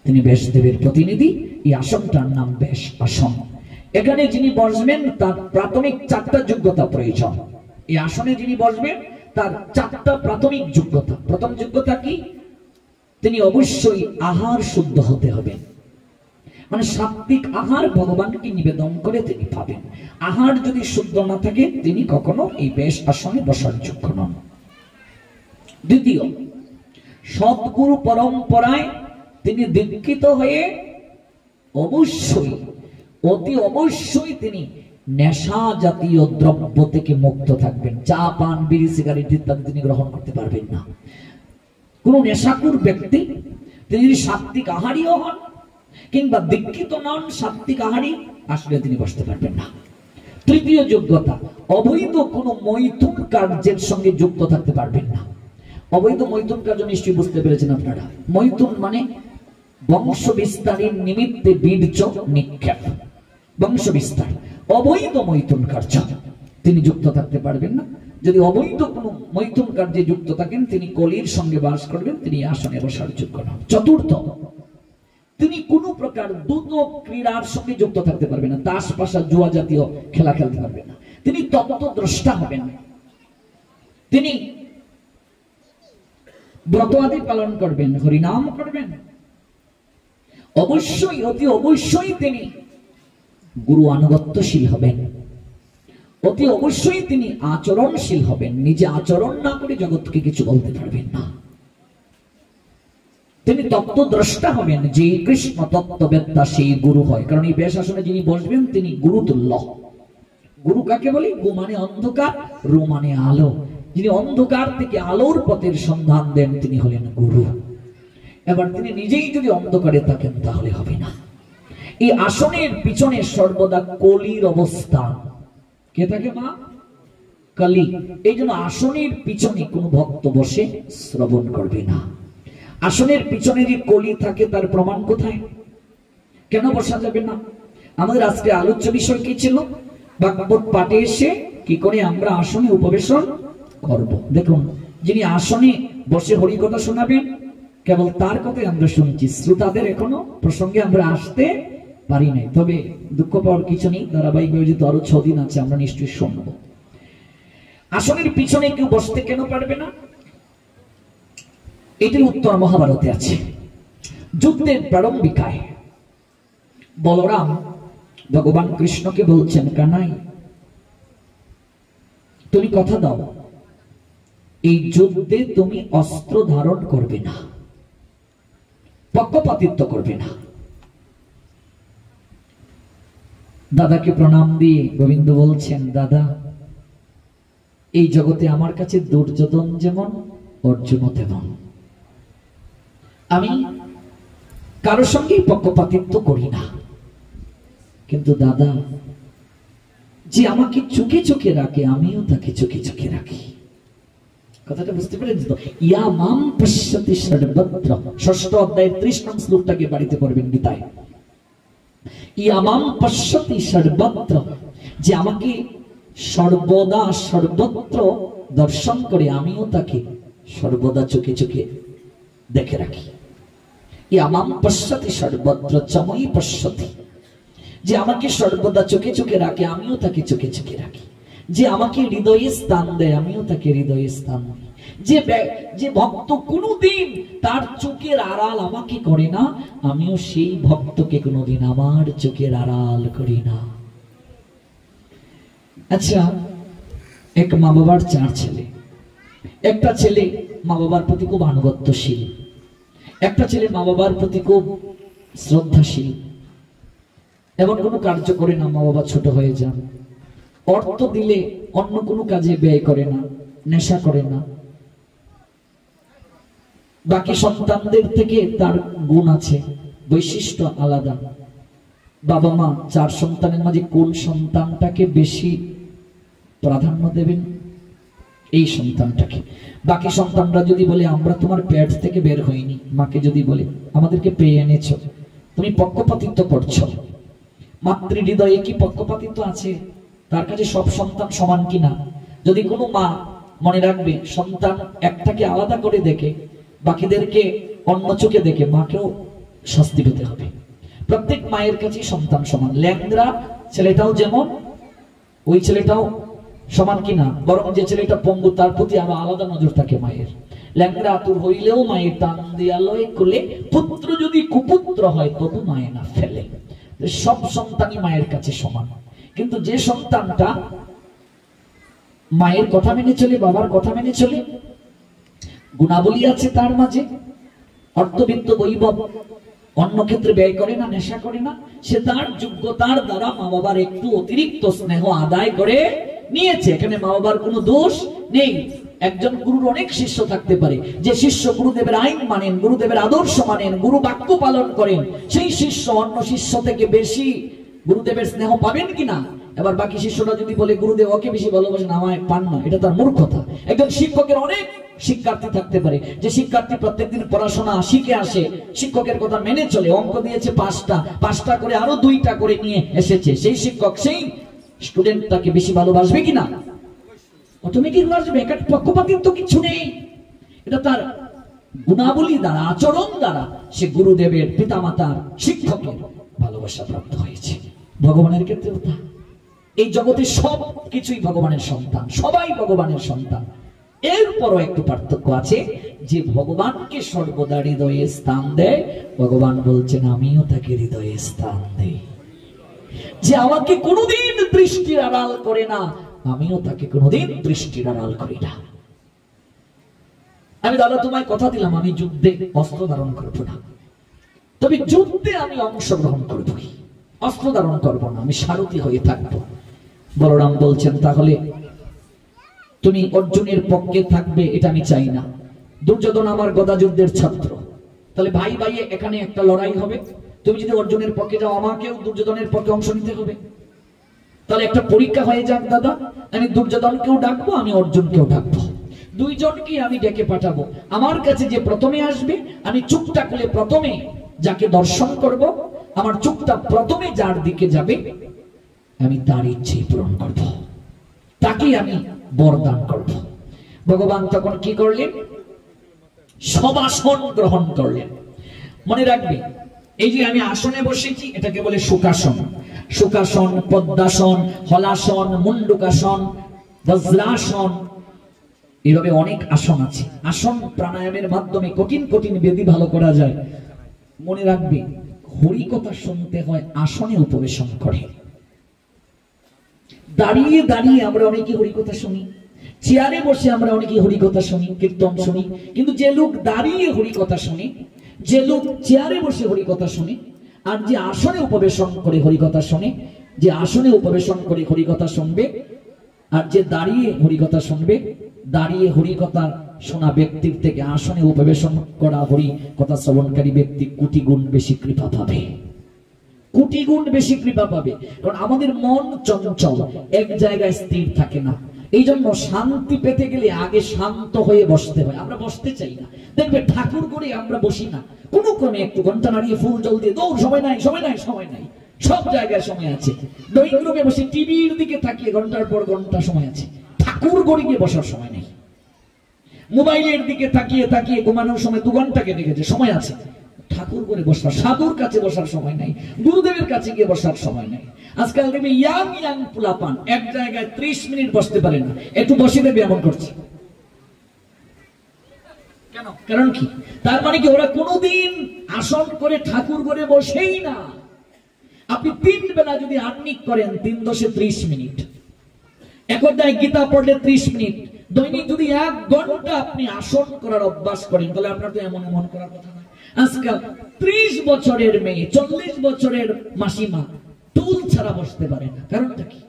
তিনি ব্যাসদেবের প্রতিনিধি। এই আসনটার নাম ব্যাস আসন। এখানে যিনি বসবেন তার প্রাথমিক 4টা যোগ্যতা প্রয়োজন। এই আসনে যিনি বসবেন তার 4টা প্রাথমিক যোগ্যতা। প্রথম যোগ্যতা কি? তিনি অবশ্যই আহার শুদ্ধ হতে হবে। মানে সাত্বিক আহার ভগবানকে নিবেদন করে তিনি পাবেন। আহার যদি শুদ্ধ না থাকে তিনি কখনো এই বেশ আসনে বসার যোগ্য নন। দ্বিতীয়, সদ্গুরু পরম্পরায় তিনি দীক্ষিত হয়ে অবশ্যই, অতি অবশ্যই তিনি নেশা জাতীয় দ্রব্য থেকে মুক্ত থাকবেন। চা, পান, বিড়ি, সিগারেট ইত্যাদি তিনি গ্রহণ করতে পারবেন না। কোন নেশাকুর ব্যক্তি তিনি যদি সাত্বিক আহারীও হন কিংবা দীক্ষিত নন, সাত্বিক আহারী, আসলে তিনি বসতে পারবেন না। তৃতীয় যোগ্যতা, অবৈধ কোন মৈথুন কার্যের সঙ্গে যুক্ত থাকতে পারবেন না। অবৈধ মৈথুন কার্য নিশ্চয়ই বুঝতে পেরেছেন আপনারা। মৈথুন মানে বংশ বিস্তারের নিমিত্তে বীর্য নিক্ষেপ, বংশ বিস্তার। অবৈধ মৈথুন কার্য তিনি যুক্ত থাকতে পারবেন না। যদি অবৈধ কোনো মৈথুন কার্যে যুক্ত থাকেন তিনি কলির সঙ্গে বাস করবেন, তিনি আসনে বসার যোগ্য নন। চতুর্থ, তিনি কোন প্রকার দ্রুত ক্রীড়ার সঙ্গে যুক্ত থাকতে পারবেন না। তাস, পাশা, জুয়া জাতীয় খেলা খেলতে পারবেন না। তিনি তত্ত্বদ্রষ্টা হবেন। তিনি ব্রত আদি পালন করবেন, হরিনাম করবেন। অবশ্যই, অতি অবশ্যই তিনি গুরু আনুগত্যশীল হবেন। অতি অবশ্যই তিনি আচরণশীল হবেন। নিজে আচরণ না করে জগৎকে কিছু বলতে পারবেন না। তিনি তত্ত্বদ্রষ্টা হবেন। যে কৃষ্ণ তত্ত্ববেত্তা সেই গুরু হয়। কারণ এই বেশ আসনে যিনি বসবেন তিনি গুরুতুল্য। গুরু কাকে বলি? গু মানে অন্ধকার, রু মানে আলো। যিনি অন্ধকার থেকে আলোর পথের সন্ধান দেন তিনি হলেন গুরু। এবার তিনি নিজেই যদি অন্ধকারে থাকেন তাহলে হবে না। এই আসনের পিছনে সর্বদা কলির অবস্থান। কে থাকে মা? কলি। এই জন্য আসনের পিছনে কোন ভক্ত বসে শ্রবণ করবে না। আসনের পিছনে যে কলি থাকে তার প্রমাণ কোথায়? কেন বসা যাবে না? আমাদের আজকে আলোচ্য বিষয় কি ছিল? ভাগবত পাঠে এসে কি করে আমরা আসনে উপবেশন করব। দেখুন, যিনি আসনে বসে হরিকথা শোনাবেন কেবল তার কথাই আমরা শুনছি। শ্রোতাদের এখনো প্রসঙ্গে আমরা আসতে পারি নাই। তবে দুঃখ পাওয়ার কিছু নেই, ধারাবাহিকভাবে যেহেতু আরো 6 দিন আছে আমরা নিশ্চয়ই শুনব। আসনের পিছনে কেউ বসতে কেন পারবে না? এটির উত্তর মহাভারতে আছে। যুদ্ধের প্রারম্ভিকায় বলরাম ভগবান কৃষ্ণকে বলছেন, কানাই তুমি কথা দাও এই যুদ্ধে তুমি অস্ত্র ধারণ করবে না, পক্ষপাতিত্ব করবে না। দাদাকে প্রণাম দিয়ে গোবিন্দ বলছেন, দাদা এই জগতে আমার কাছে দুর্যোধন যেমন অর্জুনও তেমন। আমি কারোর সঙ্গেই পক্ষপাতিত্ব করি না, কিন্তু দাদা যে আমাকে চোখে চোখে রাখে আমিও তাকে চোখে চোখে রাখি। কথাটা বুঝতে পেরেছি তো? ইয়া মাম পশ্যতি সর্বত্র, 6ষ্ঠ অধ্যায়ের 30 নং শ্লোকটাকে বাড়িতে পড়বেন গীতায়। ইয়া মাম পশ্যতি সর্বত্র, যে আমাকে সর্বদা সর্বত্র দর্শন করে আমিও তাকে সর্বদা চোখে চোখে দেখে রাখি। ইয়া মাম পশ্যতি সর্বত্র চময়ি পশ্যতি, যে আমাকে সর্বদা চোখে চোখে রাখে আমিও তাকে চোখে চোখে রাখি। যে আমাকে হৃদয়ে স্থান দেয় আমিও তাকে হৃদয়ে স্থান দিই। যে ভক্ত কোনোদিন তার চোখের আড়াল আমাকে করে না, আমিও সেই ভক্তকে কোনোদিন আমার চোখের আড়াল করি না। আচ্ছা, এক মা বাবার 4 ছেলে। একটা ছেলে মা বাবার প্রতি খুব আনুগত্যশীল, একটা ছেলে মা বাবার প্রতি খুব শ্রদ্ধাশীল, এমন কোনো কার্য করে না মা বাবা ছোট হয়ে যান। অর্থ দিলে অন্য কোনো কাজে ব্যয় করে না, নেশা করে না। বাকি সন্তানদের থেকে তার গুণ আছে, বৈশিষ্ট্য আলাদা। বাবা মা 4 সন্তানের মাঝে কোন সন্তানটাকে বেশি প্রাধান্য দেবেন? এই সন্তানটাকে। বাকি সন্তানরা যদি বলে আমরা তোমার পেট থেকে বের হইনি, মাকে যদি বলে আমাদেরকে পেয়ে এনেছো, তুমি পক্ষপাতিত্ব করছো। মাতৃ হৃদয়ে কি পক্ষপাতিত্ব আছে? তার কাছে সব সন্তান সমান কিনা? যদি কোনো মা মনে রাখবে সন্তান একটাকে আলাদা করে দেখে, বাকিদেরকে অন্য চোখে দেখে, মাকেও শাস্তি পেতে হবে। প্রত্যেক মায়ের কাছে সন্তান সমান। ল্যাংড়া ছেলেটাও যেমন, ওই ছেলেটাও সমান কিনা? বরং যে ছেলেটা পঙ্গু তার প্রতি আরো আলাদা নজর থাকে মায়ের। ল্যাংড়া আতুর হইলেও মায়ের টান দিয়ালয় কোলে, পুত্র যদি কুপুত্র হয় তবু মায়ে না ফেলে। সব সন্তানই মায়ের কাছে সমান। কিন্তু যে সন্তানটা মায়ের কথা মেনে চলে, বাবার কথা মেনে চলে, গুণাবলী আছে তার মাঝে, অর্থবিত্ত বৈভব অন্য ক্ষেত্রে ব্যয় করে না, নেশা করে না, সে তার যোগ্যতার দ্বারা মা বাবার একটু অতিরিক্ত স্নেহ আদায় করে নিয়েছে। এখানে মা বাবার কোনো দোষ নেই। একজন গুরুর অনেক শিষ্য থাকতে পারে, যে শিষ্য গুরুদেবের আইন মানেন, গুরুদেবের আদর্শ মানেন, গুরু বাক্য পালন করেন, সেই শিষ্য অন্য শিষ্য থেকে বেশি গুরুদেবের স্নেহ পাবেন কিনা? এবার বাকি শিষ্যরা যদি বলে গুরুদেব ওকে বেশি ভালোবাসেন, আমায় পান না, এটা তার মূর্খতা। একজন শিক্ষকের অনেক শিক্ষার্থী থাকতে পারে, যে শিক্ষার্থী প্রত্যেকদিন পড়াশোনা শিখে আসে, শিক্ষকের কথা মেনে চলে, অঙ্ক দিয়েছে 5টা করে আরো 2টা করে নিয়ে এসেছে, সেই শিক্ষক সেই স্টুডেন্টটাকে বেশি ভালোবাসবে কিনা? অটোমেটিক ভালোবাসবে। এটা পক্ষপাতিত্ব কিছু নেই, এটা তার গুণাবলী দ্বারা, আচরণ দ্বারা সে গুরুদেবের, পিতামাতার, শিক্ষকের ভালোবাসা প্রাপ্ত হয়েছে। ভগবানের ক্ষেত্রে তা এই জগতে সব কিছুই ভগবানের সন্তান, সবাই ভগবানের সন্তান। এরপরও একটু পার্থক্য আছে, যে ভগবানকে সর্বদা হৃদয়ে স্থান দেয়, ভগবান বলছেন আমিও তাকে হৃদয়ে স্থান দেই। যে আমাকে কোনোদিন দৃষ্টির আড়াল করে না, আমিও তাকে কোনোদিন দৃষ্টির আড়াল করি না। আমি দাদা তোমায় কথা দিলাম আমি যুদ্ধে অস্ত্র ধারণ করবো না, তবে যুদ্ধে আমি অংশগ্রহণ করবই, অস্ত্র ধারণ করবো না, আমি সারথি হয়ে থাকবো। বলরাম বলছেন তাহলে তুমি অর্জুনের পক্ষে থাকবে, এটা আমি চাই না। দুর্যোধন আমার গদা যুদ্ধের ছাত্র, তাহলে ভাই ভাইয়ে এখানে একটা লড়াই হবে। তুমি যদি অর্জুনের পক্ষে যাও, আমাকেও দুর্যোধনের পক্ষে অংশ নিতে হবে। তাহলে একটা পরীক্ষা হয়ে যাক দাদা, আমি দুর্যোধনকেও ডাকবো, আমি অর্জুনকেও ডাকবো, দুইজনকে আমি ডেকে পাঠাবো। আমার কাছে যে প্রথমে আসবে, আমি চুপটা খুলে প্রথমে যাকে দর্শন করব, আমার চুপটা প্রথমে যার দিকে যাবে, আমি তার ইচ্ছেই পূরণ করব, তাকে আমি বরদান করব। ভগবান তখন কি করলেন? সবাসন গ্রহণ করলেন। মনে রাখবে, এই যে আমি আসনে বসেছি এটাকে বলে সুখাসন। সুখাসন, পদ্মাসন, হলাসন, মুন্ডুকাসন, বজ্রাসন, এভাবে অনেক আসন আছে। আসন প্রাণায়ামের মাধ্যমে কঠিন কঠিন ব্যাধি ভালো করা যায়। মনে রাখবে, হরিকথা শুনতে হয় আসনে উপবেশন করে। দাঁড়িয়ে দাঁড়িয়ে আমরা অনেকে হরিকথা শুনি, চেয়ারে বসে আমরা অনেকে হরিকথা শুনি, কীর্তন শুনি। কিন্তু যে লোক দাঁড়িয়ে হরিকথা শুনে, যে লোক চেয়ারে বসে হরিকথা শুনে, আর যে আসনে উপবেশন করে হরিকথা শুনে, যে আসনে উপবেশন করে হরিকথা শুনবে আর যে দাঁড়িয়ে হরিকথা শুনবে, দাঁড়িয়ে হরিকথা শোনা ব্যক্তির থেকে আসনে উপবেশন করা হরিকথা শ্রবণকারী ব্যক্তি কোটি গুণ বেশি কৃপা পাবে, কোটি গুণ বেশি কৃপা পাবে। কারণ আমাদের মন চঞ্চল, এক জায়গায় স্থির থাকে না। এই জন্য শান্তি পেতে গেলে আগে শান্ত হয়ে বসতে হয়। আমরা বসতে চাই না, দেখবে ঠাকুর করে আমরা বসি না, কোনো ক্রমে একটু ঘন্টা নাড়িয়ে ফুল জল দিয়ে দৌড়, সময় নাই, সময় নাই, সময় নাই। সব জায়গায় সময় আছে। ড্রয়িং রুমে বসে টিভির দিকে তাকিয়ে ঘন্টার পর ঘন্টা সময় আছে, ঠাকুর করে গিয়ে বসার সময় নেই। মোবাইলের দিকে তাকিয়ে তাকিয়ে ঘুমানোর সময় 2 ঘন্টা কেটে গেছে, সময় আছে। ঠাকুর করে বসার, সাধুর কাছে বসার সময় নাই, গুরুদেবের কাছে গিয়ে বসার সময় নাই। আজকাল দেখবে ইয়াং পোলাপান এক জায়গায় 30 মিনিট বসতে পারে না, একটু বসে দেবে এমন করছে। কারণ কি? তার মানে কি ওরা কোনোদিন আসন করে ঠাকুর করে বসেই না। আপনি 3 বেলা যদি আর্নিক করেন 3 × 30 মিনিট, এক অধ্যায় গীতা পড়লে 30 মিনিট, দৈনিক যদি 1 ঘন্টা আপনি আসন করার অভ্যাস করেন, তাহলে আপনার তো এমন এমন করার কথা না। আজকাল 30 বছরের মেয়ে, 40 বছরের মাসিমা টুল ছাড়া বসতে পারে না। কারণটা কি?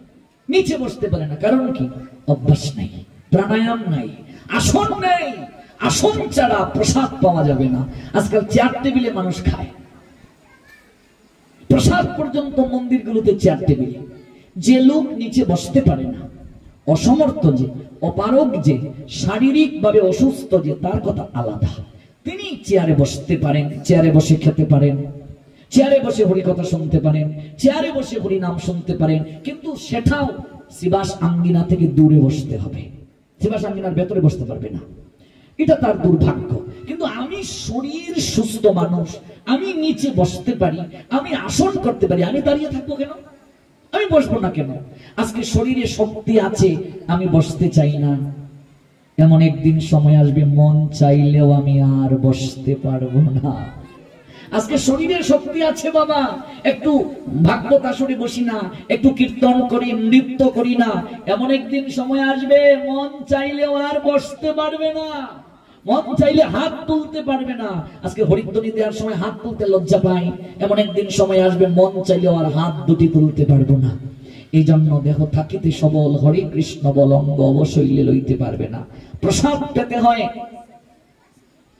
নিচে বসতে পারে না। কারণ কি? অভ্যাস নাই, প্রাণায়াম নাই, আসন নাই। আসন ছাড়া প্রসাদ পাওয়া যাবে না। আজকাল চেয়ার টেবিলে মানুষ খায়, প্রসাদ পর্যন্ত মন্দিরগুলোতে চেয়ার টেবিলে। যে লোক নিচে বসতে পারে না, অসমর্থ যে, অপারগ যে, শারীরিক ভাবে অসুস্থ যে, তার কথা আলাদা। তিনি চেয়ারে বসতে পারেন, চেয়ারে বসে খেতে পারেন, চেয়ারে বসে হরি কথা শুনতে পারেন, চেয়ারে বসে হরি নাম শুনতে পারেন, কিন্তু সেটাও শিবাস আঙ্গিনা থেকে দূরে বসতে হবে। শিবাস আঙ্গিনার ভেতরে বসতে পারবে না, এটা তার দুর্ভাগ্য। কিন্তু আমি শরীর সুস্থ মানুষ, আমি নিচে বসতে পারি, আমি আসন করতে পারি, আমি দাঁড়িয়ে থাকবো কেন? আমি বসবো না কেন? আজকে শরীরে শক্তি আছে, আমি বসতে চাই না। এমন একদিন সময় আসবে মন চাইলেও আমি আর বসতে পারবো না। আজকে শরীরে শক্তি আছে বাবা, একটু ভাগবত আসরে বসি না, একটু কীর্তন করি, নৃত্য করি না, এমন একদিন সময় আসবে মন চাইলেও আর বসতে পারবে না, মন চাইলে হাত তুলতে পারবে না। আজকে হরিধ্বনি দেওয়ার সময় হাত তুলতে লজ্জা পাই, এমন একদিন সময় আসবে মন চাইলেও আর হাত দুটি তুলতে পারবো না। এই জন্য দেহ থাকিতে সবল, হরে কৃষ্ণ বল অঙ্গ অবশৈলে লইতে পারবে না। প্রসাদ পেতে হয়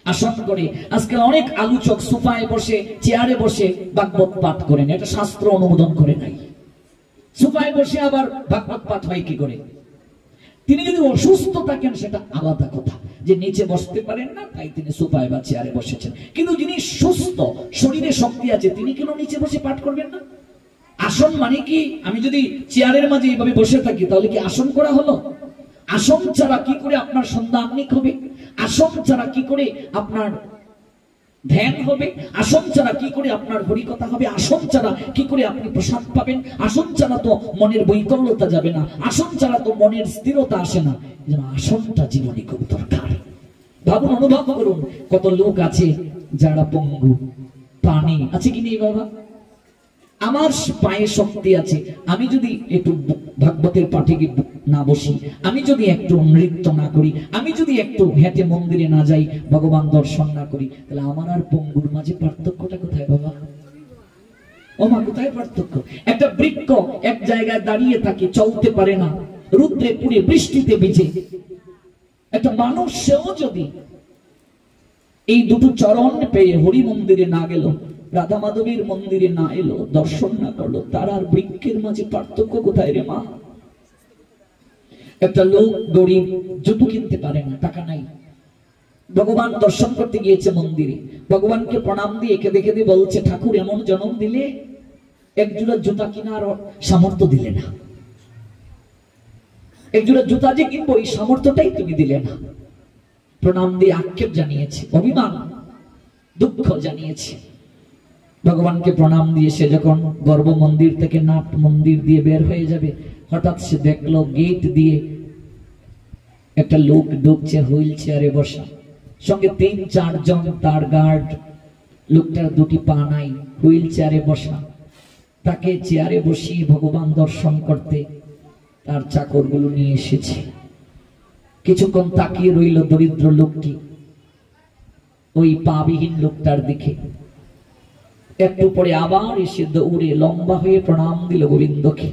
আসন করে। আজকে অনেক আলোচক সোফায় বসে, চেয়ারে বসে ভাগবত পাঠ করেন, এটা শাস্ত্র অনুমোদন করে নাই। সোফায় বসে আবার ভাগবত পাঠ হয় কি করে? তিনি যদি অসুস্থ থাকেন সেটা আলাদা কথা, যে নিচে বসতে পারেন না তাই তিনি সোফায় বা চেয়ারে বসেছেন। কিন্তু যিনি সুস্থ, শরীরে শক্তি আছে, তিনি কেন নিচে বসে পাঠ করবেন না? আসন মানে কি? আমি যদি চেয়ারের মাঝে এইভাবে বসে থাকি তাহলে কি আসন করা হলো? আসন ছাড়া কি করে আপনার সন্ধ্যা আহ্নিক হবে? আসন ছাড়া কি করে আপনার ধ্যান হবে? আসন ছাড়া কি করে আপনার হরিকথা হবে? আসন ছাড়া কি করে আপনি প্রসাদ পাবেন? আসন ছাড়া তো মনের বৈকল্যতা যাবে না, আসন ছাড়া তো মনের স্থিরতা আসে না। আসনটা জীবনে খুব দরকার। ভাবুন, অনুভব করুন, কত লোক আছে যারা পঙ্গু, প্রাণী আছে কি নেই বাবা? আমার পায়ে শক্তি আছে, আমি যদি একটু ভাগবতের পাঠে না বসি, আমি যদি একটু নৃত্য না করি, আমি যদি একটু হেঁটে মন্দিরে না যাই, ভগবান দর্শন না করি, তাহলে আমার আর পঙ্গুর মাঝে পার্থক্যটা কোথায় বাবা? ও মা, কোথায় পার্থক্য? একটা বৃক্ষ এক জায়গায় দাঁড়িয়ে থাকে, চলতে পারে না, রুদ্রে পুড়ে বৃষ্টিতে ভিজে। একটা মানুষ, সেও যদি এই দুটো চরণ পেয়ে হরি মন্দিরে না গেল, রাধা মাধবীর মন্দিরে না এলো, দর্শন না করলো, তার আর বৃক্ষের মাঝে পার্থক্য কোথায় রে মা? একটা লোক গরিব, জুতো কিনতে পারে না, টাকা নাই, ভগবান দর্শন করতে গিয়েছে মন্দিরে, ভগবানকে প্রণাম দিয়ে কেঁদে কেঁদে বলছে, ঠাকুর এমন জন্ম দিলে, এক জোড়া জুতা কেনার সামর্থ্য দিলে না, এক জোড়া জুতা যে কিনবো এই সামর্থ্যটাই তুমি দিলে না। প্রণাম দিয়ে আক্ষেপ জানিয়েছে, অভিমান, দুঃখ জানিয়েছে। ভগবানকে প্রণাম দিয়ে সে যখন গর্ভ মন্দির থেকে নাট মন্দির দিয়ে বের হয়ে যাবে, হঠাৎ সে দেখলো গেট দিয়ে একটা লোক ঢুকছে, হুইল চেয়ারে বসা, সঙ্গে 3-4 জন তার গার্ড। লোকটার দুটি পা নাই, হুইল চেয়ারে বসা, তাকে চেয়ারে বসিয়ে ভগবান দর্শন করতে তার চাকরগুলো নিয়ে এসেছে। কিছুক্ষণ তাকিয়ে রইল দরিদ্র লোকটি ওই পাবিহীন লোকটার দিকে, একটু পরে আবার এসে দৌড়ে লম্বা হয়ে প্রণাম দিল গোবিন্দকে।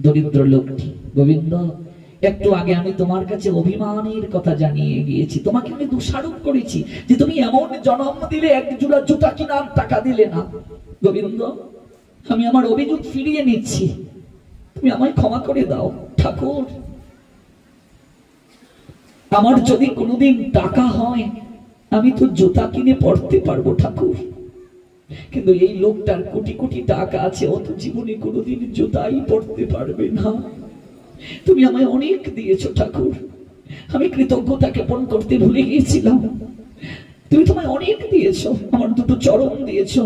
দরিদ্র লোকটি, গোবিন্দ, একটু আগে আমি তোমার কাছে অভিমানের কথা জানিয়ে গিয়েছি, তোমাকে আমি দোষারোপ করেছি যে তুমি এমন জন্ম দিলে, এক জোড়া জুতা কিনার টাকা দিলে না। গোবিন্দ, আমি আমার অভিযোগ ফিরিয়ে নিচ্ছি, তুমি আমায় ক্ষমা করে দাও। ঠাকুর, আমার যদি কোনোদিন টাকা হয় আমি তো জুতা কিনে পড়তে পারবো ঠাকুর, কিন্তু এই লোকটার কোটি কোটি টাকা আছে, অত জীবনে কোনোদিন জুতাই পড়তে পারবে না। তুমি আমায় অনেক দিয়েছো ঠাকুর, আমি কৃতজ্ঞতা জ্ঞাপন করতে ভুলে গিয়েছিলাম। তুমি তোমায় অনেক দিয়েছো, আমার দুটো চরণ দিয়েছো,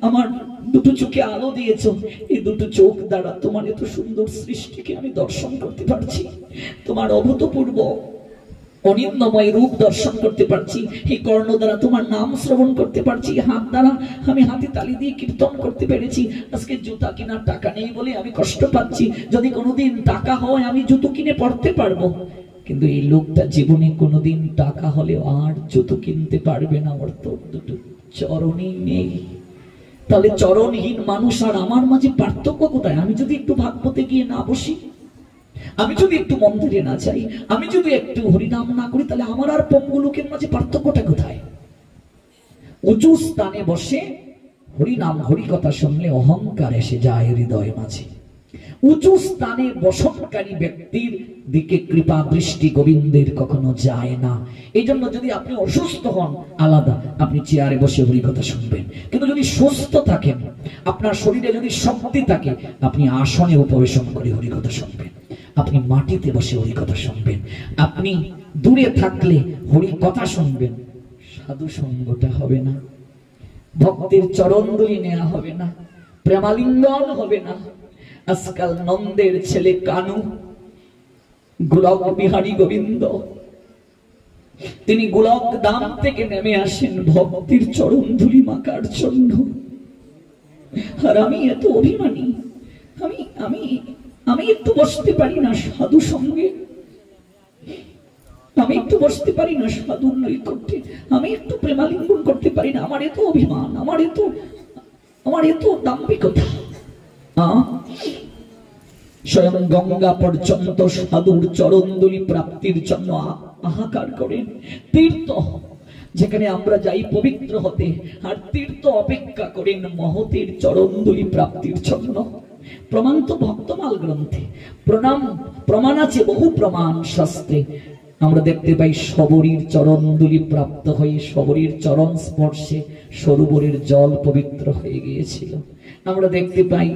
আমার দুটো চোখে আলো দিয়েছো, এই দুটো চোখ দ্বারা তোমার এত সুন্দর সৃষ্টিকে আমি দর্শন করতে পারছি। তোমার অভূতপূর্ব অনিন্দময় রূপ দর্শন করতে পারছি, এই কর্ণ দ্বারা তোমার নাম শ্রবণ করতে পারছি, হাত দ্বারা আমি হাতে তালি দিয়ে কীর্তন করতে পেরেছি। আজকে জুতা কেনার টাকা নেই বলে আমি কষ্ট পাচ্ছি, যদি কোনোদিন টাকা হয় আমি জুতো কিনে পড়তে পারবো। কিন্তু এই লোকটা জীবনে কোনোদিন টাকা হলে আর জুতো কিনতে পারবে না, ওর তো দুটো চরণই নেই। তাহলে চরণহীন মানুষ আর আমার মাঝে পার্থক্য কোথায়? আমি যদি একটু ভাগবতে গিয়ে না বসি, আমি যদি একটু মন্দিরে না যাই, আমি যদি একটু হরিনাম না করি, তাহলে আমার আর পঙ্গু লোকের মাঝে পার্থক্যটা কোথায়? উঁচু স্থানে বসে হরিনাম হরি কথা শুনলে অহংকার এসে যায় হৃদয় মাঝে। উঁচু স্থানে বসনকারী ব্যক্তির দিকে কৃপা দৃষ্টি গোবিন্দের কখনো যায় না। এই জন্য যদি আপনি অসুস্থ হন আলাদা, আপনি চেয়ারে বসে হরি কথা শুনবেন। কিন্তু যদি সুস্থ থাকেন, আপনার শরীরে যদি শক্তি থাকে, আপনি আসনে উপবেশন করে হরি কথা শুনবেন, আপনি মাটিতে বসে হরি কথা শুনবেন, আপনি দূরে থাকলে হরি কথা শুনবেন। সাধু সঙ্গটা হবে না, ভক্তের চরণধুলি নেওয়া হবে না, প্রেমালিঙ্গন হবে না। আজকাল নন্দের ছেলে কানু, গোলক বিহারী গোবিন্দ, তিনি গোলক ধাম থেকে নেমে আসেন ভক্তির চরণধুলি মাখার জন্য। আর আমি এত অভিমানী, আমি আমি আমি একটু বসতে পারি না সাধু সঙ্গে, আমি একটু বসতে পারি না সাধুর নৈকট্যে, আমি একটু প্রেমালিঙ্গন করতে পারি না। আমার এত অভিমান, আমার এত দাম্ভিকতা। স্বয়ং গঙ্গা পর্যন্ত সাধুর চরণধুলি প্রাপ্তির জন্য হাহাকার করেন। তীর্থ যেখানে আমরা যাই পবিত্র হতে, আর তীর্থ অপেক্ষা করেন মহতের চরণধুলি প্রাপ্তির জন্য। প্রমাণ তো ভক্তমাল গ্রন্থে, প্রমাণ আছে বহু প্রমাণ শাস্ত্রে। আমরা দেখতে পাই শবরীর চরণধুলি প্রাপ্ত হয়ে শবরীর চরণ স্পর্শে সরোবরের জল পবিত্র হয়ে গিয়েছিল। আমরা দেখতে পাই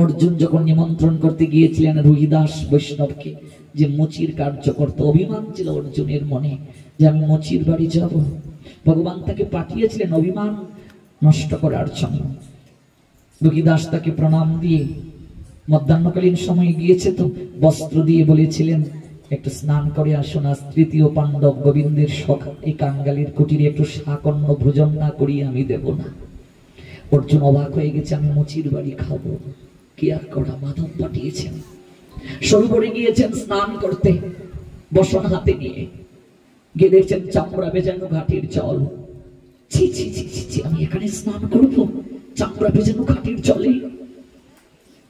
অর্জুন যখন নিমন্ত্রণ করতে গিয়েছিলেন রুহিদাস বৈষ্ণবকে, যে মুচির কার্য করতে, অভিমান ছিল অর্জুনের মনে যে আমি মুচির বাড়ি যাব। ভগবান তাকে পাঠিয়েছিলেন অভিমান নষ্ট করার জন্য। রুহিদাস তাকে প্রণাম দিয়ে, মধ্যাহ্নকালীন সময় গিয়েছে তো, বস্ত্র দিয়ে বলেছিলেন একটু স্নান করে আসুন, আজ তৃতীয় পাণ্ডব গোবিন্দের সখা এই কাঙ্গালির কুটিরে একটু শাকন্য ভোজন না করিয়ে আমি দেব না। অর্জুন অবাক হয়ে গেছে, আমি মুচির বাড়ি খাবো, কি আর করা, মাধব পাঠিয়েছেন। সরোবরে গিয়েছেন স্নান করতে, বসন হাতে নিয়ে গিয়ে দেখছেন চামড়া ভেজানো ঘাটের জল। ছি ছি ছি ছি, আমি এখানে স্নান করবো চামড়া ভেজানো ঘাটের জলে?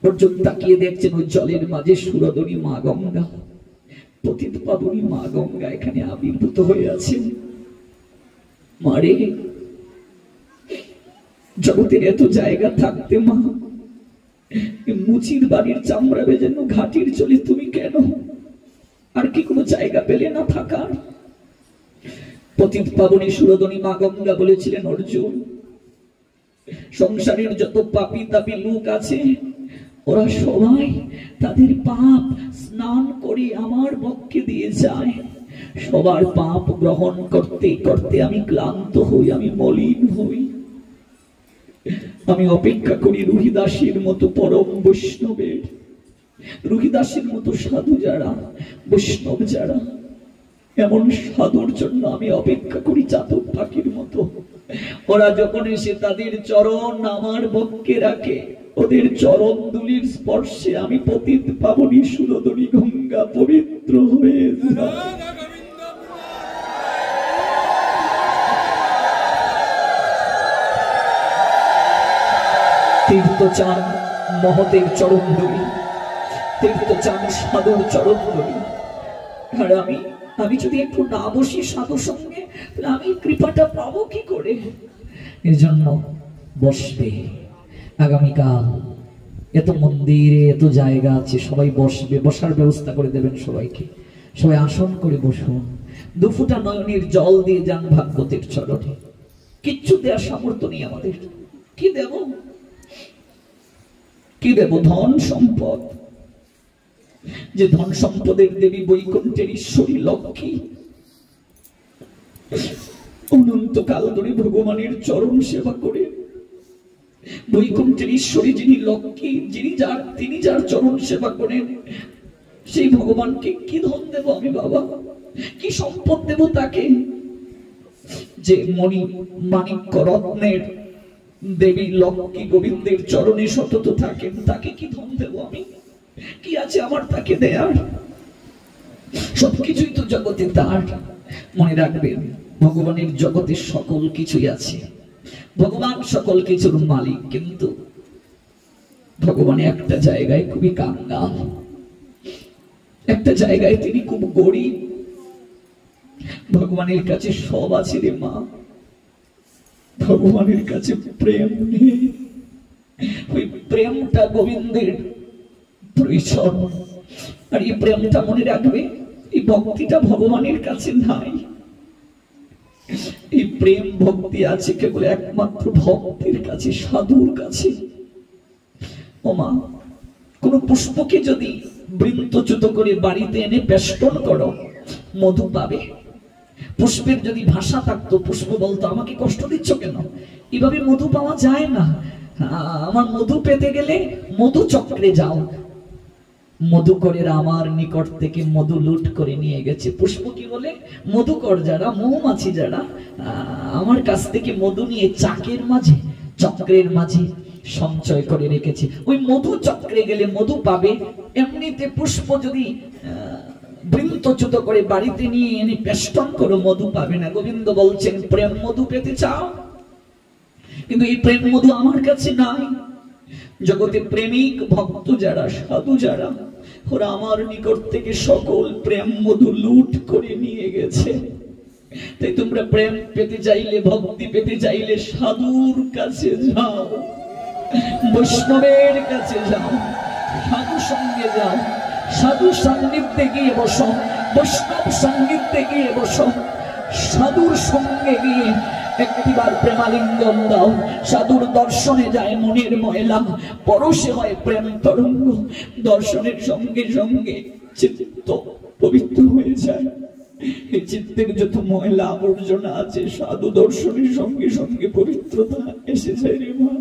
অর্জুন তাকিয়ে দেখছেন ওই জলের মাঝে সুরধনী মা গঙ্গা, পতিত পাবনী মা গঙ্গা এখানে আবির্ভূত হয়ে আছেন। মারে, জগতের এত জায়গা থাকতে মা, মুচির বাড়ির চামড়া ভেজানো ঘাটির জলে তুমি কেন? আর কি কোনো জায়গা পেলে না থাকার? পতিত পাবনী সুরধনী মা গঙ্গা বলেছিলেন, অর্জুন, সংসারের যত পাপী তাপী লোক আছে, ওরা সবাই তাদের পাপ স্নান করে আমার বক্ষে দিয়ে যায়। সবার পাপ গ্রহণ করতে করতে আমি ক্লান্ত হই, আমি মলিন হই। আমি অপেক্ষা করি রুহিদাসের মতো পরম বৈষ্ণবের, রুহিদাসের মতো সাধু যারা, বৈষ্ণব যারা, এমন সাধুর জন্য আমি অপেক্ষা করি চাতক পাখির মতো। ওরা যখন এসে তাদের চরণ আমার বক্ষে রাখে, ওদের চরণ ধুলির স্পর্শে আমি পতিত পাবনী সুরধনী গঙ্গা পবিত্র হয়ে যায়। তীর্থ চান মহতের চরণ ধুলি, তীর্থ চান সাধুর চরণ ধুলি। আর আমি যদি একটু না বসি সাধু সঙ্গে, আমি কৃপাটা পাবো কি করে? এর জন্য বসবে। আগামীকাল এত মন্দিরে এত জায়গা আছে, সবাই বসবে, বসার ব্যবস্থা করে দেবেন সবাইকে। সবাই আসন করে বসুন, দুফুটা নয়নের জল দিয়ে যান ভাগবতের চরণে। কিচ্ছু দেওয়ার সামর্থ্য নেই আমাদের, কি দেব? কি দেব? ধন সম্পদ, যে ধন সম্পদের দেবী বৈকুণ্ঠের ঈশ্বরী লক্ষ্মী, অনন্তকাল ধরে ভগবানের চরণ সেবা করে বৈকুণ্ঠের ঈশ্বরী যিনি লক্ষ্মী, তিনি যার চরণ সেবা করেন, সেই ভগবানকে কি ধন দেব আমি বাবা? কি সম্পদ দেব তাকে? যে মণি মাণিক্য রত্নের দেবী লক্ষ্মী গোবিন্দের চরণে সতত থাকেন, তাকে কি ধন দেব আমি? কি আছে আমার তাকে দেয়ার? সবকিছুই তো জগতে তার। মনে রাখবেন, ভগবানের জগতে সকল কিছুই আছে, ভগবান সকল কিছুর মালিক, কিন্তু ভগবান একটা জায়গায় খুবই কাঙ্গাল, একটা জায়গায় তিনি খুব গরিব। ভগবানের কাছে সব আছে রে মা, ভগবানের কাছে প্রেম নেই। ওই প্রেমটা গোবিন্দের প্রয়োজন, আর এই প্রেমটা মনে রাখবে, এই ভক্তিটা ভগবানের কাছে নাই। এই প্রেম ভক্তি আছে কেবল একমাত্র ভক্তের কাছে, সাধুর কাছে। ও মা, কোন পুষ্পকে যদি বৃন্তচ্যুত করে বাড়িতে এনে বেষ্টন করো, মধু পাবে। পুষ্পের যদি ভাষা থাকতো, পুষ্প বলতো আমাকে কষ্ট দিচ্ছ কেন, এভাবে মধু পাওয়া যায় না। আমার মধু পেতে গেলে মধু চক্রে যাও। মধুকরেরা আমার নিকট থেকে মধু লুট করে নিয়ে গেছে। পুষ্প কি বলে? মধুকর যারা, মৌমাছি যারা, আমার কাছ থেকে মধু নিয়ে চাকের মাঝে, চক্রের মাঝে সঞ্চয় করে রেখেছে। ওই মধু চক্রে গেলে মধু পাবে। এমনিতে পুষ্প যদি বৃন্তচ্যুত করে বাড়িতে নিয়ে এনে বেষ্টন করো, মধু পাবে না। গোবিন্দ বলছেন, প্রেম মধু পেতে চাও, কিন্তু এই প্রেম মধু আমার কাছে নাই। জগতে প্রেমিক ভক্ত যারা, সাধু যারা, ওরা আমার নিকট থেকে সকল প্রেম মধু লুট করে নিয়ে গেছে। তাই তোমরা প্রেম পেতে চাইলে, ভক্তি পেতে চাইলে সাধুর কাছে যাও, বৈষ্ণবের কাছে যাও, সাধু সঙ্গে যাও, সাধু সান্নিধ্যে গিয়ে বসো, বৈষ্ণব সান্নিধ্যে গিয়ে বসো, সাধুর সঙ্গে গিয়ে একটিবার প্রেমালিঙ্গন দাও। সাধুর দর্শনে যায় মনের ময়লা, পরশে হয় প্রেম তরঙ্গ। দর্শনের সঙ্গে সঙ্গে চিত্ত পবিত্র হয়ে যায়। এই চিত্তের যত ময়লা আবর্জনা আছে, সাধু দর্শনের সঙ্গে সঙ্গে পবিত্রতা এসে যায় রে মা।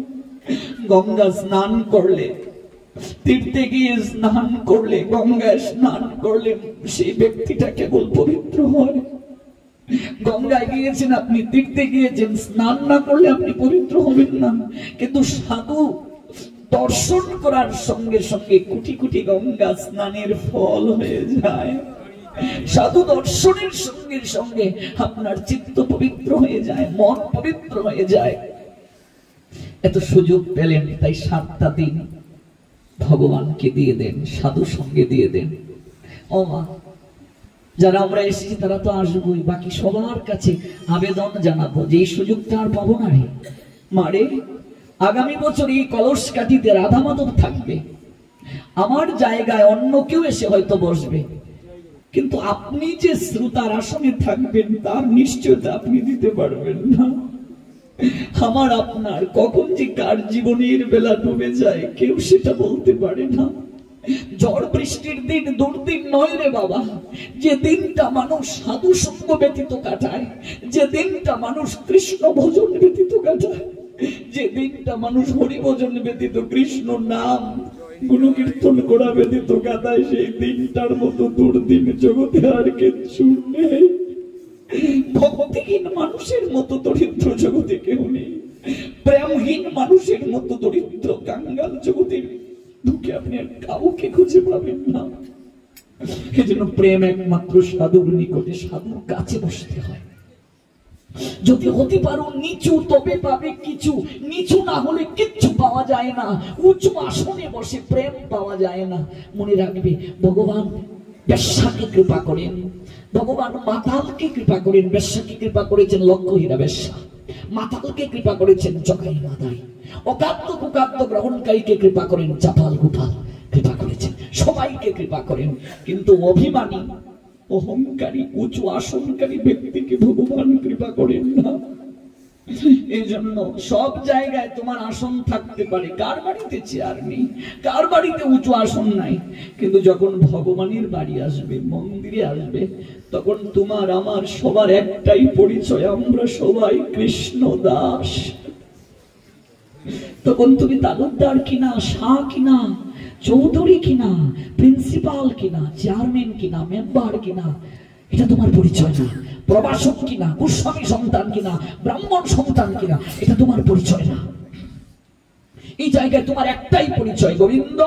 গঙ্গা স্নান করলে, তীর্থে গিয়ে স্নান করলে, গঙ্গায় স্নান করলে সেই ব্যক্তিটা কেবল পবিত্র হয়। গঙ্গায় গিয়েছেন আপনি, তীর্থে গিয়েছেন, স্নান না করলে আপনি পবিত্র হবেন না। কিন্তু সাধু দর্শন করার সঙ্গে সঙ্গে কোটি কোটি গঙ্গা স্নানের ফল হয়ে যায়। সাধু দর্শনের সঙ্গে সঙ্গে আপনার চিত্ত পবিত্র হয়ে যায়, মন পবিত্র হয়ে যায়। এত সুযোগ পেলেন, তাই 7টা দিন ভগবানকে দিয়ে দেন, সাধু সঙ্গে দিয়ে দেন। ও মা, যারা আমরা এসেছি তারা তো আসবোই, বাকি সবার কাছে আবেদন জানাবো যে এই সুযোগটা আর পাবো না রে মারে। আগামী বছর এই কলস কাঠিতে রাধা মাধব থাকবে, আমার জায়গায় অন্য কেউ এসে হয়তো বসবে, কিন্তু আপনি যে শ্রোতার আসনে থাকবেন তার নিশ্চয়তা আপনি দিতে পারবেন না। আমার আপনার কখন যে কার জীবনের বেলা ডুবে যায় কেউ সেটা বলতে পারে না। ঝড় বৃষ্টির দিন দুর্দিন নয় রে বাবা, যে দিনটা মানুষ সাধু সঙ্গ ব্যতীত কাটায়, যে দিনটা মানুষ কৃষ্ণ ভজন ব্যতীত কাটায়, যে দিনটা মানুষ হরি ভজন ব্যতীত, কৃষ্ণ নাম গুণকীর্তন করা ব্যতীত কাটায়, সেই দিনটার মতো দুর্দিন জগতে আর কিচ্ছু নেই। ভক্তিহীন মানুষের মতো দরিদ্র জগতে কেউ নেই, প্রেমহীন মানুষের মতো দরিদ্র কাঙ্গাল জগতের ঢুকে আপনি আর কাউকে খুঁজে পাবেন না। এজন্য প্রেম একমাত্র সাধুর নিকটে, সাধুর কাছে বসতে হয়। যদি হতে পারো নিচু, তবে পাবে কিছু। নিচু না হলে কিচ্ছু পাওয়া যায় না। উঁচু আসনে বসে প্রেম পাওয়া যায় না। মনে রাখবে, ভগবান বেশ্যাকে কৃপা করেন, ভগবান মাতালকে কৃপা করেন। বেশ্যাকে কৃপা করেছেন লক্ষ্যহীরা বেশ্যা, মাতালকে কৃপা করেছেন জগাই মাদাই, অকাদ্য কুকাদ্য গ্রহণকারীকে কৃপা করেন চাপাল গোপাল, কৃপা করেছেন, সবাইকে কৃপা করেন। কিন্তু অভিমানী, অহংকারী, উঁচু আসনকারী ব্যক্তিকে ভগবান কৃপা করেন না। এই জন্য সব জায়গায় তোমার আসন থাকতে পারে, কার বাড়িতে চেয়ার নেই, কার বাড়িতে উঁচু আসন নাই, কিন্তু যখন ভগবানের বাড়ি আসবে, মন্দিরে আসবে, তখন তোমার আমার সবার একটাই পরিচয়, আমরা সবাই কৃষ্ণ দাস। তখন তুমি তালুকদার কিনা, শাহ কিনা, চৌধুরী কিনা, প্রিন্সিপাল কিনা, চেয়ারম্যান কিনা, মেম্বার কিনা, এটা তোমার পরিচয় না। প্রবাসক কিনা, গোস্বামী সন্তান কিনা, ব্রাহ্মণ সন্তান কিনা, এটা তোমার পরিচয় না। এই জায়গায় তোমার একটাই পরিচয়, গোবিন্দ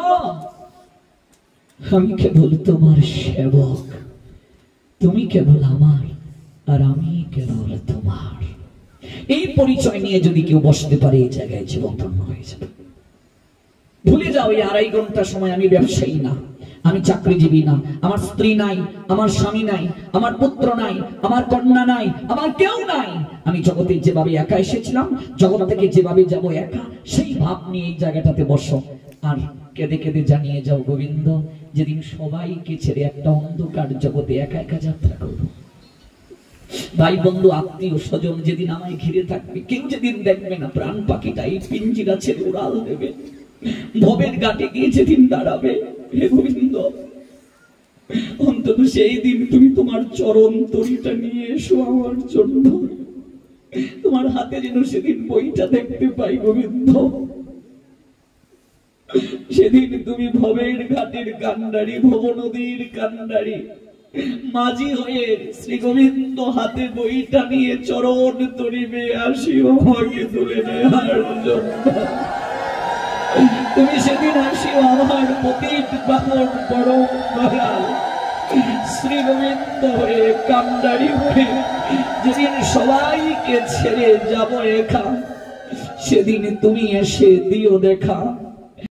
আমি কেবল তোমার সেবক, তুমি কেবল আমার, আর আমি কেবল তোমার। এই পরিচয় নিয়ে যদি কেউ বসতে পারে এই জায়গায় জীবন ধন্য হয়ে যাবে। ভুলে যাও এই 2.5 ঘন্টা সময় আমি ব্যবসায়ী না, আমি চাকরিজীবী না, আমার স্ত্রী নাই, আমার স্বামী নাই, আমার পুত্র নাই, আমার কন্যা নাই, আমার কেউ নাই। আমি জগতে যেভাবে একা এসেছিলাম, জগৎ থেকে যেভাবে যাব একা, সেই ভাব নিয়ে এই জায়গাটাতে বসো আর কেঁদে কেঁদে জানিয়ে যাও, গোবিন্দ যেদিন সবাইকে ছেড়ে একটা অন্ধকার জগতে একা একা যাত্রা করবো, ভাই বন্ধু আত্মীয় স্বজন যেদিন আমায় ঘিরে থাকবে, কেউ যেদিন দেখবে না, প্রাণ পাখিটা এই পিঞ্জিরা ছেড়ে উড়াল দেবে, ভবের ঘাটে গিয়ে যেদিন দাঁড়াবে, হে গোবিন্দ অন্তত সেই দিন তুমি তোমার চরণ তরিটা নিয়ে এসো আমার জন্য। তোমার হাতে যেন সেদিন বইটা দেখতে পাই গোবিন্দ। সেদিন তুমি ভবের ঘাটের কান্ডারি, ভব নদীর কান্ডারি মাঝি হয়ে শ্রী গোবিন্দ হাতে বইটা নিয়ে চরণ তরিবে আসিও আমাকে তুলে নেওয়ার জন্য। তুমি সেদিন আসিও আমার পতিত বামন পরম দয়াল শ্রী গোবিন্দ হয়ে, কান্ডারি হয়ে। যেদিন সবাইকে ছেড়ে যাব একা, সেদিন তুমি এসে দিও দেখা।